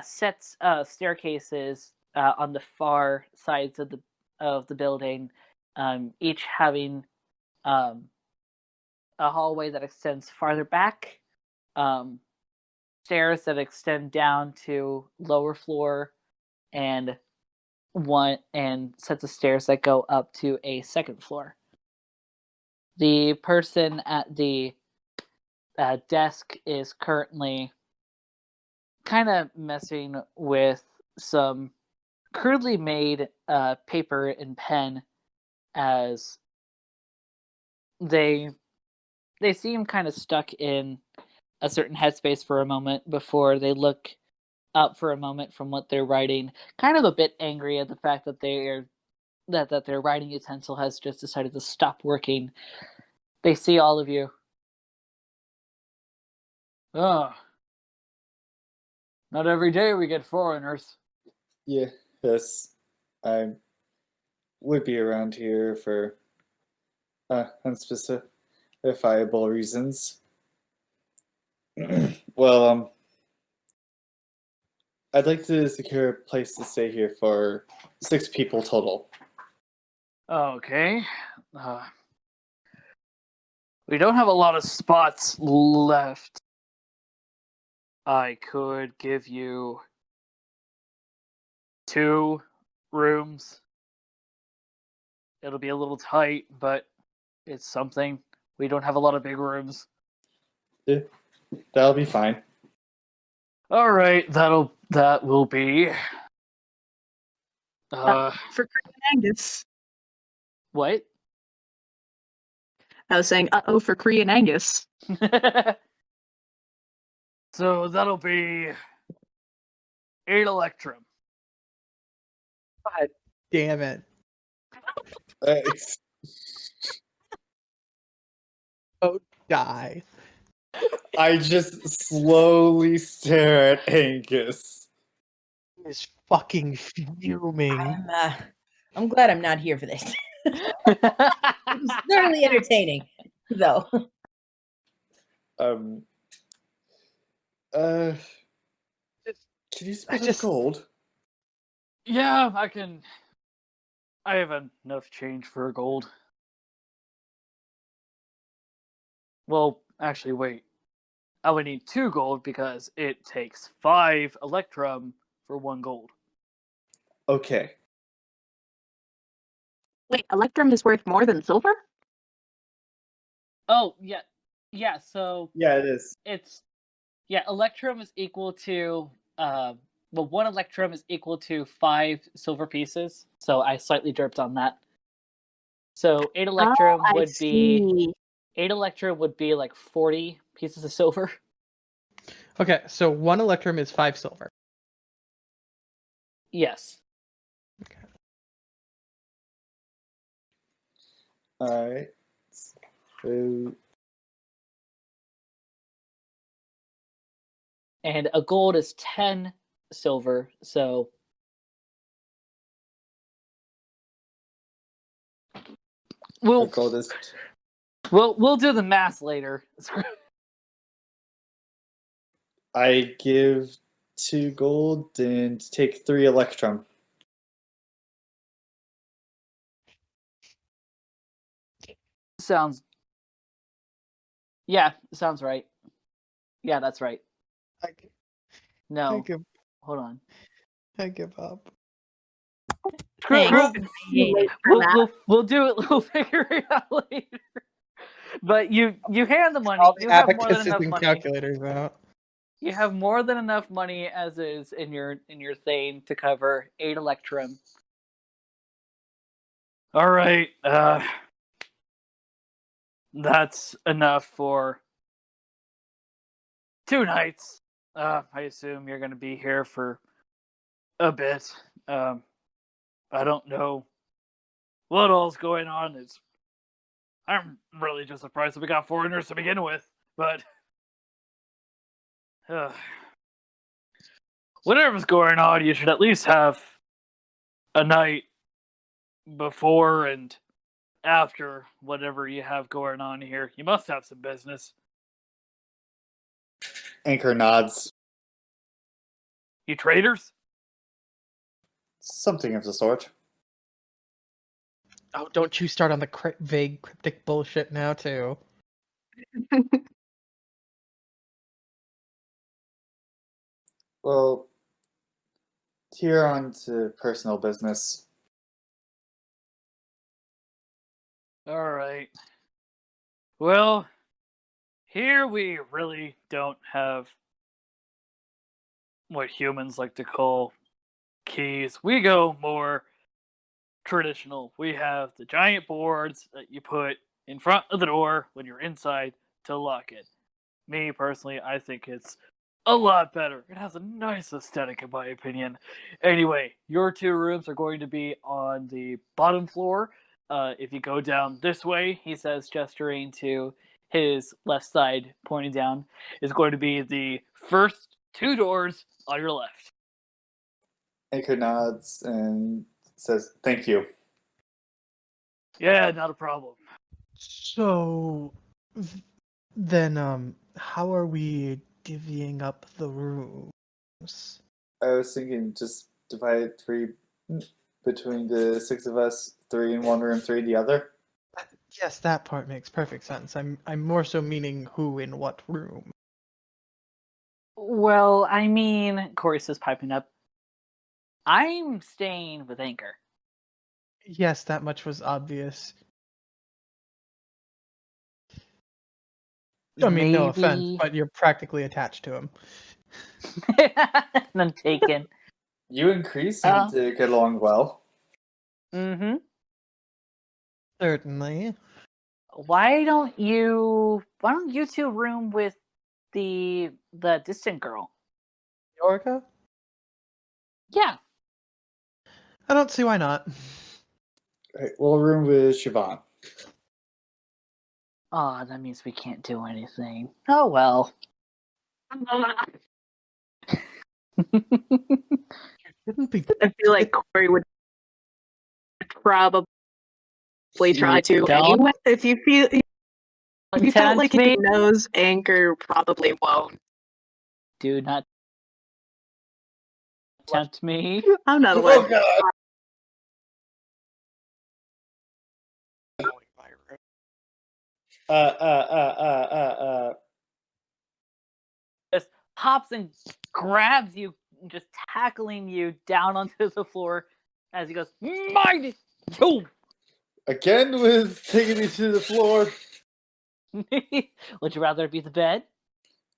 sets of staircases on the far sides of the building, each having a hallway that extends farther back, stairs that extend down to lower floor, and sets of stairs that go up to a second floor. The person at the desk is currently kind of messing with some crudely made paper and pen, as they seem kind of stuck in a certain headspace for a moment before they look up for a moment from what they're writing, kind of a bit angry at the fact that that their writing utensil has just decided to stop working. They see all of you. Oh, not every day we get foreigners. Yes, I would be around here for unspecifiable reasons. Well, I'd like to secure a place to stay here for 6 people total. Okay. We don't have a lot of spots left. I could give you 2 rooms. It'll be a little tight, but it's something. We don't have a lot of big rooms. Yeah, that'll be fine. All right, that will be. For Korean Angus. What? I was saying, for Korean Angus. So that'll be 8 electrum. God damn it. Oh, die. I just slowly stare at Angus. He's fucking fuming. I'm glad I'm not here for this. It's thoroughly entertaining, though. Can you spend gold? Yeah, I can. I have enough change for a gold. Well, actually, wait. I would need 2 gold because it takes 5 electrum for 1 gold. Okay. Wait, electrum is worth more than silver? Oh, yeah. Yeah, so Yeah, it is. electrum is equal to 1 electrum is equal to 5 silver pieces. So I slightly derped on that. So 8 electrum would be 8 electrum would be like 40 pieces of silver. Okay, so 1 electrum is 5 silver. Yes. Okay. Alright. So... And a gold is 10 silver, so we'll do the math later. I give 2 gold and take 3 electrum. Sounds right. Yeah, that's right. No. Hold on. I give up. We'll do it. We'll figure it out later. But you hand the money. All the You have more than abacuses enough and money. calculators out. You have more than enough money as is in your thing to cover 8 electrum. All right. That's enough for 2 nights. I assume you're going to be here for a bit. I don't know what all's going on. I'm really just surprised that we got foreigners to begin with, but whatever's going on, you should at least have a night before and after whatever you have going on here. You must have some business. Ankor nods. You traders? Something of the sort. Oh, don't you start on the vague, cryptic bullshit now, too. Well, here on to personal business. Alright. Well, here we really don't have what humans like to call keys. We go more traditional. We have the giant boards that you put in front of the door when you're inside to lock it. Me personally, I think it's a lot better. It has a nice aesthetic, in my opinion. Anyway, your 2 rooms are going to be on the bottom floor. If you go down this way, he says, gesturing to his left side, pointing down, is going to be the first 2 doors on your left. Ankor nods and says, "Thank you." Yeah, not a problem. So, then, how are we divvying up the rooms? I was thinking just divide 3 between the 6 of us, 3 in one room, 3 in the other. Yes, that part makes perfect sense. I'm more so meaning who in what room. Well, I mean, Chorus is piping up. I'm staying with Ankor. Yes, that much was obvious. I mean, no offense, but you're practically attached to him. None taken. You and Kreese seem to get along well. Mm-hmm. Certainly. Why don't you 2 room with the distant girl? Yorka? Yeah. I don't see why not. Right, we'll room with Siobhan. Oh, that means we can't do anything. Oh well. Shouldn't be. I feel like Corey would probably try to anyway. If you felt like if he knows, Ankor probably won't. Do not tempt me. I'm not allowed. Oh god! Just hops and grabs you, just tackling you down onto the floor as he goes, "Mind you!" Again with taking me to the floor. Would you rather it be the bed?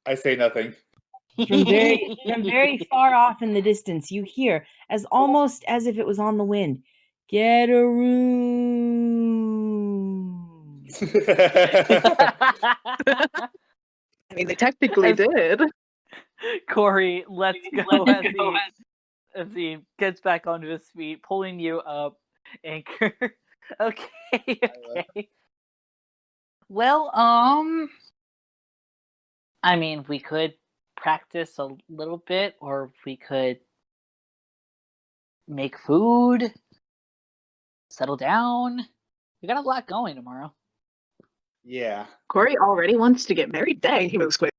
I say nothing. From very far off in the distance, you hear, as almost as if it was on the wind, "Get a room." I mean, they technically did. Corey lets go as he gets back onto his feet, pulling you up. Ankor. Okay. Well, I mean, we could practice a little bit, or we could make food, settle down. We got a lot going tomorrow. Yeah. Corey already wants to get married. Dang, he moves quick.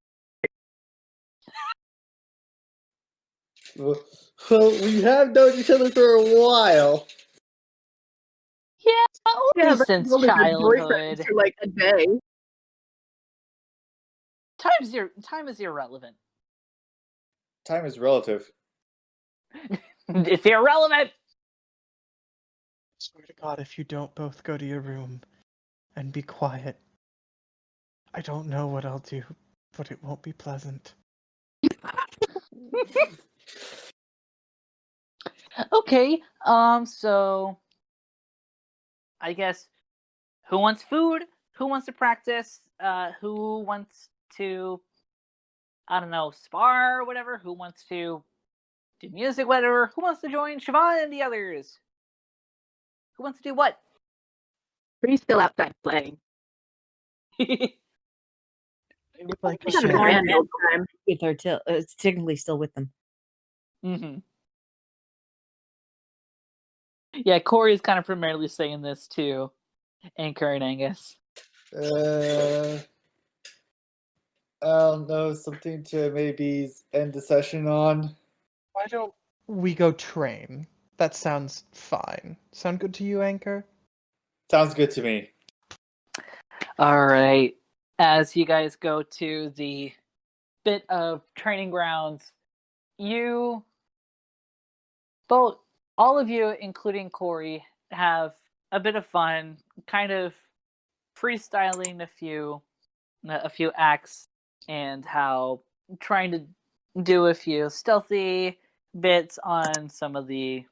Well, we have known each other for a while. Yeah, only but since he's only been boyfriends childhood. for like a day. Time is irrelevant. Time is relative. It's irrelevant. I swear to God, if you don't both go to your room and be quiet, I don't know what I'll do, but it won't be pleasant. Okay, so I guess who wants food? who wants to practice? Who wants to, I don't know, spar or whatever? Who wants to do music, whatever? Who wants to join Siobhan and the others? Who wants to do what? Bree's still outside playing. I would like to She's having a share. grand old time. With her till it's technically still with them. Mm-hmm. Yeah, Corey's kind of primarily saying this to Ankor and Angus. I don't know, something to maybe end the session on. Why don't we go train? That sounds fine. Sound good to you, Ankor? Sounds good to me. All right. As you guys go to the bit of training grounds, you both, all of you, including Corey, have a bit of fun, kind of freestyling a few acts, and how trying to do a few stealthy bits on some of the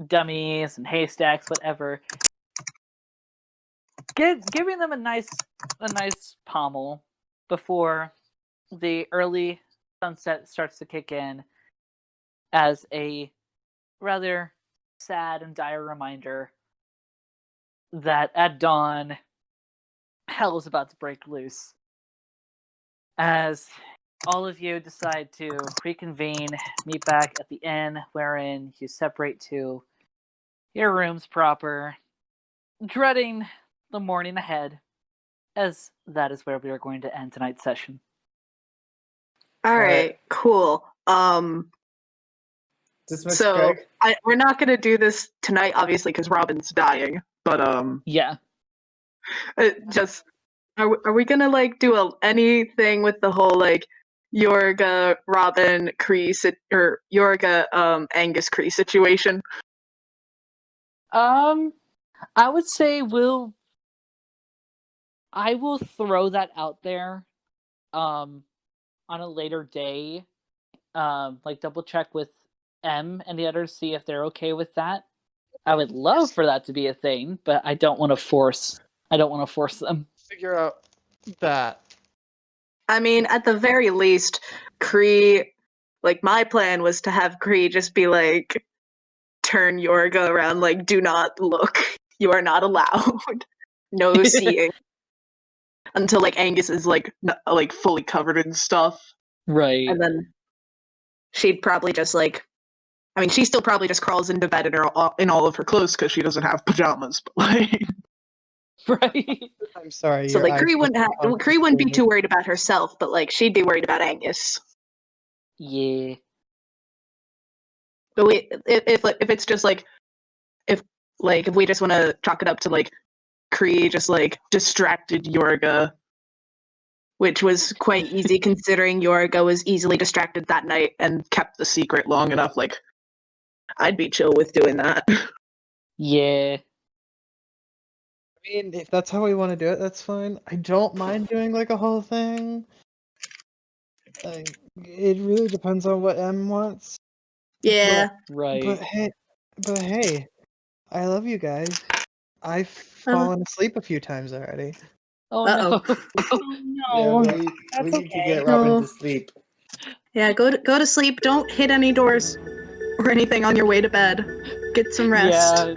dummies and haystacks, whatever. Giving them a nice pommel before the early sunset starts to kick in, as a rather sad and dire reminder that at dawn, hell is about to break loose. As all of you decide to reconvene, meet back at the inn, wherein you separate to your rooms proper, dreading the morning ahead, as that is where we are going to end tonight's session. All right, cool. Dismiss So Greg. we're not gonna do this tonight, obviously, because Robin's dying. But Yeah. just are we gonna like do anything with the whole like Yorga Robin Kree or Yorga Angus Kree situation? I would say I will throw that out there on a later day. Like double check with M and the others, see if they're okay with that. I would love for that to be a thing, but I don't want to force them. Figure out that. I mean, at the very least, Kree, like my plan was to have Kree just be like, turn Yorga around, like, do not look. You are not allowed. No seeing. Until like Angus is like like fully covered in stuff. Right. And then she'd probably just like, I mean, she still probably just crawls into bed in all of her clothes because she doesn't have pajamas. But like, Right. I'm sorry. so your like eyes Kree look wouldn't be complicated. too worried about herself, but like she'd be worried about Angus. Yeah. But if it's just like if we just want to chalk it up to like Kree just like distracted Yorga, which was quite easy considering Yorga was easily distracted that night and kept the secret long enough. Like, I'd be chill with doing that. Yeah. I mean, if that's how we want to do it, that's fine. I don't mind doing like a whole thing. It really depends on what M wants. Yeah. Right. But hey, I love you guys. I've fallen asleep a few times already. Oh Uh-oh. no. Oh no. Yeah, we That's need to okay. get Robin No. to sleep. Yeah, go to sleep. Don't hit any doors or anything on your way to bed. Get some rest. Yeah.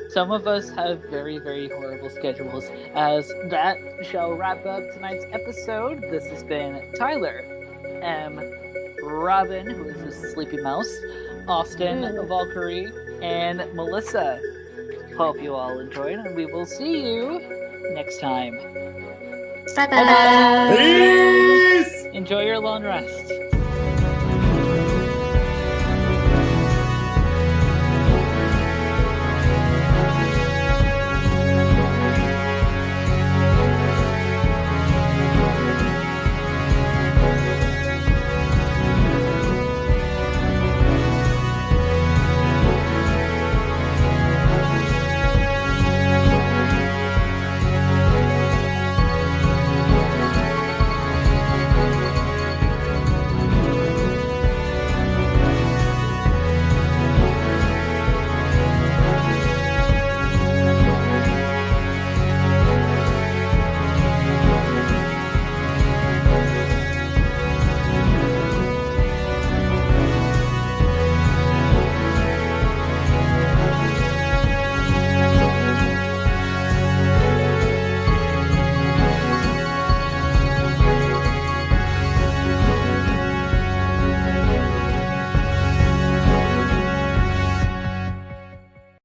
Some of us have very, very horrible schedules. As that shall wrap up tonight's episode. This has been Tyler, M, Robin, who is a sleepy mouse, Austin, Valkyrie, and Melissa. Hope you all enjoyed, and we will see you next time. Bye-bye. Peace! Enjoy your long rest.